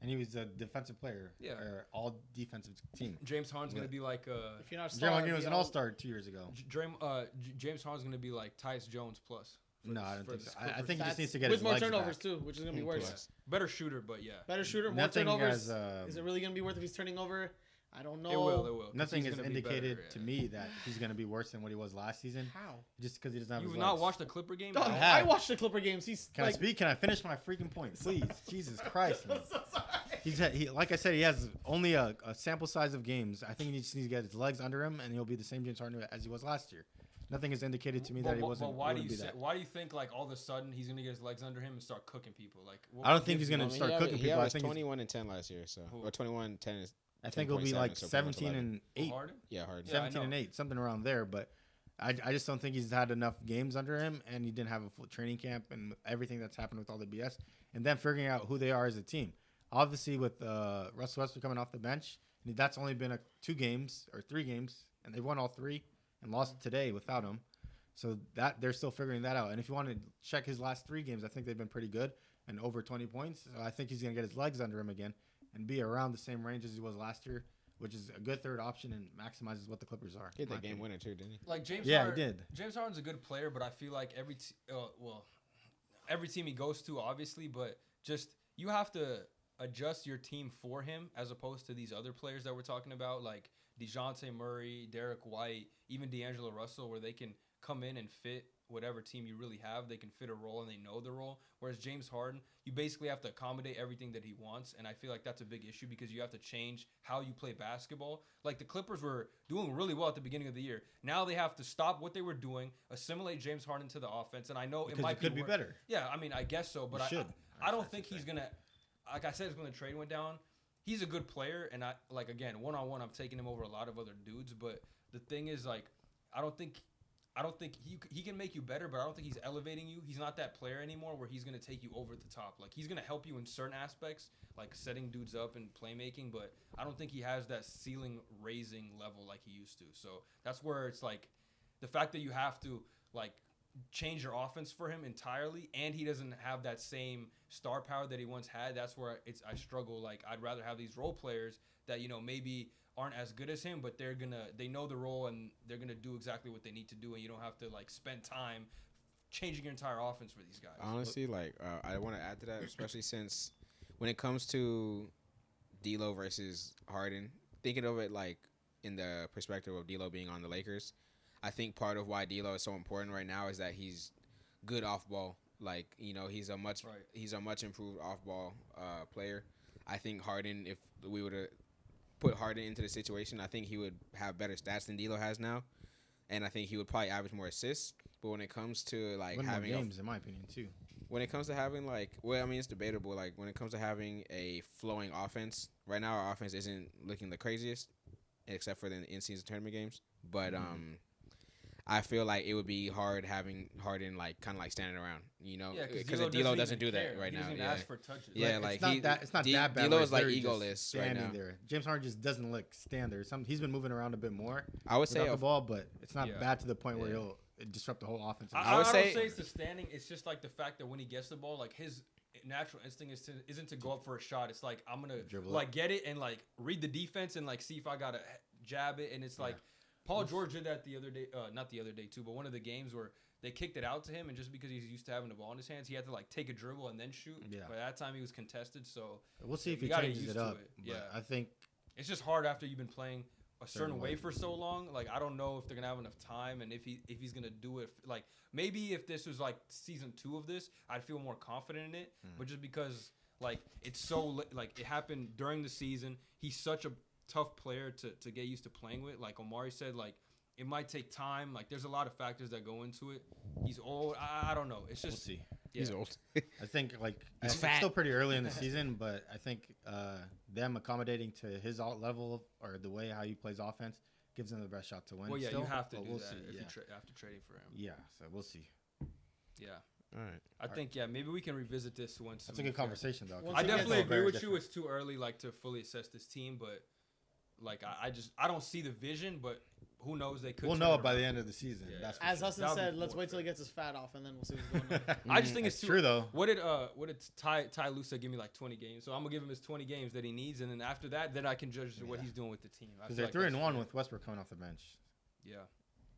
and he was a defensive player. Yeah, or all defensive team. James Harden's going to be like if you're not star, Draymond Green was an all-star 2 years ago. James Harden's going to be like Tyus Jones plus. No, I don't think so. I think he just needs to get his with more legs turnovers back. too, which is gonna be worse. Better shooter, but yeah. Better shooter, more turnovers. Is it really gonna be worth if he's turning over? I don't know. It will. Nothing has indicated to me that he's gonna be worse than what he was last season. How? Just because he doesn't have. You've his not legs. watched the Clipper game? Dog, I watched the Clipper games. Can I speak? Can I finish my freaking point, please? Jesus Christ, man. I'm so sorry. He like I said, he has only a sample size of games. I think he just needs to get his legs under him, and he'll be the same James Harden as he was last year. Nothing has indicated to me that he wasn't. But why do you think like all of a sudden he's gonna get his legs under him and start cooking people? Like, I don't think he's gonna start cooking people. I think 21-10 last year, so or 21-10 is. I think it'll be like 17-8. Harden? Yeah, Harden. 17-8, something around there. But I just don't think he's had enough games under him, and he didn't have a full training camp and everything that's happened with all the BS, and then figuring out who they are as a team. Obviously, with Russell Westbrook coming off the bench, that's only been 2 games or 3 games, and they've won all 3 and lost today without him. So that they're still figuring that out. And if you want to check his last 3 games, I think they've been pretty good and over 20 points. So I think he's going to get his legs under him again and be around the same range as he was last year, which is a good third option and maximizes what the Clippers are. He hit that game winner too, didn't he? Like James Harden, he did. James Harden's a good player, but I feel like every team he goes to, obviously, but just you have to adjust your team for him as opposed to these other players that we're talking about, like DeJounte Murray, Derek White, even D'Angelo Russell, where they can come in and fit whatever team you really have. They can fit a role and they know the role. Whereas James Harden, you basically have to accommodate everything that he wants, and I feel like that's a big issue because you have to change how you play basketball. Like the Clippers were doing really well at the beginning of the year. Now they have to stop what they were doing, assimilate James Harden to the offense, and I know because it might could be better. Yeah, I mean, I guess so, but I don't think he's gonna. Like I said, it's when the trade went down. He's a good player, and I like again one-on-one. I'm taking him over a lot of other dudes, but the thing is, like, I don't think he can make you better, but I don't think he's elevating you. He's not that player anymore where he's going to take you over the top. Like, he's going to help you in certain aspects, like setting dudes up and playmaking, but I don't think he has that ceiling-raising level like he used to. So that's where it's like the fact that you have to, like, change your offense for him entirely, and he doesn't have that same star power that he once had. That's where I struggle. Like, I'd rather have these role players that, maybe aren't as good as him, but they know the role and they're gonna do exactly what they need to do, and you don't have to like spend time changing your entire offense for these guys. Honestly, like I want to add to that, especially since when it comes to D'Lo versus Harden, thinking of it like in the perspective of D'Lo being on the Lakers, I think part of why D'Lo is so important right now is that he's good off ball. Like, he's a much improved off ball player. I think Harden, if we were to put Harden into the situation, I think he would have better stats than D'Lo has now, and I think he would probably average more assists. But when it comes to like having games, in my opinion, too. When it comes to having it's debatable. Like when it comes to having a flowing offense, right now our offense isn't looking the craziest, except for the in-season tournament games. But I feel like it would be hard having Harden like kind of like standing around, because D'Lo doesn't do that right now. He doesn't ask for touches. Yeah, like it's not that bad. D'Lo is like egoless right now. There. James Harden just doesn't stand there. He's been moving around a bit more. I would say the ball, but it's not bad to the point where he'll disrupt the whole offense. I would say it's the standing. It's just like the fact that when he gets the ball, like his natural instinct isn't to go up for a shot. It's like I'm gonna dribble like get it and like read the defense and like see if I gotta jab it. And it's like Paul George did that the other day, not the other day too, but one of the games where they kicked it out to him, and just because he's used to having the ball in his hands, he had to like take a dribble and then shoot. Yeah. By that time he was contested, so we'll see if he changes it up. Yeah, I think it's just hard after you've been playing a certain way for so long. Like I don't know if they're gonna have enough time, and if he's gonna do it. Like maybe if this was like season 2 of this, I'd feel more confident in it. But just because like it's so like it happened during the season, he's such a tough player to get used to playing with. Like Omari said, like it might take time. Like there's a lot of factors that go into it. He's old. I don't know. It's We'll just see. He's old. I think He's it's fat. still pretty early in the season, but I think them accommodating to his level or the way how he plays offense gives him the best shot to win. Well, yeah, still, you have to but do we'll that see, if yeah. you after trading for him. Yeah, so we'll see. Yeah. All right. I think maybe we can revisit this once. That's a good conversation though. 'cause I Once it's definitely all agree very with you. different. It's too early, to fully assess this team, but I don't see the vision. But who knows? They could. We'll turn know it it by the around. end of the season. Yeah. That's for As sure. Hassan That'll be said, let's more wait till he fair. gets his fat off, and then we'll see what's going on. I just think That's it's too true though. What did Ty Lusa give me 20 games? So I'm gonna give him his 20 games that he needs, and then after that, then I can judge what he's doing with the team. I Because feel they're like 3-1 that's with Westbrook coming off the bench. fair. Yeah.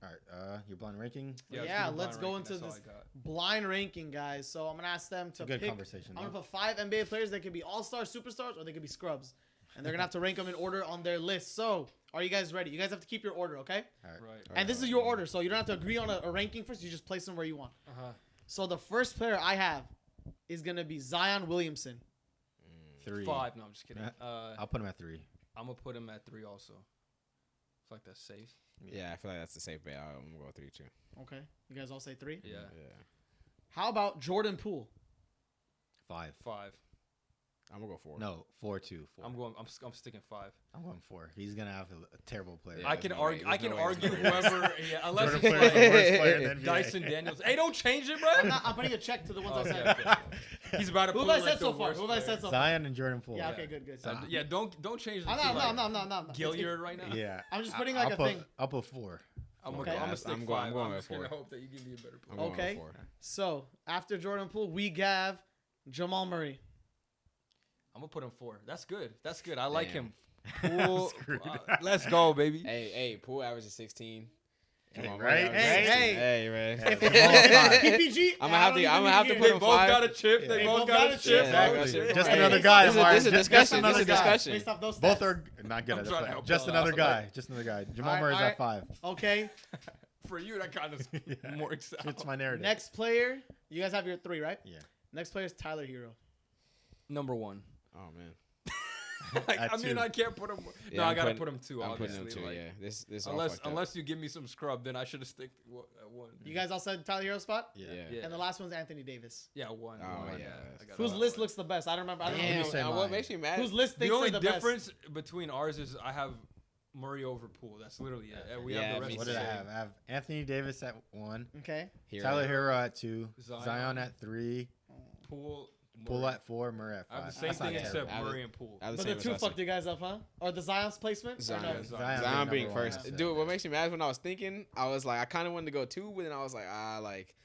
All right, your blind ranking. Yeah, do the let's blind go ranking. into That's this all I got. blind ranking, guys. So I'm gonna ask them It's a to good pick. conversation. I'm gonna though. put 5 NBA players. They could be all-star superstars, or they could be scrubs, and they're gonna have to rank them in order on their list. So, are you guys ready? You guys have to keep your order, okay? Right. And this is your order, so you don't have to agree on a ranking first. You just place them where you want. So the first player I have is gonna be Zion Williamson. 3. 5. No, I'm just kidding. I'll put him at 3. I'm gonna put him at 3 also. I feel like that's safe. Yeah, I feel like that's the safe bet. I'm gonna go 3 too. Okay, you guys all say 3. Yeah. How about Jordan Poole? 5. 5. I'm gonna go 4. No, 4-2. 4. I'm sticking 5. I'm going 4. He's gonna have a terrible player. Yeah, I there's can no argue. way- I can there's no way argue he's gonna whoever. Yeah, unless Jordan it's Poole is the like worst player in the NBA. Dyson Daniels. Hey, don't change it, bro. I'm putting a check to the ones I said. Okay. He's about to. Who put have I like said the so far? worst Who have I said player. so far? Zion and Jordan Poole. Yeah, okay, good. Yeah, don't change. I'm not. Gilliard right now. Yeah. I'm just putting like a thing. I'll put 4. I'm Okay. gonna stick I'm going- 5. I'm going I'm with just gonna 4. hope that you give me a better I'm player. going Okay. with 4. So after Jordan Poole, we have Jamal Murray. I'm gonna put him 4. That's good. I like Damn. him. Poole, Screwed. let's go, baby. Hey, Poole averages 16. Jamal Murray right? averages Hey, 16. hey. man. PPG. I'm gonna have to They put him both 5. got a chip. Yeah. They both got a chip. Yeah, Exactly. Just Hey, another guy. This Omari. is a Just discussion. another This is a guy. discussion. Based off those Both stats. are not good I'm at trying to it. help Just y'all out. another guy. Just another guy. Jamal All right, Murray's all at right. 5. Okay. For you, that kind of Yeah. more exciting. It's my narrative. Next player. You guys have your 3, right? Yeah. Next player is Tyler Hero. Number 1. Oh man. At I mean, 2. I can't put him. Yeah, No, I'm I gotta putting- put him 2. I'm putting Obviously, him 2. like, Yeah. This all fucked up. unless you give me some scrub, then I should have stick at 1. You guys all said Tyler Hero spot? Yeah. Yeah. And the last one's Anthony Davis. Yeah, 1. Oh, one, yeah. I got Whose it. list looks the best? I don't remember. Let me Damn, say what mine. makes me mad? Whose list The thinks only they're the difference between ours is I have Murray over Poole. That's literally it. We Yeah, have the rest me of What the did I same. have? I have Anthony Davis at 1. best? Okay. Hero. Tyler Hero at 2. Zion. Zion at 3. Poole. Poole Murray. at 4. Murray at I have 5. the same That's not thing terrible. except I have Murray the- and Poole. I have But the the same 2 as fucked you guys up, huh? Or the Zion's placement? Or Zion. no? Yeah, Zion Zion being being number first. one. Dude, what makes me mad is when I was thinking, I was like, I kind of wanted to go 2, but then I was like,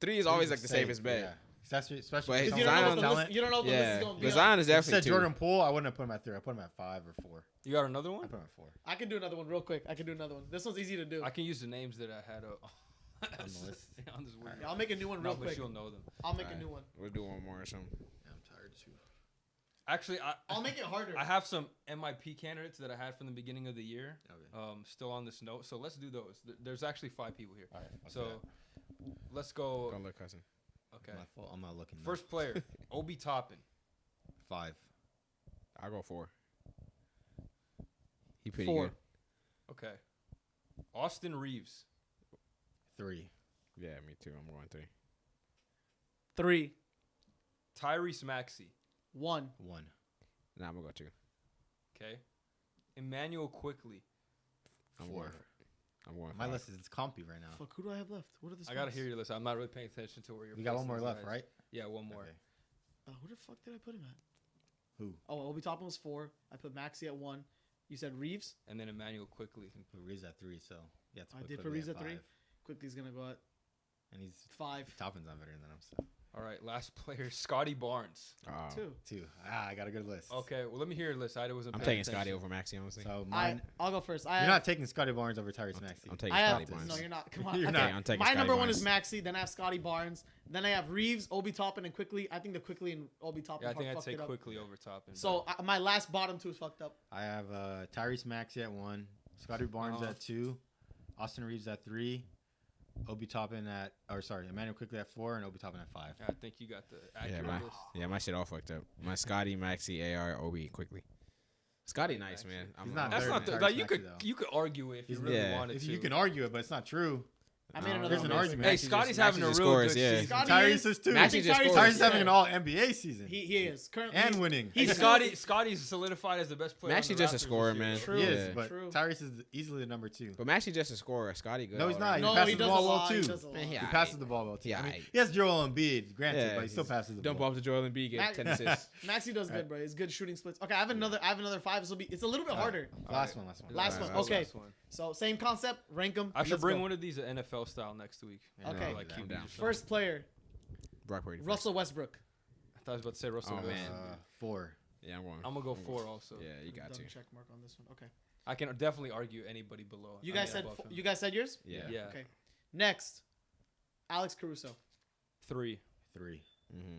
3 is always like the safest bet. Yeah. Especially But with Because you don't know what Zion's the talent. list, you don't know what the list Yeah, is going to but be. Zion is If you definitely said 2. Jordan Poole, I wouldn't have put him at 3. I put him at 5 or 4. You got another I one? put him at 4. I can do another one real quick. This one's easy to do. I can use the names that I had On the list. on this weird. Yeah, I'll make a new one No, real but quick. you'll know them. I'll make a Alright. new one. We'll do one more or something. Yeah, I'm tired too. Actually, I'll make it harder. I have some MIP candidates that I had from the beginning of the year. Okay. Still on this note, so let's do those. There's actually 5 people here. All right. I'll do So that. let's go. Don't look, cousin. Okay. My fault. I'm not looking. First player, Obi Toppin. 5. I'll go 4. He pretty 4. good. Okay. Austin Reeves. 3. Yeah, me too. I'm going 3. 3. Tyrese Maxey. 1. 1. Nah, I'm gonna go 2. Okay. Emmanuel Quickly. I'm 4. going. I'm going. My 5. list is compy right now. Fuck, who do I have left? What are the I gotta spots? hear your list. I'm not really paying attention to where you're. We got one placing more these left, guys. right? Yeah, one more. Okay. Who the fuck did I put him at? Who? Oh, Obi Toppin was 4. I put Maxey at 1. You said Reeves? And then Emmanuel Quickly. I put Reeves at 3, so yeah. I did put Reeves at 3. Quickly's going to go at And he's 5. Toppin's not better than him, so All right, last player, Scotty Barnes. 2. 2. I got a good list. Okay, well let me hear your list. I wasn't. I'm paying taking Scotty attention. over Maxey, honestly. So mine. I'll go first. You're not taking Scotty Barnes over Tyrese Maxey. I'm taking I have Scotty Barnes. no, you're not. Come on. You're Okay, not. I'm taking my Scotty number 1 Barnes. is Maxey. Then I have Scotty Barnes. Then I have Reeves, Obi Toppin, and Quickly. I think the Quickly and Obi Toppin Yeah, I think I'd fucked take it up. Quickly over Toppin. So my last bottom 2 is fucked up. I have Tyrese Maxey at 1, Scotty Barnes at 2, Austin Reeves at 3, Emmanuel Quickly at 4, and Obi Toppin at 5. I think you got the accurate list. My shit all fucked up. My Scotty, Maxey, AR, Obi, Quickly. Scotty, nice man. He's not That's better not than the, Tyrese like you Maxey, could though. you could argue it if you He's really yeah. wanted If to. you can argue it, but it's not true. I made another There's an one. argument. Hey, Actually, Scotty's just- having a Maxey real scores, good yeah. season. Scotty Tyrese is too. Maxey just Tyrese scores. Tyrese is having an all NBA season. He is currently and winning. Hey, He's Scotty's solidified as the best player. Maxey on the just a Raptors scorer, this year. man. True. He is, Yeah. but True. Tyrese is easily the number 2. But Maxey just a scorer. Scotty good. No, he's not. No, he passes he the does ball a well lot. too. He does a lot. Man, He yeah, passes the ball well too. Yeah, I mean, aight. he has Joel Embiid, granted, Yeah, but he still he's- passes the Dump ball. off to Joel Embiid, get 10 assists. Maxey does good, bro. He's good shooting splits. Okay, I have another 5. This will be. It's a little bit harder. Last one. Last one. Alright, Okay. Last one. So same concept. Rank them. I should bring one of these NFL style next week. Yeah, Okay. Like I'm QBs down. or something. First player, Brock Purdy. first. Russell Westbrook. I thought I was about to say Russell. Oh, Wilson. man. 4. Yeah, I'm going. I'm gonna go 4 also. Yeah, you got to. Double check mark on this one. Okay. I can definitely argue anybody below. You guys said above him. you guys said yours. Yeah. Yeah. Okay. Next, Alex Caruso. 3. 3. Mm-hmm.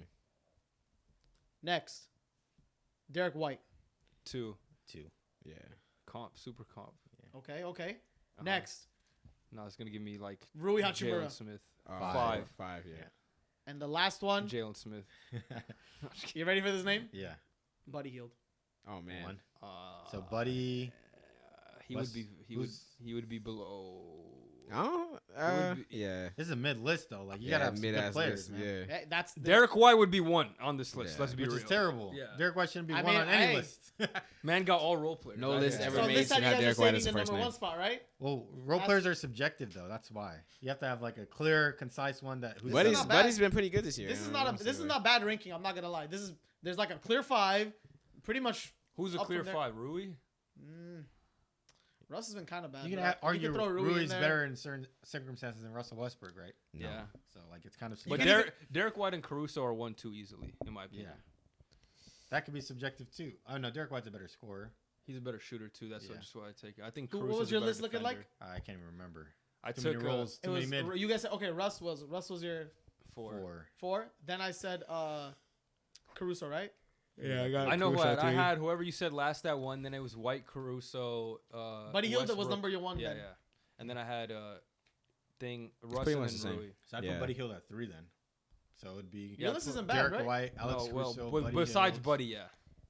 Next, Derek White. 2. 2. Yeah. Comp. Super comp. Okay. Uh-huh. Next, No, it's gonna give me like Rui Jalen Hachimura. Smith. 5. 5, yeah. And the last one. Jalen Smith. You ready for this name? Yeah. Buddy Hield. Oh, man. 1. Uh, So Buddy. he Wes- would be below. Oh, would be- yeah. This is a mid list though. Like you Yeah, gotta have some good mid-ass players, list, man. Yeah. Hey, that's the, Derek White would be 1 on this list. Yeah. Let's be Which real. is terrible. Yeah. Derek White shouldn't be I one mean, on any hey. list. Man got all role players. No Right? list Yeah. ever So made this should time you have guys are Derek White saving as the the first number name. 1 spot, right? Well, role players are subjective though. That's why you have to have like a clear, concise one that. Who's Buddy's- Buddy's not bad. Buddy's been pretty good this year. This is I not don't a know, this so, is like- not bad ranking. I'm not gonna lie. There's like a clear 5, pretty much. Who's a Up clear from there. 5? Rui? Russ has been kind of bad. you can but argue throw Rui in Rui's there. better in certain circumstances than Russell Westbrook, right? No. Yeah. So like it's kind of But subjective. Derek White and Caruso are 1-2 easily, in my opinion. That could be subjective too. Oh no, Derek White's a better scorer. He's a better shooter too. That's Yeah. just why I take it. I think. What Caruso's was a your better list looking defender. like? I can't even remember. I Too took many rolls. It Too many was mid. you guys said okay. Russ was your 4. 4. Then I said Caruso, right? Yeah, I got. I know who I had. Whoever you said last that one. Then it was White, Caruso. Buddy Hield was Westbrook. number 1. Yeah, then. yeah. And then I had pretty Russell much and the same. Rui. So I Yeah. put Buddy Hield at 3 then. So it'd be Your list isn't bad, Derek right? White, Alex No, well, Caruso, but Buddy besides Hield, Buddy, yeah.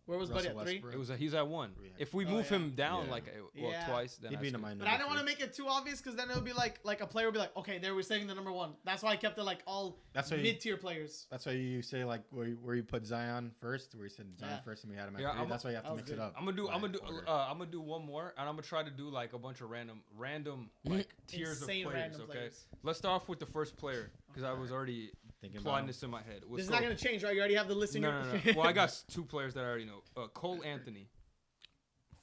Where was Buddy Russell at 3? Westbrook. He's at 1. Yeah. If we Oh, move yeah. him down Yeah. Yeah. twice, then He'd be in that's my good. But I don't want to make it too obvious because then it would be like a player would be like, okay, they were saving the number 1. That's why I kept it like all That's why you, mid-tier players. that's why you say like where you put Zion first, where you said Zion Yeah. first and we had him at Yeah, 3. That's why you have that to was mix good. it up. I'm gonna by order. do one more, and I'm gonna try to do like a bunch of random like tiers of Insane players. random Okay, players. let's start off with the first player because I was already Thinking plotting about this in my head. This is not going to change, right? You already have the list in No, your... no, no. Well, I got 2 players that I already know. Cole Anthony.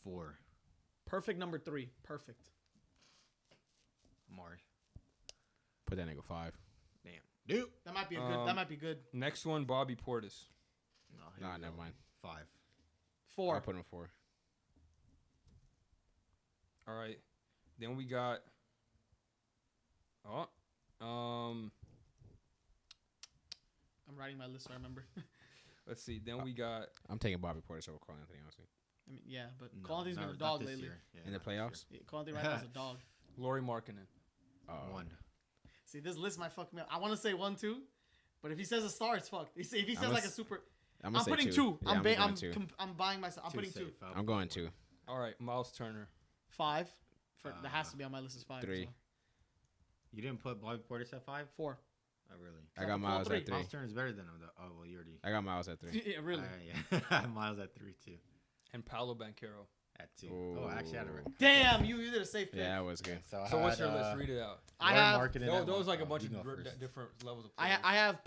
4. Perfect number 3. Perfect. Omari. Put that nigga 5. Damn. Dude. That might be a good. That might be good. Next one, Bobby Portis. No, Nah, never mind. 5. 4. I'll put him 4. All right. Then we got. I'm writing my list so I remember. Let's see. Then we got. I'm taking Bobby Portis over Cole Anthony, honestly. I mean, yeah, but No, Cole Anthony's been a not dog this lately. year. Yeah, In the not this playoffs? year. Yeah, Cole Anthony right now is a dog. Laurie Markkinen. 1. See, this list might fuck me up. I want to say 1, 2, but if he says a star, it's fucked. If he says I'm like a a super, I'm, I'm gonna say putting 2. 2. Yeah, I'm going 2. I'm buying myself. I'm putting 2. I'm going 2. All right, Miles Turner. 5. That has to be on my list. Is 5. 3. as You didn't put Bobby Portis at 5? well. 4. Oh, really? I got Miles at 3. Miles Turner's better than him, though. Oh, well, you already. I got Miles at 3. Yeah, really. Yeah. Miles at 3, too. And Paolo Banchero. At 2. Oh, I actually had it right. Damn, you did a safe pick. Yeah, that was good. So, So what's your list? Read it out. I have Those like a bunch of different levels of players. I have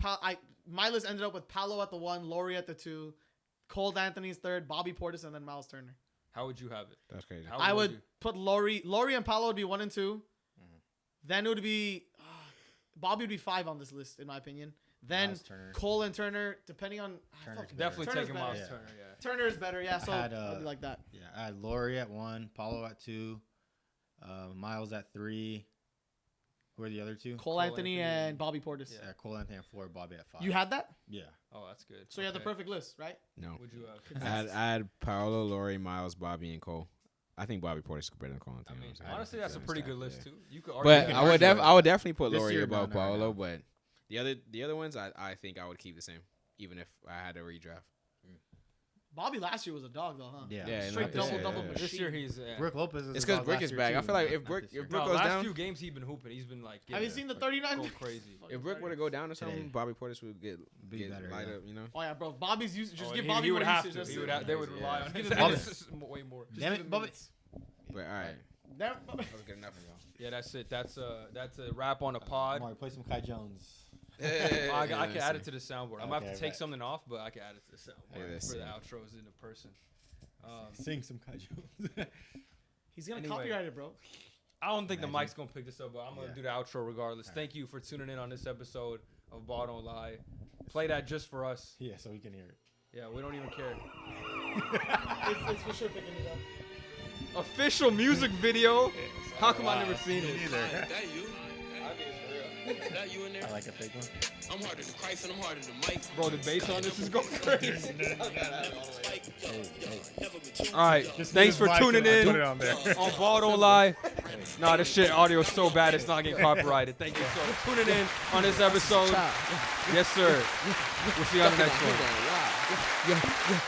my list ended up with Paolo at the 1, Laurie at the 2, Cole Anthony's 3rd, Bobby Portis, and then Miles Turner. How would you have it? That's crazy. How I would you- put Laurie and Paolo would be 1 and 2. Then it would be Bobby would be 5 on this list in my opinion. Then Miles Turner. Cole and Turner, depending on Turner's better. Definitely Turner's taking better. Miles Yeah. Turner, yeah. Turner is better, yeah. So I had, it'd be like that. Yeah, I had Laurie at 1, Paulo at 2, Miles at 3. Who are the other 2? Cole Anthony and Bobby Portis. Yeah. Cole Anthony at 4, Bobby at 5. You had that? Yeah. Oh, that's good. So you had the Okay. perfect list, right? No. Would you have? I had Paolo, Laurie, Miles, Bobby, and Cole. I think Bobby Portis is better than Cole I Anthony. mean, honestly. honestly, that's a pretty good list too. You could argue. But can I would argue it. I would definitely put This Laurie year, above no, Paolo. no. But the other ones, I think I would keep the same, even if I had to redraft. Bobby last year was a dog, though, huh? Yeah. Straight no, double yeah. machine. This year he's. Brook Lopez is It's a because dog Brick last is year, back. too, I feel like but if not Brick this year. if Brick No, goes last down, few games he's been hooping. He's been like. Have you seen the 39? Go crazy. if Brick were to go down or something, Today. Bobby Portis would get Be better, light yeah. up. You know. Oh yeah, bro. If Bobby's used. Just Oh, give he Bobby would more have usage. to. Just He would to- have. They would Yeah. rely on him. Give him Way more. Damn it, Bobby. But all right, That- That was good enough. Yeah, that's it. That's a wrap on the pod. Omari, play some Kai Jones. I can add it to the soundboard. I'm gonna have to Okay, take bet. something off, but I can add it to the soundboard let's for see. the outros in the person. Sing some Kai Jones. He's gonna Anyway. copyright it, bro. I don't think the Imagine. mic's gonna pick this up, but I'm gonna Yeah. do the outro regardless. Thank you for tuning in on this episode of Ball Don't Lie. Play that just for us. Yeah, so we can hear it. Yeah, we don't even care. It's for sure picking it up. Official music video. How come I never seen it? Either. That you? That you in there? I like a fake one. I'm harder than Christ and I'm harder than Mike. Bro, the bass on this is going crazy. Hey, All right, thanks for tuning Put it in on there. on Ball Don't Lie. Nah, this shit audio is so bad it's not getting copyrighted. Thank you for tuning in on this episode. Yes, sir. We'll see you on the next one. Wow.